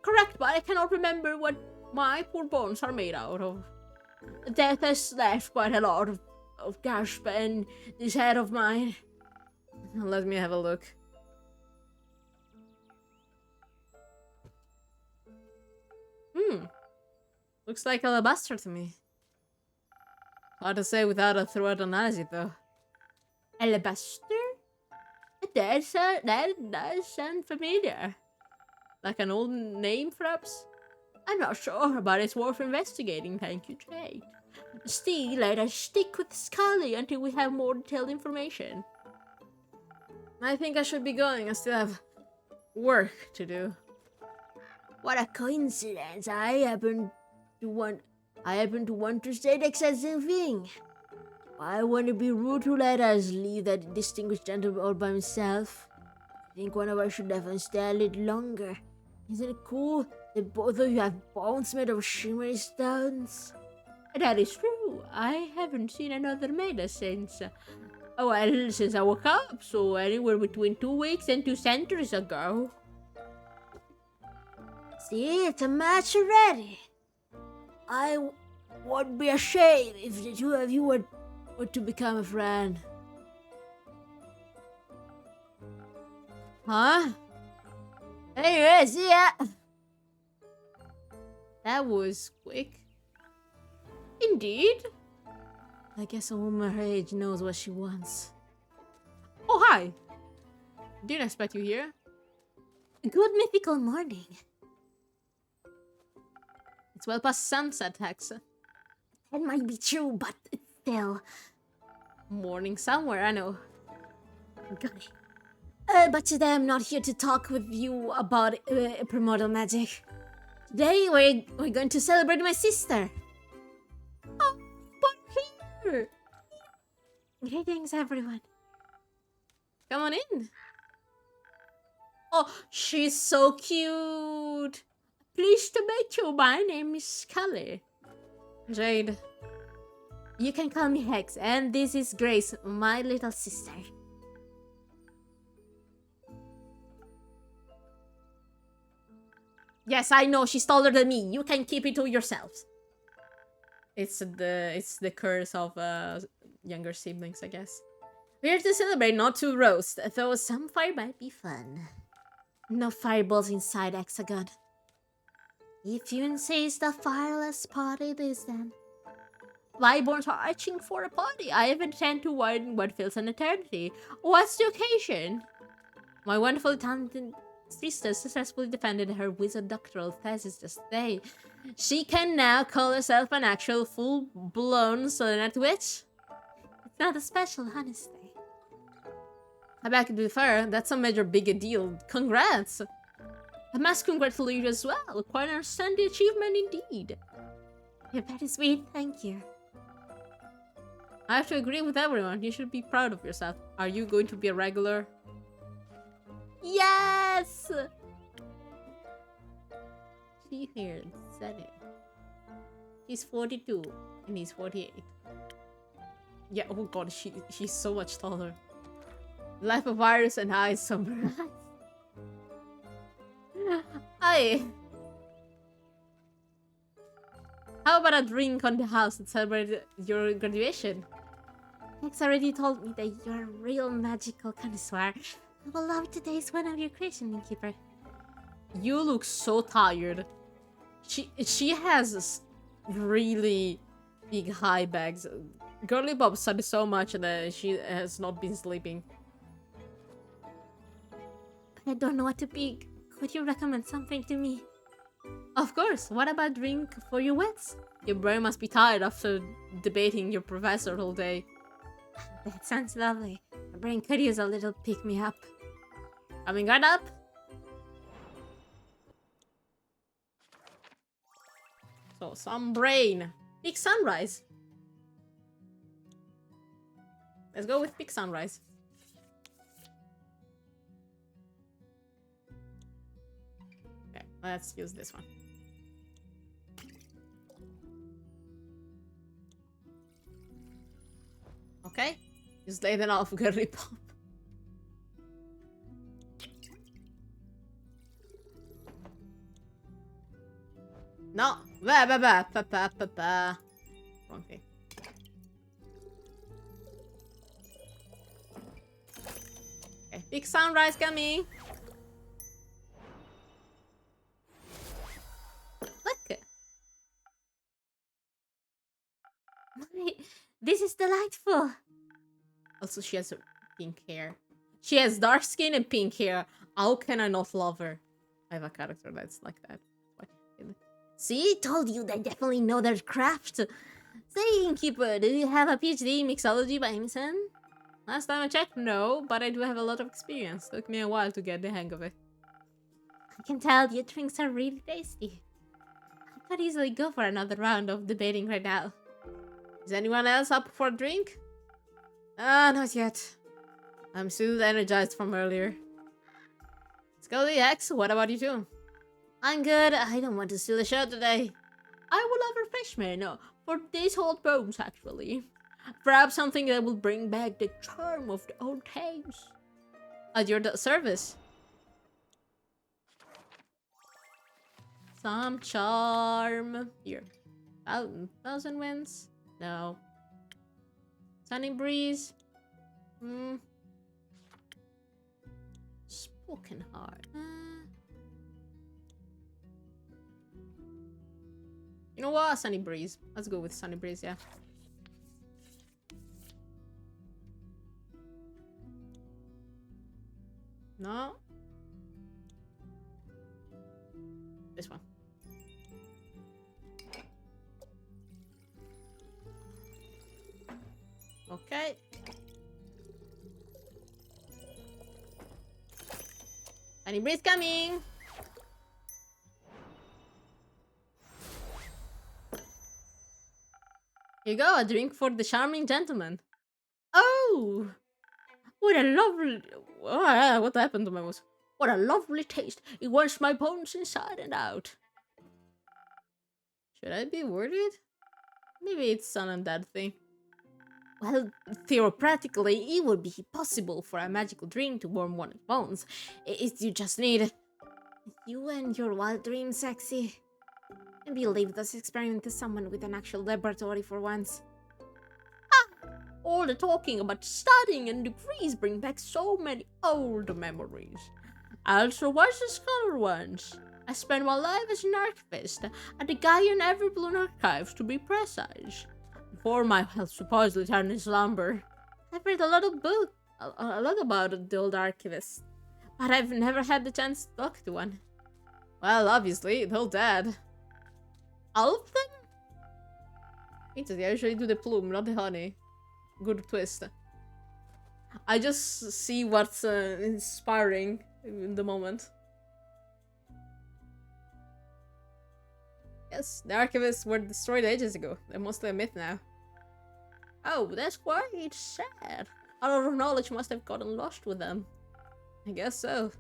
[SPEAKER 1] Correct, but I cannot remember what my poor bones are made out of. Death has left quite a lot of gasp in this head of mine. Let me have a look. Looks like alabaster to me. Hard to say without a thorough analysis, though. Alabaster? That does sound familiar. Like an old name, perhaps? I'm not sure, but it's worth investigating, thank you, Jade. Still, let us stick with Scully until we have more detailed information. I think I should be going. I still have work to do. What a coincidence. I happen to want to say the exact same thing. I want to be rude to let us leave that distinguished gentleman all by himself. I think one of us should definitely stay a little longer. Isn't it cool that both of you have bones made of shimmery stones? That is true. I haven't seen another Maida since... since I woke up, so anywhere between 2 weeks and 2 centuries ago. See, it's a match already. I would be ashamed if the two of you were to become a friend. Huh? Anyways, yeah. That was quick. Indeed. I guess a woman her age knows what she wants. Oh, hi. Didn't expect you here. Good mythical morning. It's well past sunset, Hexa. That might be true, but it's still... morning somewhere, I know. Got it. But today I'm not here to talk with you about primordial magic. Today we're going to celebrate my sister. Oh, but here! Greetings, everyone. Come on in. Oh, she's so cute. Pleased to meet you. My name is Scully. Jade. You can call me Hex, and this is Grace, my little sister. Yes, I know, she's taller than me. You can keep it to yourselves. It's the curse of younger siblings, I guess. We're here to celebrate, not to roast, though some fire might be fun. No fireballs inside Hexagon. If you insist, a fireless party it is then. Wyborns are itching for a party. I have intend to widen what feels an eternity. What's the occasion? My wonderful talented sister successfully defended her wizard doctoral thesis this day. She can now call herself an actual full-blown Solinite witch. It's not a special, honestly. I beg to differ. That's a major big deal. Congrats! I must congratulate you as well. Quite an outstanding achievement indeed. You're very sweet, thank you. I have to agree with everyone. You should be proud of yourself. Are you going to be a regular? Yes! She here said it. She's 42 and he's 48. Yeah, oh god, she's so much taller. Life of Iris and eyes somber. Hi. How about a drink on the house to celebrate your graduation? Hex already told me that you're a real magical connoisseur. I will love to taste one of your creations, Innkeeper. You look so tired. She has really big high bags. Girly Bob studied so much that she has not been sleeping.
[SPEAKER 3] I don't know what to pick. Could you recommend something to me?
[SPEAKER 1] Of course. What about drink for your wets? Your brain must be tired after debating your professor all day.
[SPEAKER 3] That sounds lovely. My brain could use a little pick-me-up.
[SPEAKER 1] Coming right up. So, some brain. Big sunrise. Let's go with big sunrise. Okay, let's use this one. Okay, just lay it off, girly pop. No, wrong thing. Okay, big sunrise coming. Look.
[SPEAKER 3] This is delightful.
[SPEAKER 1] Also, she has pink hair. She has dark skin and pink hair. How can I not love her? I have a character that's like that.
[SPEAKER 3] See, told you they definitely know their craft.
[SPEAKER 1] Say, innkeeper, do you have a PhD in mixology by any chance? Last time I checked, no, but I do have a lot of experience. Took me a while to get the hang of it.
[SPEAKER 3] I can tell your drinks are really tasty.
[SPEAKER 1] I could easily go for another round of debating right now. Is anyone else up for a drink? Not yet. I'm still energized from earlier. Scully X, what about you two?
[SPEAKER 3] I'm good. I don't want to steal the show today.
[SPEAKER 1] I would love refreshment for these old bones, actually. Perhaps something that will bring back the charm of the old times. At your service. Some charm. Here. Thousand winds? No. Sunny breeze? Spoken heart. You know what? Sunny breeze. Let's go with sunny breeze, yeah. No. This one. Okay. Sunny breeze coming. Here you go, a drink for the charming gentleman. Oh! What a lovely... what happened to my voice? What a lovely taste. It warms my bones inside and out. Should I be worried? Maybe it's an undead thing. Well, theoretically, it would be possible for a magical drink to warm one's bones. You just need...
[SPEAKER 3] You and your wild dreams, sexy. Maybe leave this experiment to someone with an actual laboratory for once.
[SPEAKER 1] All the talking about studying and degrees bring back so many old memories. I also was a scholar once. I spent my life as an archivist at the Gaian Everbloom archives, to be precise. Before my health supposedly turned into slumber. I've read a lot about the old archivists, but I've never had the chance to talk to one. Well, obviously, they're all dead. All of them? Interesting, I usually do the plume, not the honey. Good twist. I just see what's inspiring in the moment. Yes, the archivists were destroyed ages ago. They're mostly a myth now. Oh, that's quite sad. A lot of knowledge must have gotten lost with them. I guess so.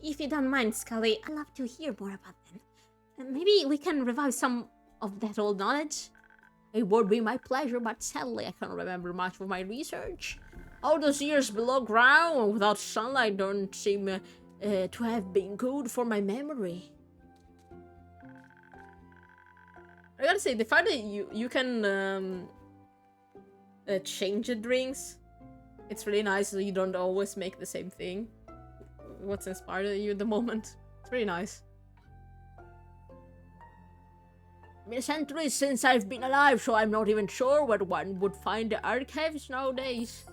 [SPEAKER 3] If you don't mind, Scully, I'd love to hear more about them. Maybe we can revive some of that old knowledge.
[SPEAKER 1] It would be my pleasure, but sadly I can't remember much of my research. All those years below ground without sunlight don't seem to have been good for my memory. I gotta say, the fact that you can change the drinks, it's really nice that you don't always make the same thing. What's inspired you at the moment? It's really nice. Been centuries since I've been alive, so I'm not even sure where one would find the archives nowadays.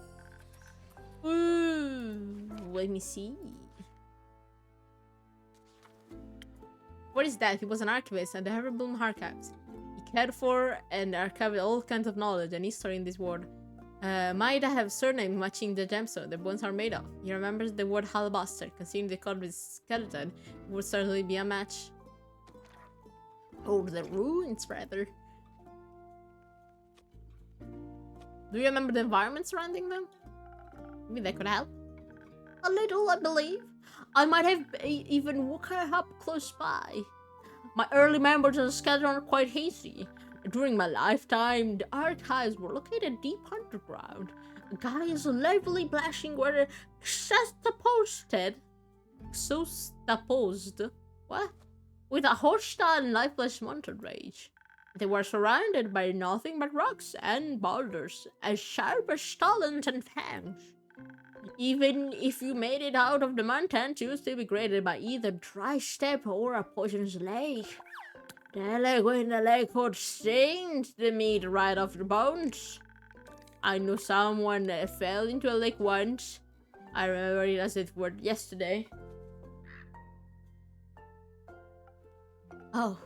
[SPEAKER 1] Ooh, let me see. What is that? He was an archivist at the Herblum Archives. He cared for and archived all kinds of knowledge and history in this world. Might I have surname matching the gemstone the bones are made of? He remembers the word alabaster. Considering the color of his skeleton, it would certainly be a match. Or the ruins, rather. Do you remember the environment surrounding them? Maybe that could help. A little, I believe. I might have even woken up close by. My early memories of the skeleton are quite hazy. During my lifetime, the archives were located deep underground. Guys lively blushing were juxtaposed. What? With a hostile and lifeless mountain rage. They were surrounded by nothing but rocks and boulders, as sharp as talons and fangs. Even if you made it out of the mountains, you would still be greeted by either dry steppe or a poisonous lake. The lake when the lake would sting the meat right off the bones. I knew someone that fell into a lake once. I remember it as it were yesterday. Oh.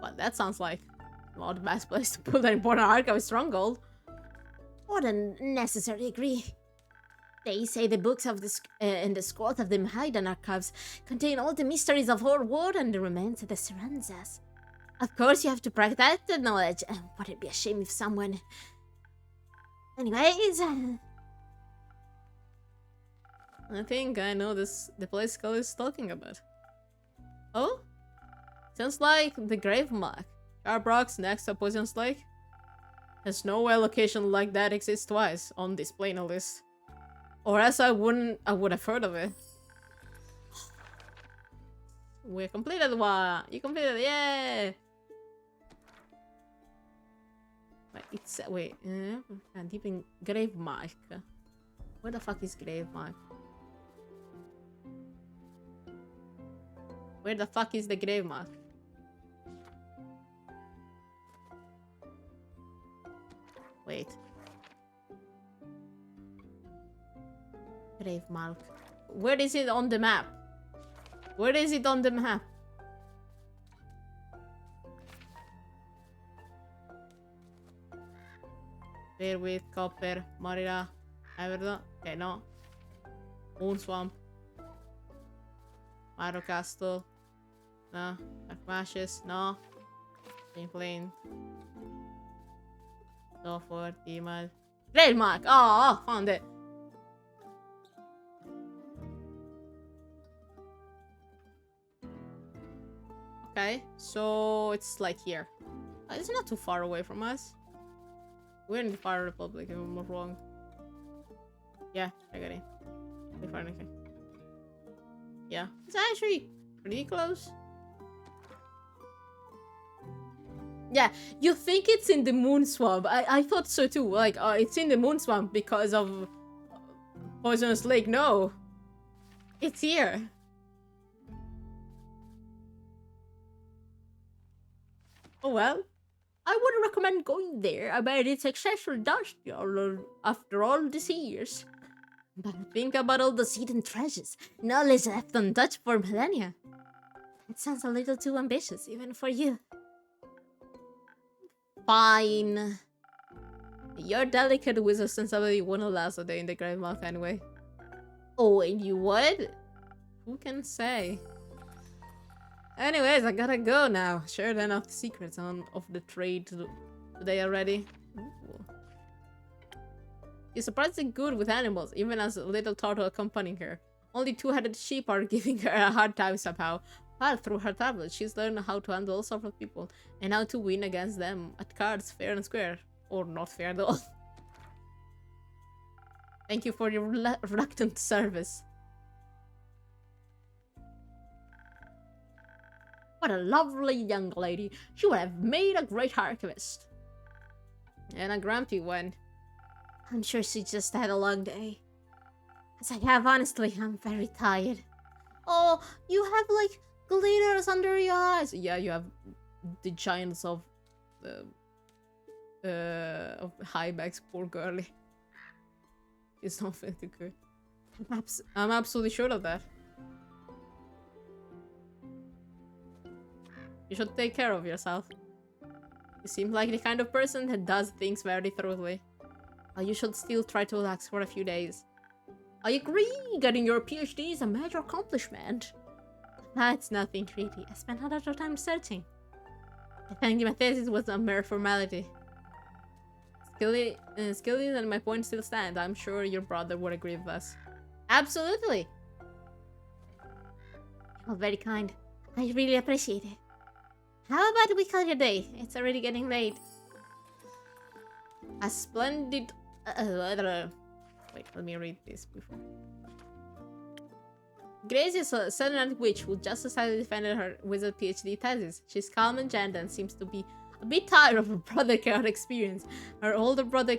[SPEAKER 1] Well, that sounds like not the best place to put an important archive stronghold.
[SPEAKER 3] What a necessary degree. They say the books of the and the scrolls of the Mahaidan archives contain all the mysteries of our world and the remains that surrounds us. Of course, you have to protect the knowledge. Would it be a shame if someone... Anyways...
[SPEAKER 1] I think I know the place Skull is talking about. Oh? Sounds like the grave mark. Sharp rocks next to Poison's Lake. There's no way a location like that exists twice on this plane at least. Or else I would have heard of it. We completed one! You completed it, yeah! Wait, it's wait, deep in grave mark. Where the fuck is grave mark? Where the fuck is the grave mark? Wait. Grave mark. Where is it on the map? Where is it on the map? Bear with Copper, Marira, Everton. Okay, no. Moon Swamp. Maro Castle. No. Dark Mashes. No. Plain. So for Timal. Grave mark! Oh, found it. Okay, so it's like here. It's not too far away from us. We're in the Fire Republic, if I'm not wrong. Yeah, I got it. Okay. Yeah, it's actually pretty close. Yeah, you think it's in the Moon Swamp. I thought so too. Like, it's in the Moon Swamp because of Poisonous Lake. No. It's here. Oh well. I would recommend going there. I bet it's successful dusty after all these years. But think about all the hidden treasures. Knowledge left untouched for millennia. It sounds a little too ambitious, even for you. Fine. Your delicate wizard sensibility wouldn't last a day in the grave mark anyway. Oh, and you would? Who can say? Anyways, I gotta go now. Shared enough secrets of the trade today already. Ooh. You're surprisingly good with animals, even as a little turtle accompanying her. Only two-headed sheep are giving her a hard time somehow. But through her travels, she's learned how to handle all sorts of people, and how to win against them at cards fair and square. Or not fair at all. Thank you for your reluctant service. What a lovely young lady. She would have made a great archivist. And a grumpy one.
[SPEAKER 3] I'm sure she just had a long day. As I have, honestly, I'm very tired.
[SPEAKER 1] Oh, you have like glitters under your eyes. Yeah, you have the giants of Highbacks, poor girlie. It's not fit to cook. I'm absolutely sure of that. You should take care of yourself. You seem like the kind of person that does things very thoroughly. You should still try to relax for a few days. I agree, getting your PhD is a major accomplishment. That's nothing, really. I spent a lot of time searching. I think my thesis was a mere formality. Skilly and my point still stand. I'm sure your brother would agree with us. Absolutely!
[SPEAKER 3] You're very kind. I really appreciate it. How about we call it a day? It's already getting late.
[SPEAKER 1] A splendid... wait, let me read this before. Grace is a Southern witch who just decided to defend her wizard PhD thesis. She's calm and gentle and seems to be a bit tired of her brother chaotic experience. Her older brother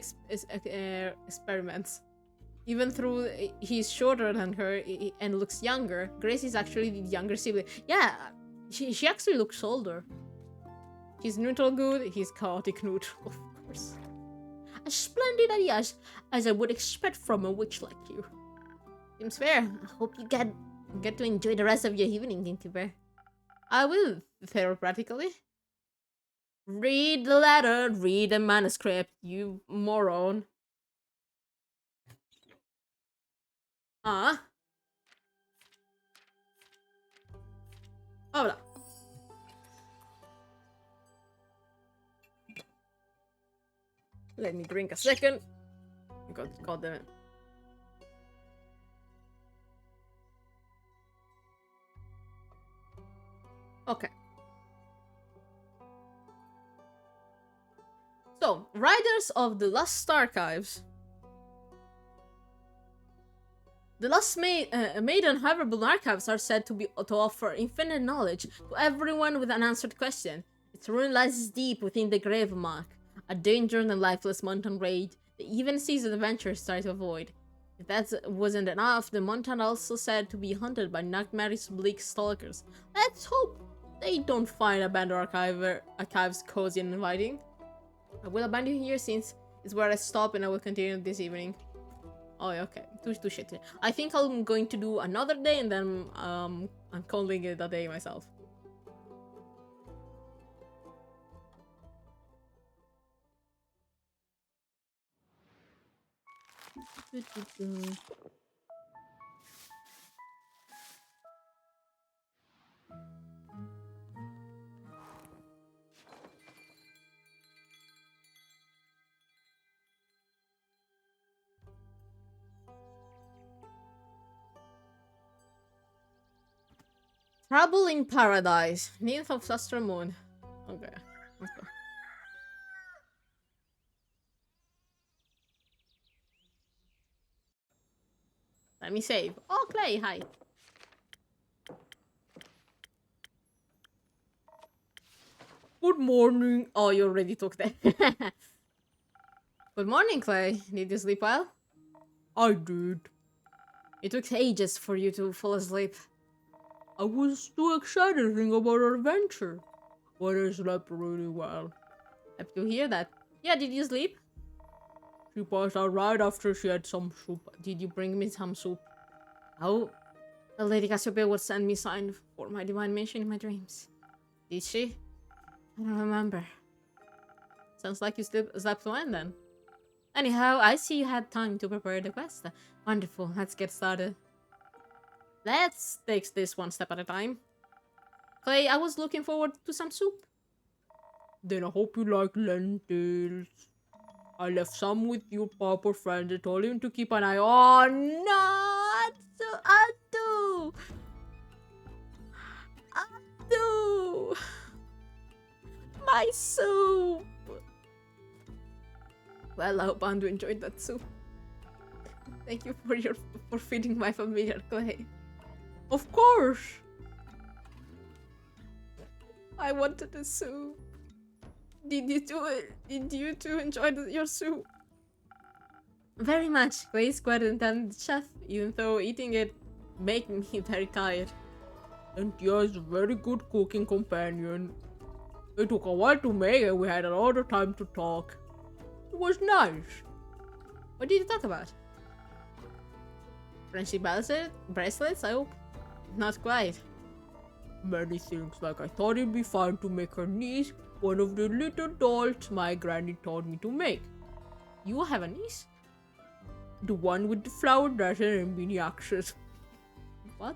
[SPEAKER 1] experiments. Even though he's shorter than her and looks younger, Grace is actually the younger sibling. Yeah, she actually looks older. He's neutral good, he's chaotic neutral, of course. A splendid idea, as I would expect from a witch like you.
[SPEAKER 3] Seems fair. I hope you get to enjoy the rest of your evening, Tinkerbell.
[SPEAKER 1] I will, theoretically. Read the letter, read the manuscript, you moron. Hola. Let me drink a second. God damn it. Okay. So, writers of the Lost Archives. The Lost Maiden Hoverable Archives are said to offer infinite knowledge to everyone with an unanswered question. Its ruin lies deep within the Grave Mark, a dangerous and lifeless mountain raid that even seasoned adventurers try to avoid. If that wasn't enough, the mountain also said to be haunted by nightmarish bleak stalkers. Let's hope they don't find abandoned archives cozy and inviting. I will abandon you here since it's where I stop, and I will continue this evening. Oh, okay. Too shitty. I think I'm going to do another day, and then I'm calling it a day myself. Trouble in Paradise. Nymph of Sastra Moon. Okay, let's go. Let me save. Oh, Clay, hi. Good morning. Oh, you already took that. Good morning, Clay. Did you sleep well? I did. It took ages for you to fall asleep. I was too excited to think about our adventure, but I slept really well. Happy to hear that. Yeah, did you sleep? She passed out right after she had some soup. Did you bring me some soup? Oh, the Lady Cassiopeia would send me sign for my divine mission in my dreams. Did she? I don't remember. Sounds like you slept well then. Anyhow, I see you had time to prepare the quest. Wonderful, let's get started. Let's take this one step at a time. Clay, I was looking forward to some soup. Then I hope you like lentils. I left some with your papa friend and told him to keep an eye on. Not so Adu! My soup! Well, I hope Andu enjoyed that soup. Thank you for feeding my familiar Clay. Of course! I wanted a soup. Did you two enjoy your soup? Very much. Clay is quite an talented chef, even though eating it made me very tired. And yes, a very good cooking companion. It took a while to make and we had a lot of time to talk. It was nice. What did you talk about? Friendship bracelets? I hope. Not quite. Many things, like I thought it'd be fun to make her niece one of the little dolls my granny taught me to make. You have a niece? The one with the flower dresser and mini axes. What?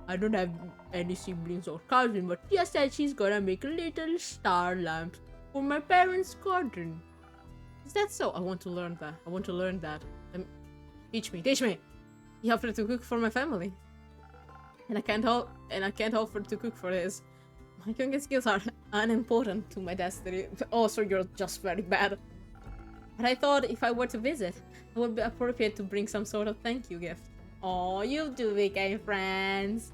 [SPEAKER 1] I don't have any siblings or cousins, but Tia said she's gonna make little star lamps for my parents' garden. Is that so? I want to learn that. I want to learn that. Teach me. Teach me! You offered to cook for my family. And I can't offer to cook for his. My cooking skills are unimportant to my destiny. Also, you're just very bad. But I thought if I were to visit, it would be appropriate to bring some sort of thank you gift. Oh, you do became friends.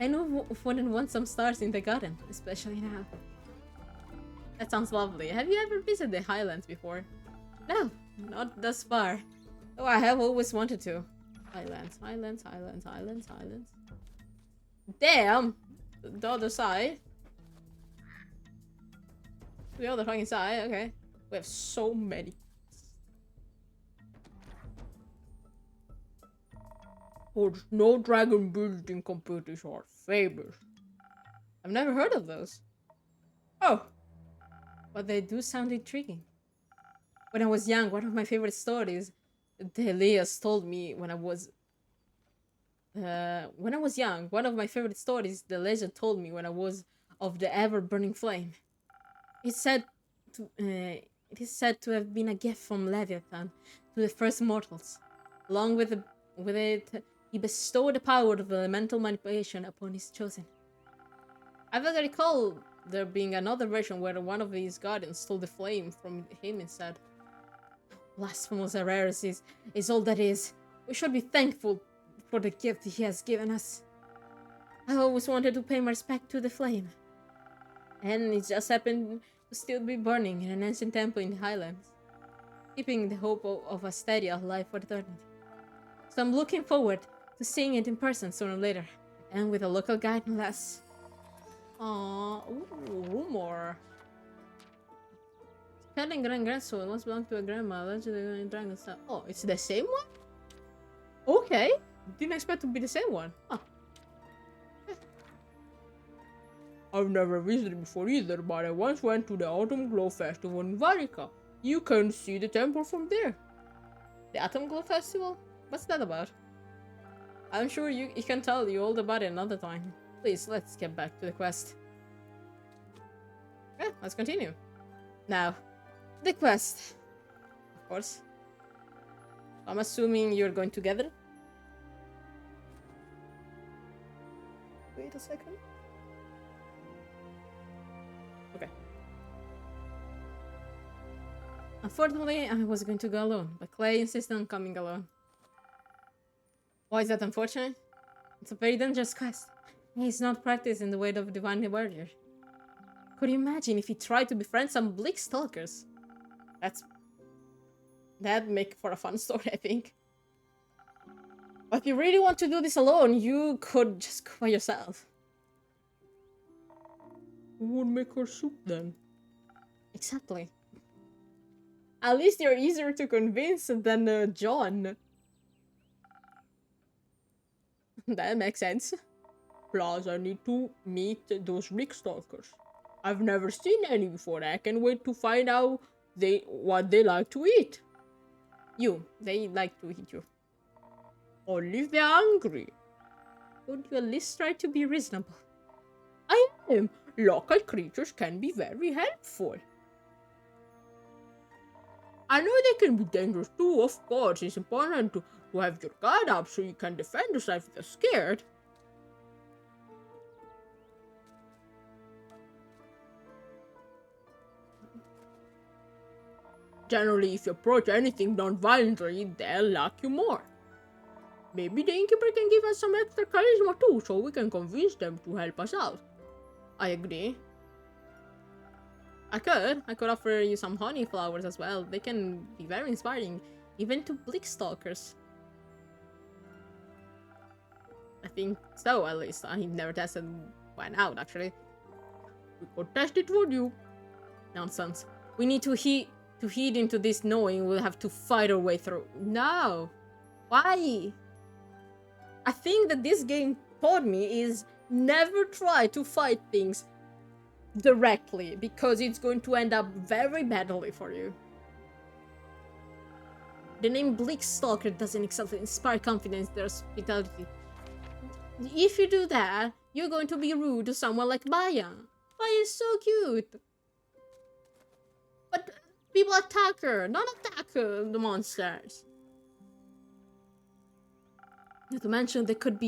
[SPEAKER 1] I know wouldn't want some stars in the garden, especially now. That sounds lovely. Have you ever visited the Highlands before? No, not thus far. Oh, I have always wanted to. Highlands. Damn! The other side. The other fucking side, okay. We have so many. Oh, no dragon building competition are famous. I've never heard of those. Oh! But they do sound intriguing. When I was young, one of my favorite stories the Elias told me when I was young, one of my favorite stories the legend told me when I was of the ever-burning flame. It is said to have been a gift from Leviathan to the first mortals. Along with it, he bestowed the power of elemental manipulation upon his chosen. I vaguely recall there being another version where one of his guardians stole the flame from him and said, "Blasphemous heresies is all that is. We should be thankful for the gift he has given us." I always wanted to pay my respect to the flame. And it just happened to still be burning in an ancient temple in the Highlands, keeping the hope of Asteria alive for eternity. So I'm looking forward to seeing it in person sooner or later, and with a local guide no less. Aww, ooh, rumor. Spelling Grand once belonged to a grandma, allegedly in dragon stuff. Oh, it's the same one? Okay. Didn't expect to be the same one. Huh. I've never visited before either, but I once went to the Autumn Glow Festival in Varika. You can see the temple from there. The Autumn Glow Festival? What's that about? I'm sure you can tell you all about it another time. Please, let's get back to the quest. Yeah, let's continue. Now, the quest. Of course. I'm assuming you're going together. Wait a second. Okay. Unfortunately, I was going to go alone, but Clay insisted on coming alone. Why is that unfortunate? It's a very dangerous quest. He's not practiced in the way of divine warrior. Could you imagine if he tried to befriend some bleak stalkers? That'd make for a fun story, I think. But if you really want to do this alone, you could just go by yourself. Who would make her soup then? Exactly. At least you're easier to convince than John. That makes sense. Plus, I need to meet those bleak stalkers. I've never seen any before. I can't wait to find out what they like to eat. They like to eat you. Only if they're hungry. Would you at least try to be reasonable? I am. Local creatures can be very helpful. I know they can be dangerous too, of course. It's important to have your guard up so you can defend yourself if you're scared. Generally, if you approach anything non-violently, they'll like you more. Maybe the innkeeper can give us some extra charisma too, so we can convince them to help us out. I agree. I could offer you some honey flowers as well. They can be very inspiring, even to bleak stalkers. I think so, at least. I never tested one out, actually. We could test it for you. Nonsense. We need to heed into this knowing we'll have to fight our way through. No! Why? I think that this game taught me is never try to fight things directly, because it's going to end up very badly for you. The name Bleak Stalker doesn't exactly inspire confidence, there's hospitality. If you do that, you're going to be rude to someone like Maya. Maya is so cute. But people attack her, not attack the monsters. Not to mention, there could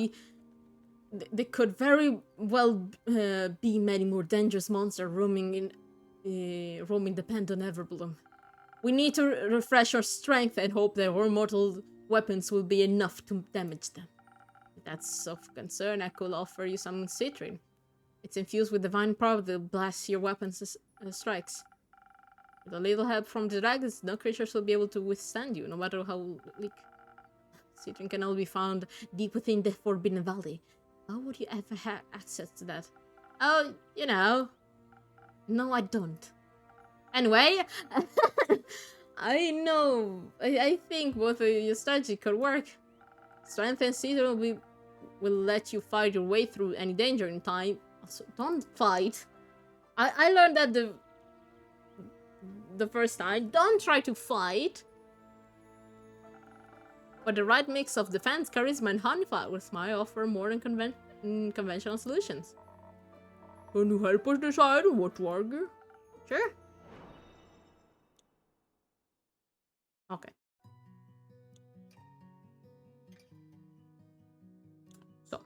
[SPEAKER 1] very well be many more dangerous monsters roaming the Pendant Everbloom. We need to refresh our strength and hope that our mortal weapons will be enough to damage them. If that's of concern, I could offer you some citrine. It's infused with divine power that blasts your weapons' strikes. With a little help from the dragons, no creatures will be able to withstand you, no matter how weak. Citrine can only be found deep within the Forbidden Valley. How would you ever have access to that? Oh, you know. No, I don't. Anyway, I know. I think both of your strategy could work. Strength and Citrine will let you fight your way through any danger in time. Also, don't fight. I learned that the first time. Don't try to fight. But the right mix of defense, charisma, and honey flowers might offer more than conventional solutions. Can you help us decide what to argue? Sure. Okay. So.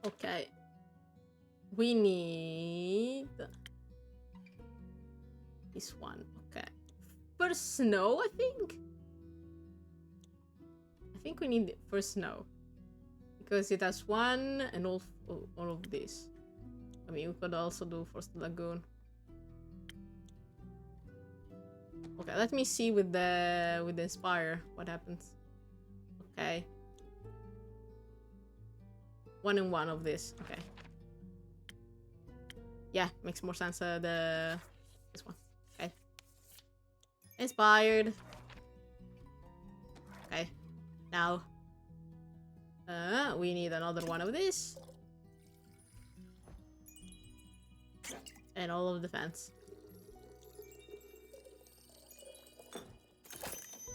[SPEAKER 1] Okay. We need this one. Okay. First snow, I think. I think we need first snow. Because it has one and all of this. I mean, we could also do first lagoon. Okay, let me see with the inspire what happens. Okay. One and one of this. Okay. Yeah, makes more sense. This one. Okay. Inspired. Okay. Now. We need another one of this. And all of defense.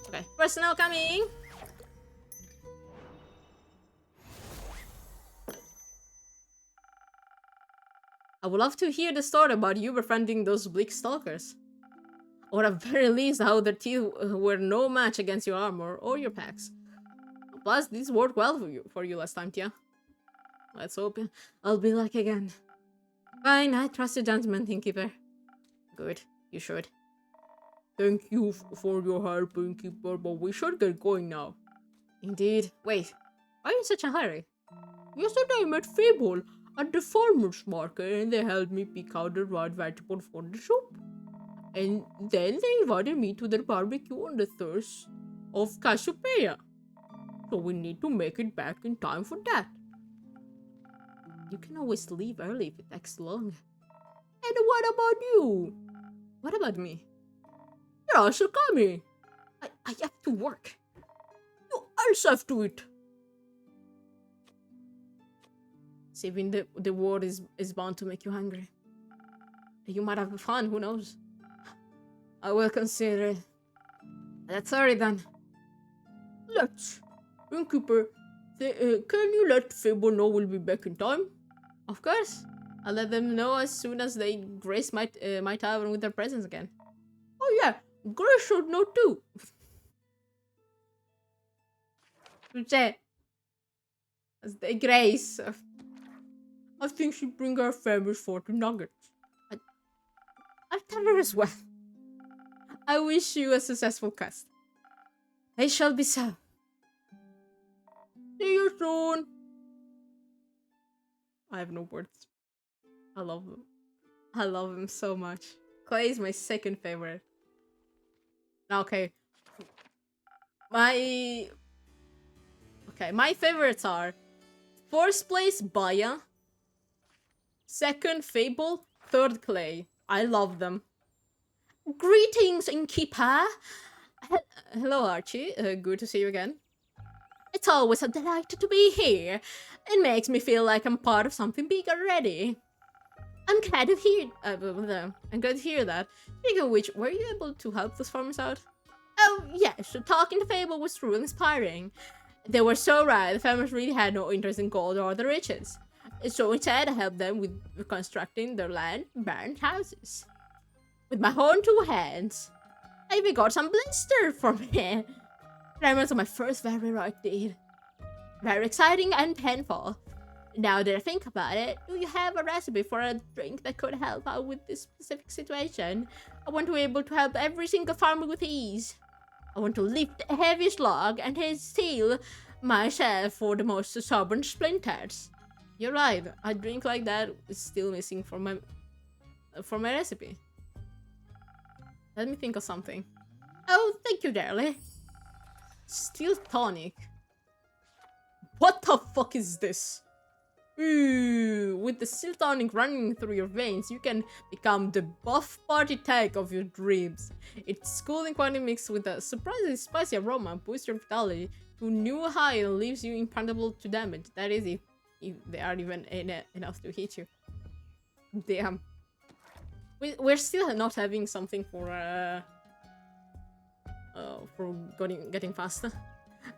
[SPEAKER 1] Okay, personnel coming! I would love to hear the story about you befriending those bleak stalkers. Or at very least how their teeth were no match against your armor or your packs. Plus, this worked well for you last time, Tia. Let's hope I'll be lucky again. Fine, I trust your judgment, Innkeeper. Good, you should. Thank you for your help, Innkeeper, but we should get going now. Indeed. Wait, why are you in such a hurry? Yesterday I met Fable at the farmer's market and they helped me pick out the right vegetable for the soup. And then they invited me to their barbecue on the 3rd of Cassiopeia. So we need to make it back in time for that. You can always leave early if it takes long. And what about you? What about me? You're also coming. I have to work. You also have to eat. Saving the war is bound to make you hungry. You might have fun, who knows? I will consider it. That's already done. Let's. Innkeeper, can you let Fable know we'll be back in time? Of course. I'll let them know as soon as they grace my tavern with their presence again. Oh yeah, Grace should know too. As they Grace. I think she'd bring her famous 40 nuggets. I'll tell her as well. I wish you a successful quest. They shall be so. See you soon. I have no words. I love them. I love him so much. Clay is my second favorite. Okay. My favorites are first place Baya, second Fable, third Clay. I love them. Greetings, Innkeeper. Hello, Archie. Good to see you again. It's always a delight to be here. It makes me feel like I'm part of something big already. I'm glad to hear. I'm glad to hear that. Speaking of which, were you able to help those farmers out? Oh yes, the talk in the fable was truly inspiring. They were so right. The farmers really had no interest in gold or the riches. So instead, I helped them with reconstructing their land, burned houses. With my own 2 hands. I even got some blisters from it. That was my first very heroic deed. Very exciting and painful. Now that I think about it, do you have a recipe for a drink that could help out with this specific situation? I want to be able to help every single farmer with ease. I want to lift the heaviest log and steal myself for the most stubborn splinters. You're right, a drink like that is still missing from my recipe. Let me think of something. Oh, thank you, darling. Steel tonic. What the fuck is this? Ooh, with the steel tonic running through your veins, you can become the buff party tank of your dreams. Its cooling quality mixed with a surprisingly spicy aroma boosts your vitality to new high and leaves you impregnable to damage. That is if they are even enough to hit you. Damn. We're still not having something for getting faster.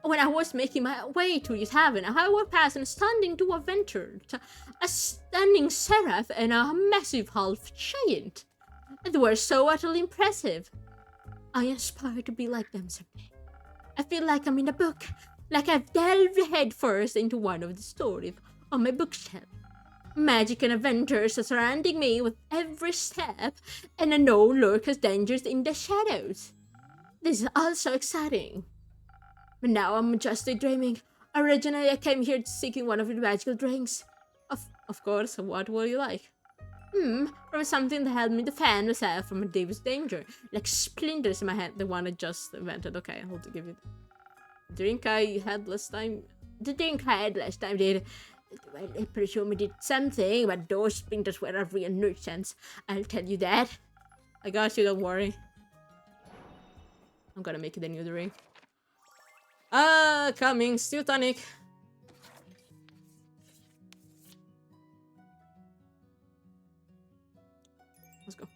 [SPEAKER 1] When I was making my way to the tavern, I walked past and standing to a venture, a standing seraph and a massive half giant. They were so utterly impressive. I aspire to be like them someday. I feel like I'm in a book, like I've delved headfirst into one of the stories on my bookshelf. Magic and adventures are surrounding me with every step, and I know lurkers dangers in the shadows. This is all so exciting. But now I'm just daydreaming. Originally, I came here seeking one of your magical drinks. Of course, what will you like? Or something that helped me defend myself from a deepest danger. Like splinters in my hand, the one I just invented. Okay, I'll give you the drink I had last time. The drink I had last time did. Well, I presume it did something, but those splinters were a real nuisance. I'll tell you that. I got you, don't worry. I'm gonna make it a new drink. Coming, steel tonic. Let's go.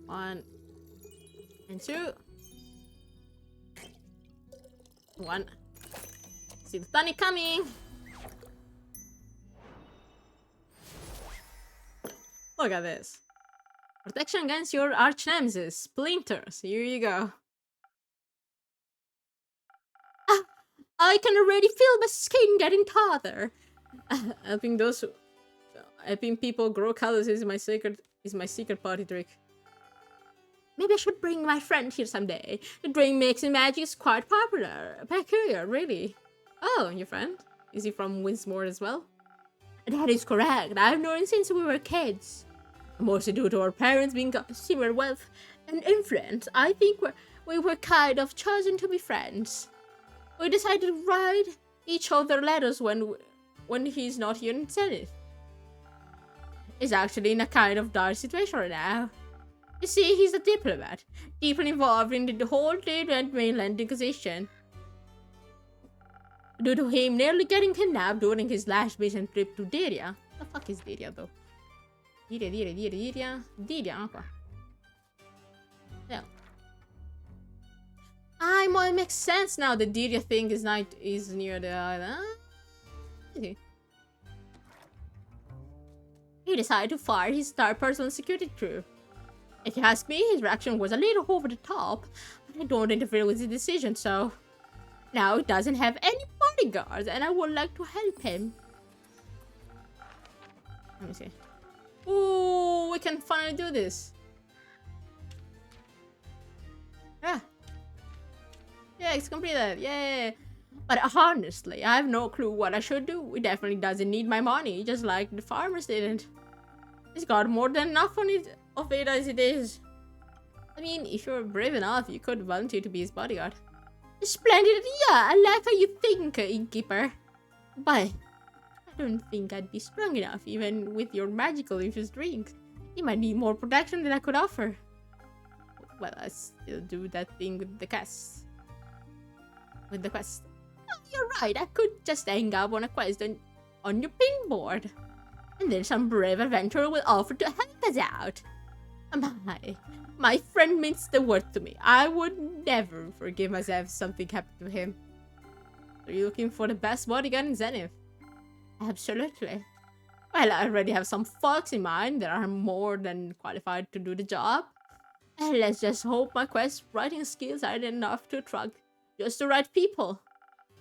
[SPEAKER 1] One and two. One. Steel tonic coming. Look at this. Protection against your arch nemesis, splinters. Here you go. Ah, I can already feel my skin getting taller. Helping people grow colors is my secret party trick. Maybe I should bring my friend here someday. The drink mixing magic is quite peculiar, really. Oh, your friend? Is he from Winsmore as well? That is correct. I've known him since we were kids. Mostly due to our parents being similar wealth and influence, I think we were kind of chosen to be friends. We decided to write each other letters when he's not here in Zenith. He's actually in a kind of dire situation right now. You see, he's a diplomat, deeply involved in the whole trade and mainland inquisition. Due to him nearly getting kidnapped during his last mission trip to Diria. The fuck is Diria though? Diria, okay. Yeah. It makes sense now. The Diria thing is near the island. Okay. He decided to fire his star personal security crew. If you ask me, his reaction was a little over the top, but I don't interfere with his decision, so... Now he doesn't have any bodyguards, and I would like to help him. Let me see. Ooh, we can finally do this. Yeah. Yeah, it's completed. Yay. But honestly, I have no clue what I should do. He definitely doesn't need my money, just like the farmers didn't. He's got more than enough of it as it is. I mean, if you're brave enough, you could volunteer to be his bodyguard. Splendid idea! I like how you think, innkeeper. But I don't think I'd be strong enough, even with your magical infused drink. He might need more protection than I could offer. Well, I still do that thing with the quest. Oh, you're right, I could just hang up on a quest on your pin board. And then some brave adventurer will offer to help us out. My friend means the world to me. I would never forgive myself if something happened to him. Are you looking for the best bodyguard in Zenith? Absolutely. Well, I already have some folks in mind that are more than qualified to do the job. And let's just hope my quest writing skills are enough to attract just the right people.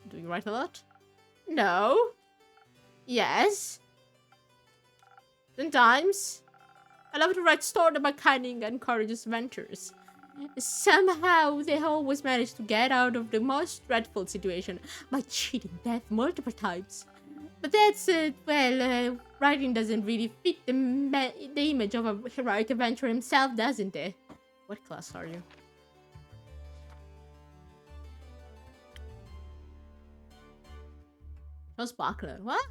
[SPEAKER 1] Do you write a lot? No. Yes. Sometimes. I love to write stories about cunning and courageous adventures. Somehow, they always manage to get out of the most dreadful situation by cheating death multiple times. But that's, writing doesn't really fit the image of a heroic adventurer himself, doesn't it? What class are you? No sparkler. What?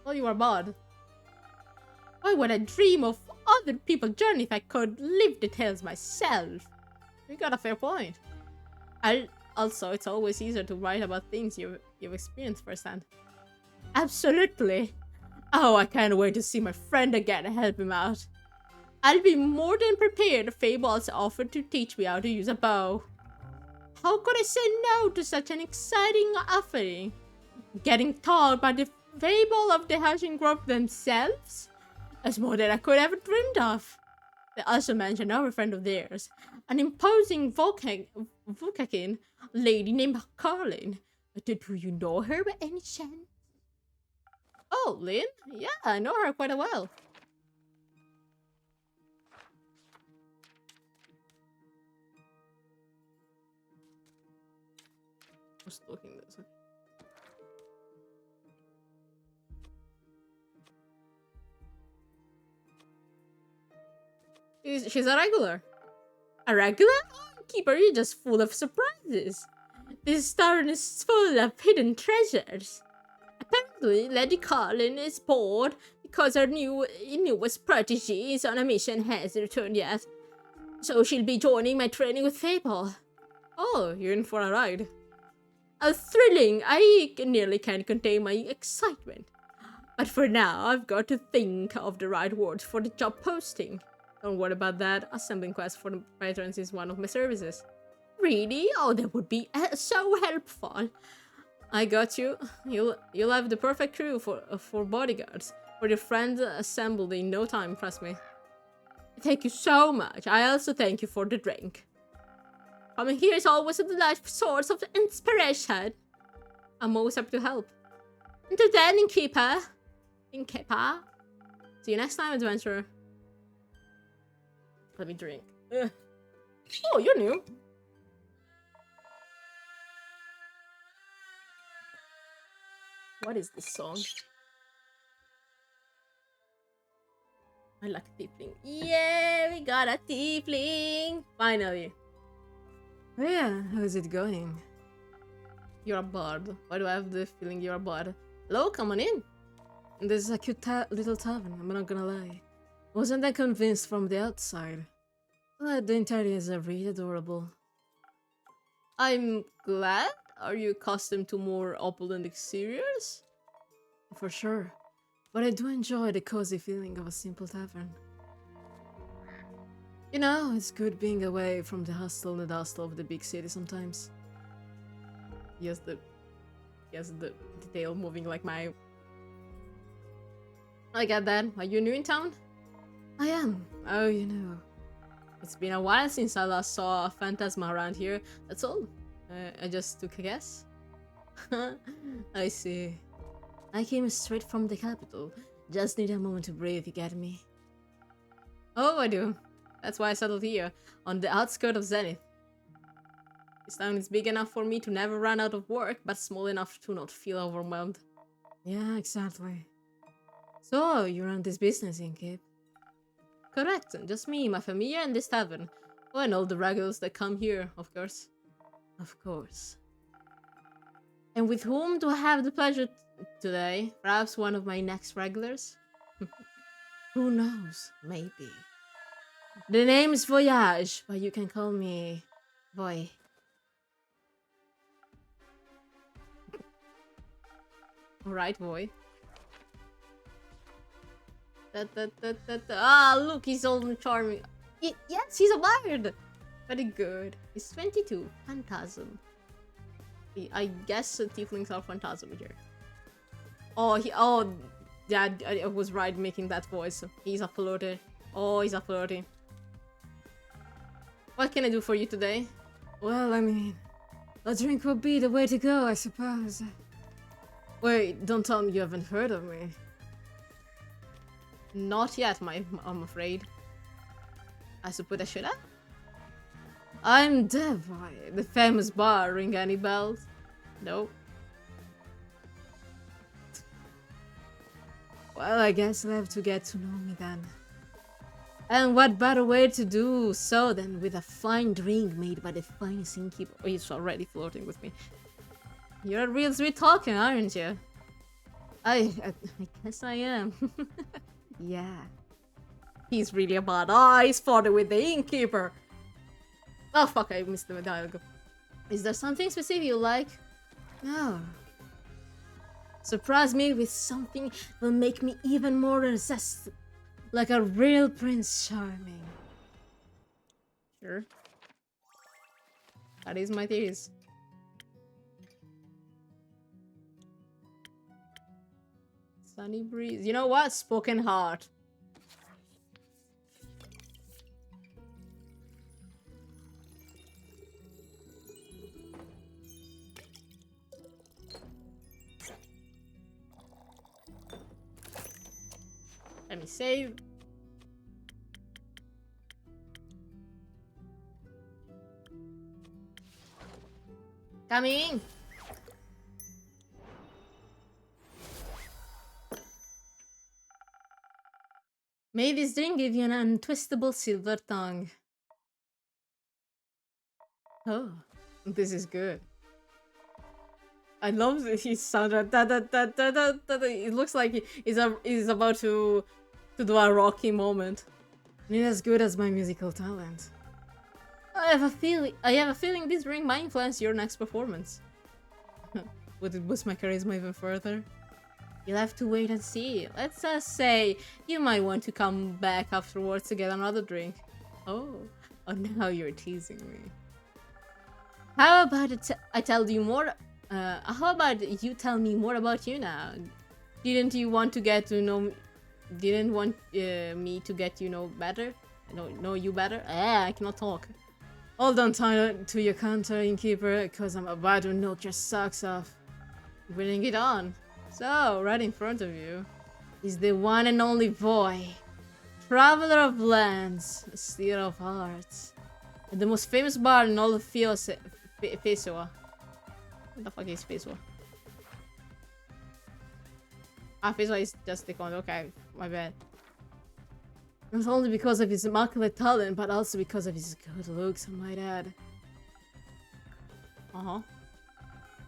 [SPEAKER 1] Oh, you are bald. Why would I dream of other people's journey if I could live the tales myself? You got a fair point. Also, it's always easier to write about things you've experienced firsthand. Absolutely. Oh, I can't wait to see my friend again and help him out. I'll be more than prepared if Fables offered to teach me how to use a bow. How could I say no to such an exciting offering? Getting taught by the Fable of the Hashing Grove themselves? That's more than I could ever dreamed of. They also mentioned another friend of theirs, an imposing Vukakin lady named Carlin. Do you know her by any chance? Oh, Lynn? Yeah, I know her quite well. Just looking this way. She's a regular. A regular? Oh, Keeper, you're just full of surprises. This tavern is full of hidden treasures. Apparently, Lady Carlin is bored because her newest protege is on a mission hasn't returned yet. So she'll be joining my training with Fable. Oh, you're in for a ride. Thrilling! I nearly can't contain my excitement. But for now, I've got to think of the right words for the job posting. Don't worry about that. Assembling quests for the patrons is one of my services. Really? Oh, that would be so helpful. I got you. You'll have the perfect crew for bodyguards. For your friends assembled in no time, trust me. Thank you so much. I also thank you for the drink. Coming here is always a delightful source of inspiration. I'm always happy to help. Until then, innkeeper. See you next time, adventurer. Let me drink. Ugh. Oh, you're new. What is this song? I like a tiefling. Yeah, we got a tiefling! Finally. Oh yeah, how's it going? You're a bard. Why do I have the feeling you're a bard? Hello, come on in. This is a cute little tavern, I'm not gonna lie. Wasn't that convinced from the outside? But the interiors are really adorable. I'm glad. Are you accustomed to more opulent exteriors? For sure. But I do enjoy the cozy feeling of a simple tavern. You know, it's good being away from the hustle and the bustle of the big city sometimes. Yes, the detail moving like my... I get that. Are you new in town? I am. Oh, you know. It's been a while since I last saw a phantasma around here. That's all. I just took a guess. I see. I came straight from the capital. Just need a moment to breathe, you get me? Oh, I do. That's why I settled here, on the outskirts of Zenith. This town is big enough for me to never run out of work, but small enough to not feel overwhelmed. Yeah, exactly. So, you run this business, innkeep? Correct, just me, my familia, and this tavern. Oh, and all the regulars that come here, of course. Of course. And with whom do I have the pleasure today? Perhaps one of my next regulars? Who knows? Maybe. The name is Voyage, but you can call me Voy. Alright, Voy. Ah, look, he's old and charming. Yes, he's a bard. Very good. He's 22. Phantasm. I guess tieflings are phantasm here. Oh, yeah, I was right making that voice. He's a flirty. Oh, he's a flirty. What can I do for you today? Well, I mean, a drink would be the way to go, I suppose. Wait, don't tell me you haven't heard of me. Not yet, I'm afraid. I suppose I should have? I'm Devoy, the famous bar. Ring any bells? Nope. Well, I guess you'll have to get to know me then. And what better way to do so than with a fine drink made by the finest innkeeper? Oh, he's already flirting with me. You're a real sweet talking, aren't you? I guess I am. Yeah. He's really a bad. Ah, he's flirting with the innkeeper. Oh fuck, I missed the dialogue. Is there something specific you like? No. Surprise me with something will make me even more irresistible. Like a real Prince Charming. Sure. That is my theories. Sunny breeze. You know what? Spoken heart. Let me save. Coming. May this drink give you an untwistable silver tongue. Oh, this is good. I love that he sounded it looks like he's about to do a rocky moment. Not as good as my musical talent. I have a feeling this ring might influence your next performance. Would it boost my charisma even further? You'll have to wait and see. Let's just say you might want to come back afterwards to get another drink. Oh, now you're teasing me. How about I tell you more? How about you tell me more about you now? Didn't you want to get to know? Didn't want me to get you know better? Know you better? I cannot talk. Hold on to your counter, innkeeper, because I'm about to knock your socks off. Bring it on. So, right in front of you is the one and only Voy, traveler of lands, stealer of hearts, and the most famous bard in all of Fesua. What the fuck is Fesua? Ah, Fesua is just the con. Okay, my bad. Not only because of his immaculate talent, but also because of his good looks, I might add.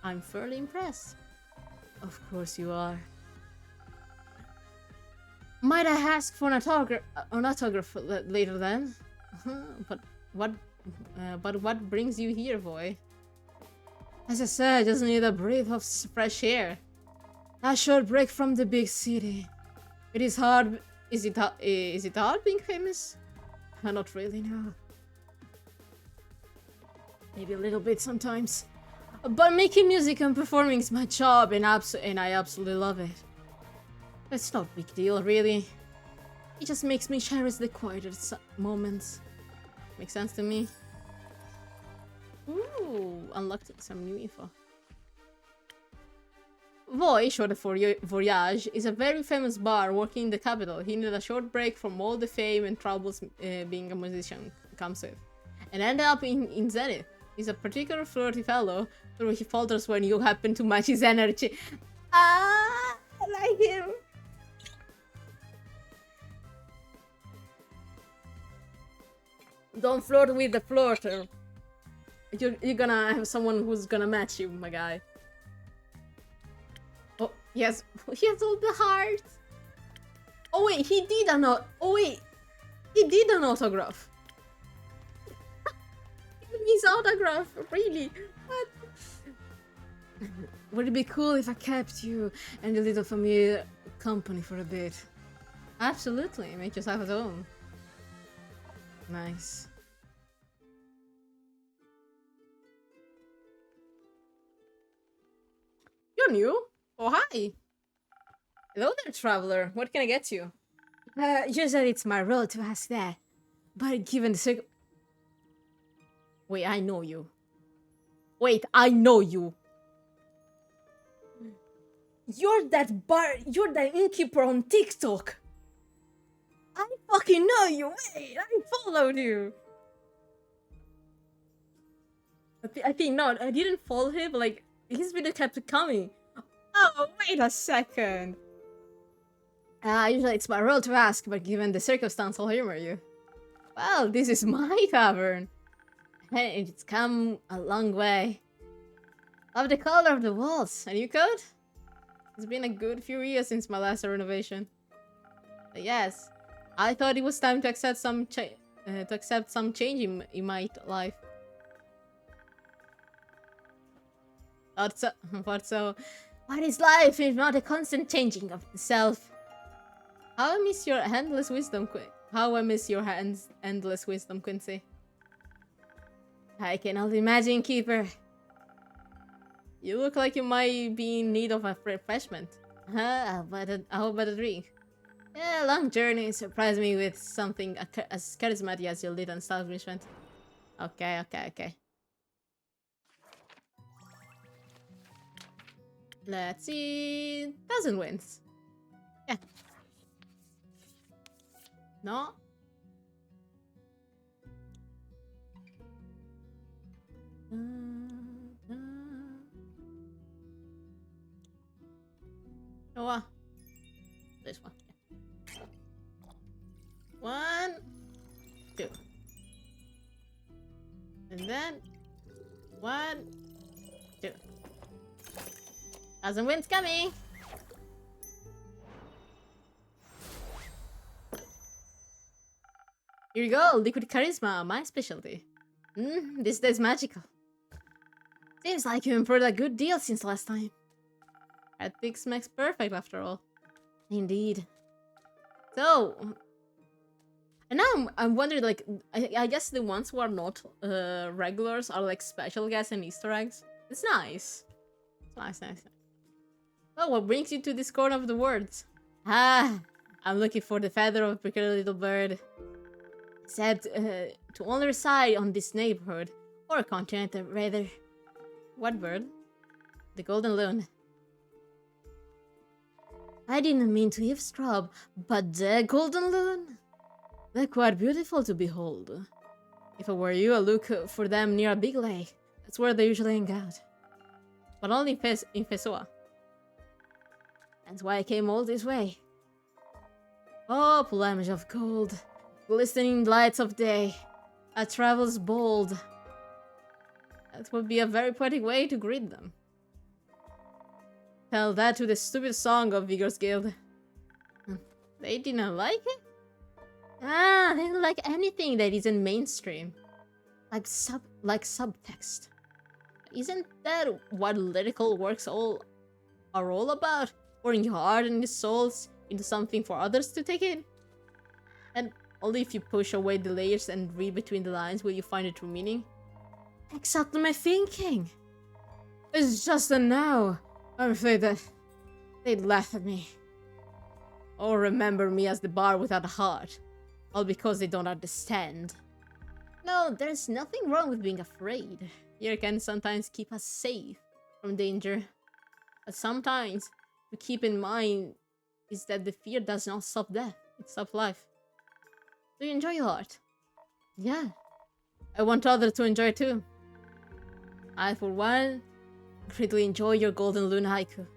[SPEAKER 1] I'm fairly impressed. Of course you are. Might I ask for an autograph later then? But what brings you here, boy? As I said, I just need a breath of fresh air. A short break from the big city. It is hard. Is it hard being famous? Not really, no. Maybe a little bit sometimes. But making music and performing is my job, and I absolutely love it. It's not a big deal, really. It just makes me cherish the quieter moments. Makes sense to me. Ooh, unlocked some new info. Voy, short for Voyage, is a very famous bar working in the capital. He needed a short break from all the fame and troubles being a musician comes with, and ended up in Zenith. He's a particular flirty fellow, though he falters when you happen to match his energy. Ah, I like him. Don't flirt with the flirter. You're gonna have someone who's gonna match you, my guy. Oh, he has all the hearts. Oh wait, he did an oh wait, he did an autograph. His autograph, really? What? Would it be cool if I kept you and your little familiar company for a bit? Absolutely, make yourself at home. Nice. You're new? Oh, hi. Hello there, traveler. What can I get you? Usually it's my role to ask that. But given the Wait, I know you. Wait, I know you. You're that innkeeper on TikTok. I fucking know you. Wait, I followed you. I think not. I didn't follow him, but like his video kept coming. Oh, wait a second. Usually it's my role to ask, but given the circumstance, I'll humor you. Well, this is my tavern. Hey, it's come a long way. Love the color of the walls. A new coat? It's been a good few years since my last renovation. But yes, I thought it was time to accept some change in my life. Thought so. What is life if not a constant changing of the self? How I miss your endless wisdom, Quincy. I can only imagine, Keeper. You look like you might be in need of a refreshment. How about a drink? Yeah, long journey surprised me with something as charismatic as your little establishment. Okay. Let's see... 1,000 wins. Yeah. No? Oh, this one. Yeah. 1, 2. And then 1, 2. 1,000 wins coming. Here you go, liquid charisma, my specialty. This day's magical. Seems like you improved a good deal since last time. Ethics makes perfect after all. Indeed. So, and now I'm wondering, like, I guess the ones who are not regulars are like special guests and Easter eggs. It's nice. It's nice. Well, what brings you to this corner of the world? I'm looking for the feather of a peculiar little bird. Said to only reside on this neighborhood, or continent rather. What bird? The golden loon. I didn't mean to eavesdrop, but the golden loon? They're quite beautiful to behold. If I were you, I'd look for them near a big lake. That's where they usually hang out. But only in Pessoa. That's why I came all this way. Oh, plumage of gold, glistening lights of day. A travel's bold. That would be a very poetic way to greet them. Tell that to the stupid song of Vigor's Guild. They didn't like it? They didn't like anything that isn't mainstream. Like subtext. Isn't that what lyrical works are all about? Pouring your heart and your souls into something for others to take in? And only if you push away the layers and read between the lines will you find a true meaning? Exactly my thinking. It's just that now I'm afraid that they'd laugh at me. Or remember me as the bar without a heart. All because they don't understand. No, there's nothing wrong with being afraid. Fear can sometimes keep us safe from danger. But sometimes, to keep in mind is that the fear does not stop death, it stops life. Do you enjoy your art? Yeah. I want others to enjoy it too. I, for one, greatly enjoy your Golden Loon haiku.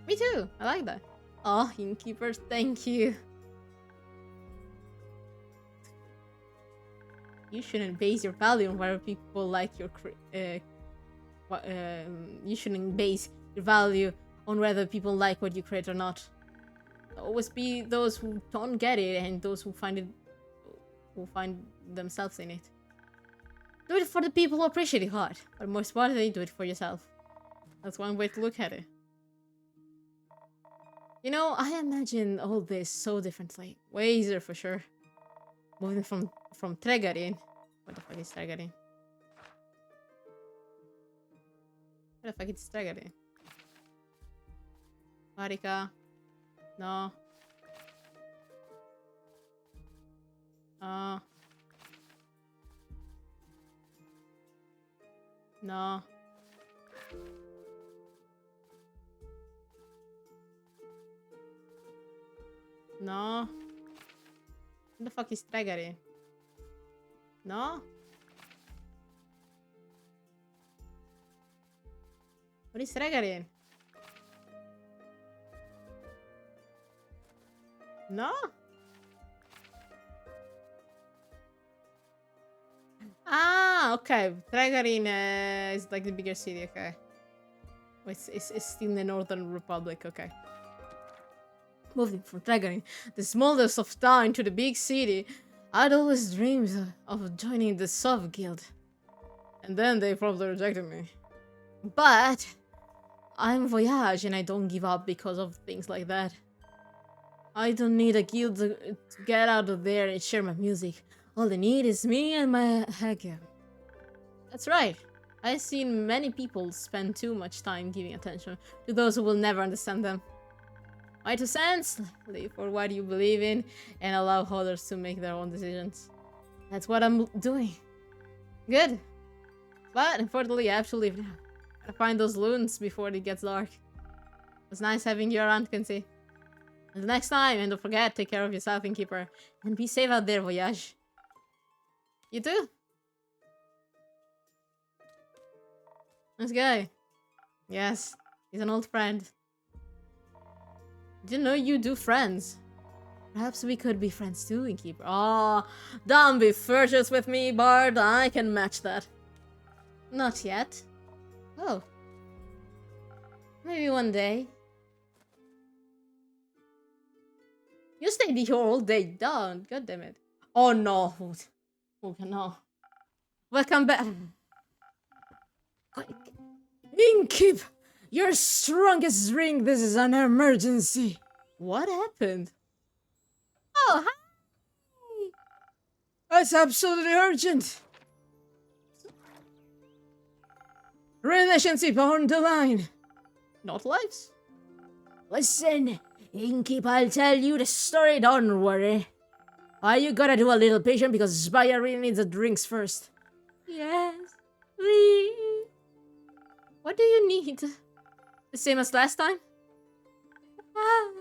[SPEAKER 1] Me too, I like that. Oh, innkeepers, thank you. You shouldn't base your value on whether people like your you shouldn't base your value on whether people like what you create or not. Always be those who don't get it and those who find themselves in it. Do it for the people who appreciate it hard, but most importantly, do it for yourself. That's one way to look at it. You know, I imagine all this so differently. Way easier for sure. Moving from Tregarin. What the fuck is Tregarin? What the fuck is Tregarin? Marika. No. No. No. What the fuck is Tregarin? No? What is Tregarin? No? Ah, okay. Tregarin is like the bigger city, okay. It's still in the Northern Republic, okay. Moving from Tregarin, the smallest of town, to the big city, I'd always dreamed of joining the Sov Guild. And then they probably rejected me. But I'm Voyage and I don't give up because of things like that. I don't need a guild to get out of there and share my music. All I need is me and my Hagel. That's right. I've seen many people spend too much time giving attention to those who will never understand them. My 2 cents, live for what you believe in and allow others to make their own decisions. That's what I'm doing. Good. But unfortunately, I have to leave now. Gotta find those loons before it gets dark. It was nice having you around, Kenzie. Until next time, and don't forget, take care of yourself, Innkeeper. And be safe out there, Voyage. You too. Nice guy. Yes, he's an old friend. Didn't know you do friends. Perhaps we could be friends too, Innkeeper. Oh, don't be flirtatious with me, Bard. I can match that. Not yet. Oh. Maybe one day. You stayed here all day, don't. God damn it. Oh no. Oh no. Welcome back. Quick. Innkeep! Your strongest ring, this is an emergency. What happened? Oh, hi! That's absolutely urgent. Relationship on the line. Not lives. Listen, Innkeep, I'll tell you the story, don't worry. Why you gotta do a little patient because Spire really needs the drinks first. Yes, please. What do you need? The same as last time?
[SPEAKER 3] Wow,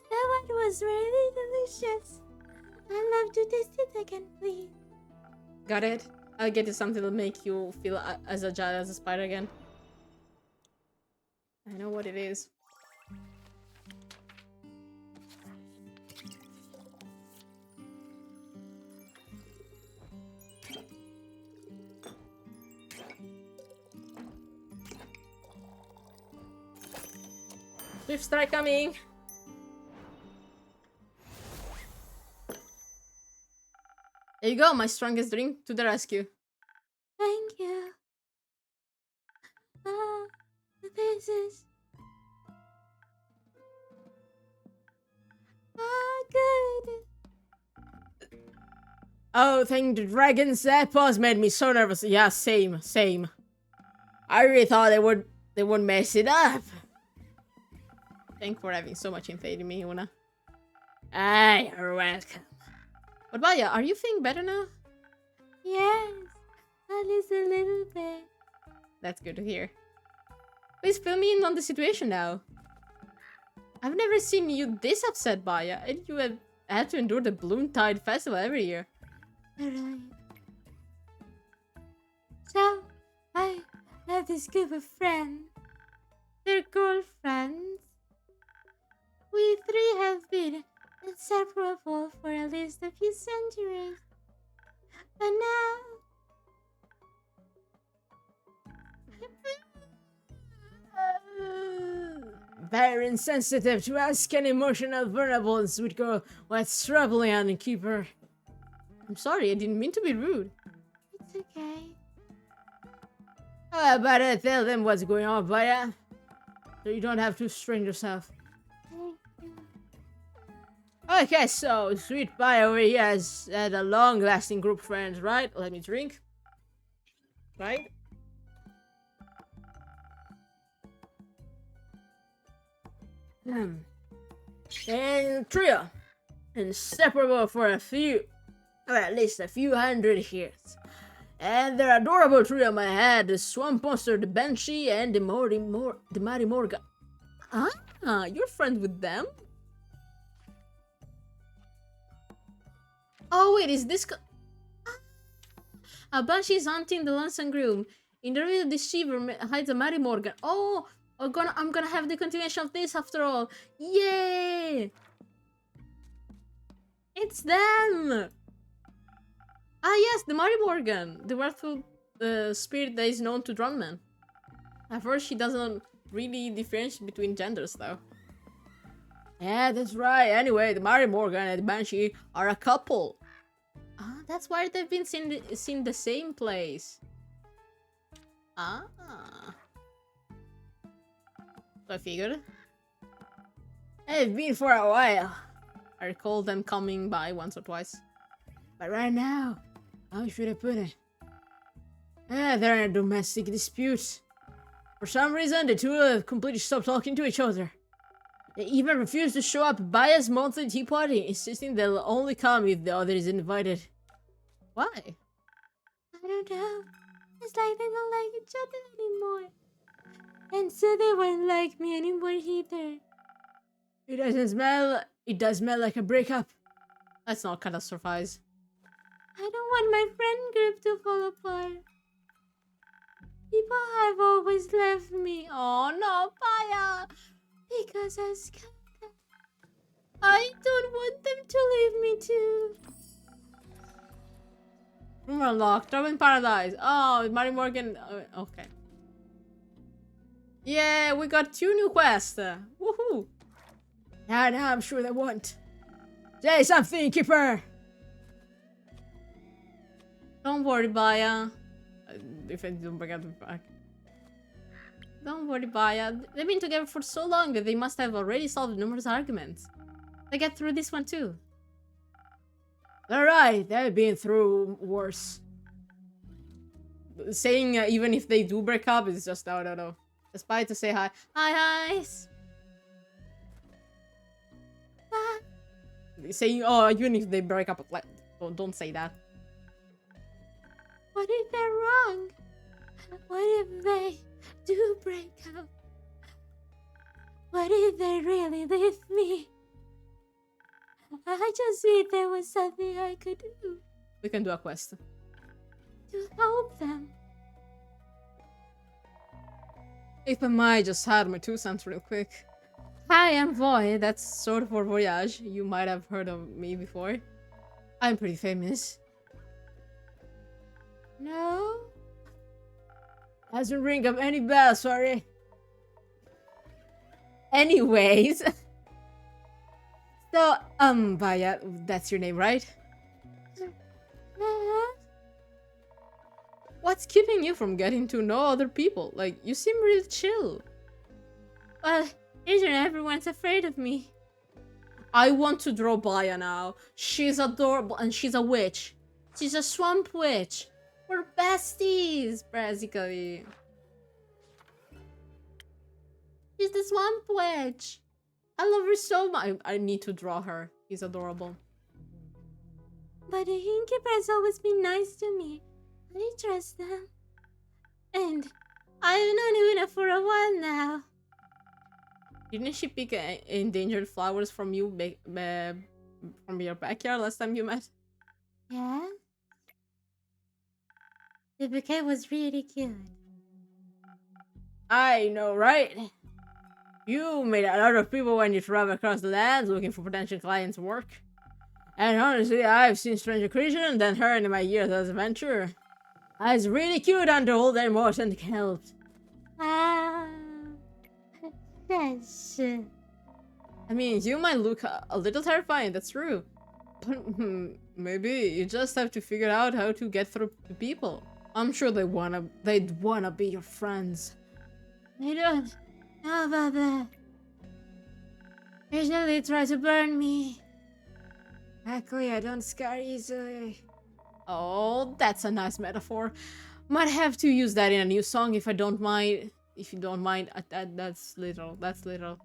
[SPEAKER 3] that one was really delicious. I'd love to taste it again, please.
[SPEAKER 1] Got it. I'll get you something to make you feel as agile as a spider again. I know what it is. Swift strike coming! There you go, my strongest drink to the rescue.
[SPEAKER 3] Thank you. This is... good.
[SPEAKER 1] Oh, thank the dragons, that boss made me so nervous. Yeah, same. I really thought they would mess it up. Thanks for having so much faith in me, Una. Ah, you're welcome. What about you? Are you feeling better now?
[SPEAKER 3] Yes, at least a little bit.
[SPEAKER 1] That's good to hear. Please fill me in on the situation now. I've never seen you this upset, Baya, and you have had to endure the Bloontide Festival every year.
[SPEAKER 3] Alright. So, I have this group of friends. They're girlfriends. We 3 have been inseparable for at least a few centuries. But now...
[SPEAKER 1] Very insensitive to ask an emotional, vulnerable, and sweet girl what's troubling and keep her. I'm sorry, I didn't mean to be rude.
[SPEAKER 3] It's okay.
[SPEAKER 1] How about I tell them what's going on, Baya? So you don't have to strain yourself.
[SPEAKER 3] Thank you.
[SPEAKER 1] Okay, so sweet Baya over here has had a long-lasting group of friends, right? Let me drink. Right? And trio. Inseparable for a few, or at least a few hundred years. And their adorable trio I had the Swamp Monster, the Banshee, and the Mighty Morgan. Ah, you're friends with them? Oh wait, is this a Banshee is hunting the Lonesome Groom. In the real deceiver hides a Mighty Morgan. Oh, I'm gonna have the continuation of this after all. Yay! It's them! Ah yes, the Mighty Morgan, the wrathful spirit that is known to Drumman. At first, she doesn't really differentiate between genders, though. Yeah, that's right. Anyway, the Mighty Morgan and the Banshee are a couple. Ah, that's why they've been seen the same place. Ah. So I figured. They've been for a while. I recall them coming by once or twice. But right now, how should I put it? They're in a domestic dispute. For some reason, the two have completely stopped talking to each other. They even refuse to show up by his monthly tea party, insisting they'll only come if the other is invited. Why?
[SPEAKER 3] I don't know. It's like they don't like each other anymore. And so they won't like me anymore either.
[SPEAKER 1] It does smell like a breakup. Let's not catastrophize.
[SPEAKER 3] I don't want my friend group to fall apart. People have always left me.
[SPEAKER 1] Oh no, Paya!
[SPEAKER 3] Because I don't want them to leave me too.
[SPEAKER 1] Room unlocked. Trouble in Paradise. Oh, Mighty Morgan. Okay. Yeah, we got 2 new quests. Woohoo! Now I'm sure they won't. Say something, Keeper! Don't worry, Baya. If I don't bring it back. Don't worry, Baya. They've been together for so long that they must have already solved numerous arguments. They get through this one too. Alright, they've been through worse. Saying even if they do break up is just no. Despite to say hi. Hi, guys! Saying, oh, even if they break up, like, don't say that.
[SPEAKER 3] What if they're wrong? What if they do break up? What if they really leave me? I just wish there was something I could do.
[SPEAKER 1] We can do a quest.
[SPEAKER 3] To help them.
[SPEAKER 1] If I might just add my 2 cents real quick. Hi, I'm Voy. That's Sword for Voyage. You might have heard of me before. I'm pretty famous.
[SPEAKER 3] No?
[SPEAKER 1] Doesn't ring up any bell, sorry. Anyways. So, Baya, that's your name, right? What's keeping you from getting to know other people? Like, you seem really chill.
[SPEAKER 3] Well, isn't everyone's afraid of me?
[SPEAKER 1] I want to draw Baya now. She's adorable and she's a witch. She's a swamp witch. We're besties, basically. She's the swamp witch. I love her so much. I need to draw her. She's adorable.
[SPEAKER 3] But the innkeeper has always been nice to me. I trust them. And I've known Una for a while now.
[SPEAKER 1] Didn't she pick endangered flowers from you from your backyard last time you met?
[SPEAKER 3] Yeah? The bouquet was really cute.
[SPEAKER 1] I know, right? You made a lot of people when you travel across the lands looking for potential clients' work. And honestly, I've seen stranger creatures than her in my years as adventurer. I was really cute under all their emotions helped.
[SPEAKER 3] Ah. Yes.
[SPEAKER 1] I mean, you might look a little terrifying, that's true. But maybe you just have to figure out how to get through to people. I'm sure they'd wanna be your friends.
[SPEAKER 3] I don't know about that. Usually try to burn me.
[SPEAKER 1] Exactly, I don't scare easily. Oh, that's a nice metaphor. Might have to use that in a new song if I don't mind. If you don't mind, that's literal. That's literal.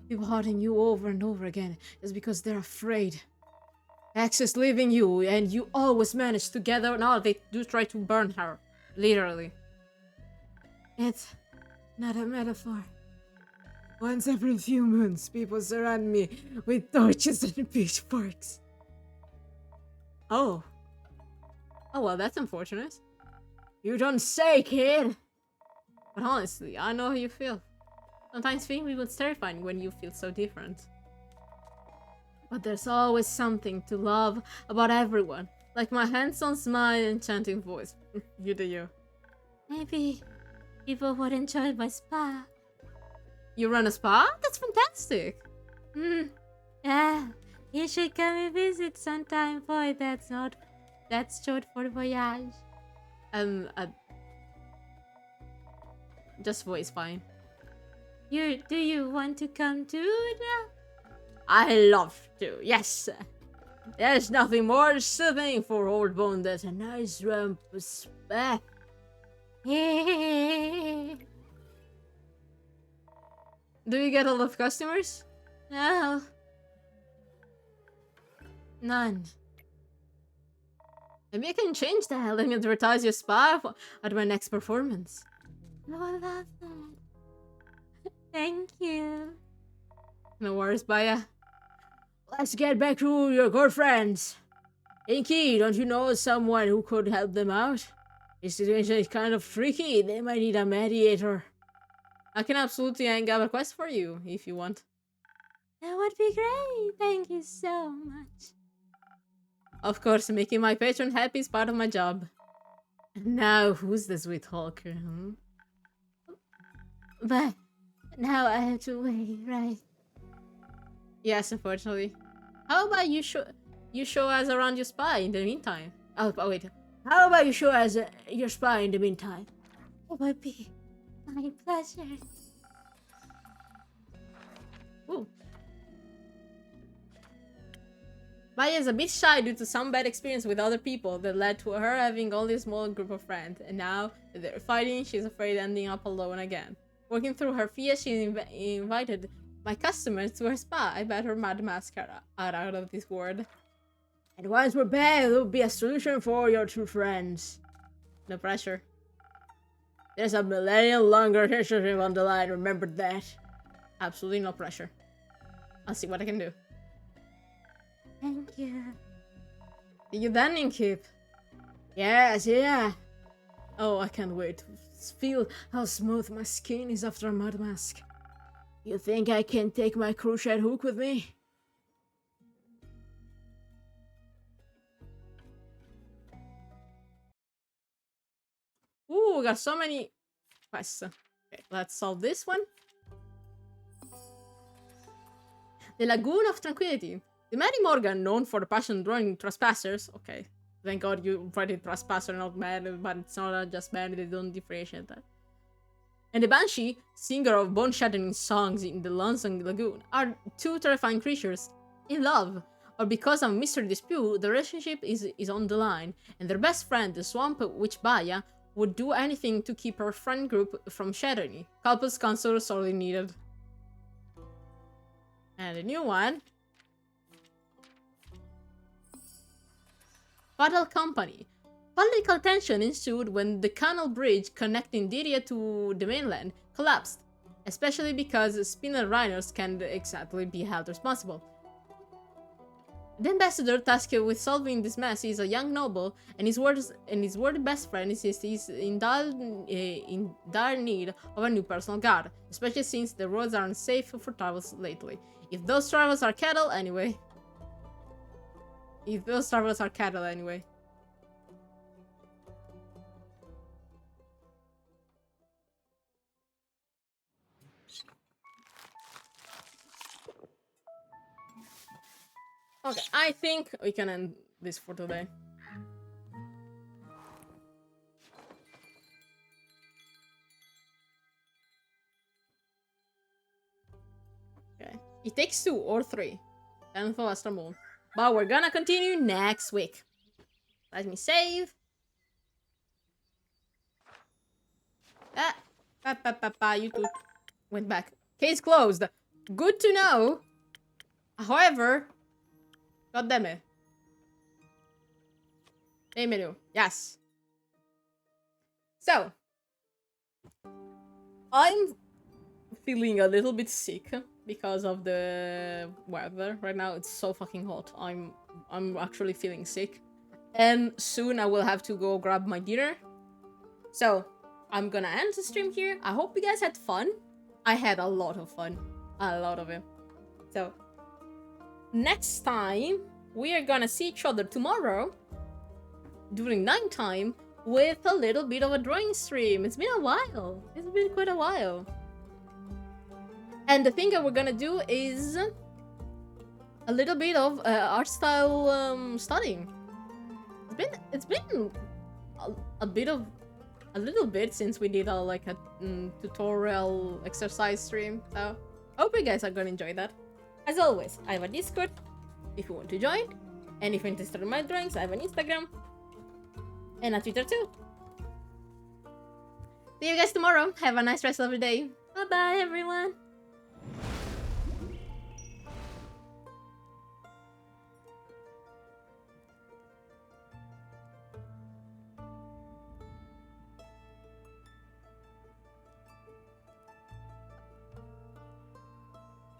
[SPEAKER 1] People haunting you over and over again is because they're afraid. Access leaving you, and you always manage to get out. No, they do try to burn her. Literally. It's not a metaphor. Once every few months, people surround me with torches and pitchforks. Oh. Oh, well, that's unfortunate. You don't say, kid! But honestly, I know how you feel. Sometimes feeling was terrifying when you feel so different. But there's always something to love about everyone. Like my handsome smile and chanting voice. You do you.
[SPEAKER 3] Maybe people would enjoy my spa.
[SPEAKER 1] You run a spa? That's fantastic!
[SPEAKER 3] Yeah, you should come and visit sometime, boy. That's short for voyage.
[SPEAKER 1] Just voice fine.
[SPEAKER 3] Do you want to come too?
[SPEAKER 1] I love to, yes. There's nothing more soothing for old bone than a nice rump spa. Do you get a lot of customers?
[SPEAKER 3] No. None.
[SPEAKER 1] Maybe I can change that. Let me advertise your spa at my next performance.
[SPEAKER 3] Oh, I love that. Thank you.
[SPEAKER 1] No worries, Baya. Let's get back to your girlfriends. Inky, don't you know someone who could help them out? This situation is kind of tricky. They might need a mediator. I can absolutely hang up a quest for you if you want.
[SPEAKER 3] That would be great. Thank you so much.
[SPEAKER 1] Of course, making my patron happy is part of my job. Now, who's the sweet talker?
[SPEAKER 3] But now I have to wait, right?
[SPEAKER 1] Yes, unfortunately. How about you show us around your spa in the meantime? Oh, wait. How about you show us your spa in the meantime?
[SPEAKER 3] It would be my pleasure.
[SPEAKER 1] Ooh. Maya is a bit shy due to some bad experience with other people that led to her having only a small group of friends, and now that they're fighting, she's afraid of ending up alone again. Working through her fear, she invited my customers to her spa. I bet her mad mask are out of this world. And once we're back, there will be a solution for your two friends. No pressure. There's a millennium-long relationship on the line, remember that. Absolutely no pressure. I'll see what I can do.
[SPEAKER 3] Thank you.
[SPEAKER 1] See you then, Inkip. Yes, yeah. Oh, I can't wait to feel how smooth my skin is after a mud mask. You think I can take my crochet hook with me? Ooh, we got so many quests. Okay, let's solve this one. The Lagoon of Tranquility. The Mary Morgan, known for the passion drawing trespassers. Okay, thank God you write it trespasser, not man, but it's not just man, they don't differentiate that. And the Banshee, singer of bone-shattering songs in the Lonesome Lagoon, are two terrifying creatures in love. Or because of a mystery dispute, the relationship is on the line, and their best friend, the Swamp Witch Baya, would do anything to keep her friend group from shattering. Couples counsel sorely needed. And a new one. Fatal Company. Political tension ensued when the canal bridge connecting Diria to the mainland collapsed, especially because spinal rhinos can't exactly be held responsible. The ambassador tasked with solving this mess is a young noble, and his worthy best friend is in dire need of a new personal guard, especially since the roads are unsafe for travels lately. If those travels are cattle anyway. Okay, I think we can end this for today. Okay. It takes 2 or 3. 10th of Astral Moon. But we're gonna continue next week. Let me save. You two went back. Case closed. Good to know. However, god damn it. Hey, menu. Yes. So, I'm feeling a little bit sick because of the weather. Right now, it's so fucking hot. I'm actually feeling sick. And soon I will have to go grab my dinner. So, I'm gonna end the stream here. I hope you guys had fun. I had a lot of fun. A lot of it. So, next time, we are gonna see each other tomorrow during 9 time with a little bit of a drawing stream. It's been a while. It's been quite a while. And the thing that we're gonna do is a little bit of art style studying. It's been a little bit since we did a tutorial exercise stream. So hope you guys are gonna enjoy that. As always, I have a Discord if you want to join, and if you're interested in my drawings, I have an Instagram and a Twitter too. See you guys tomorrow. Have a nice rest of the day. Bye bye, everyone.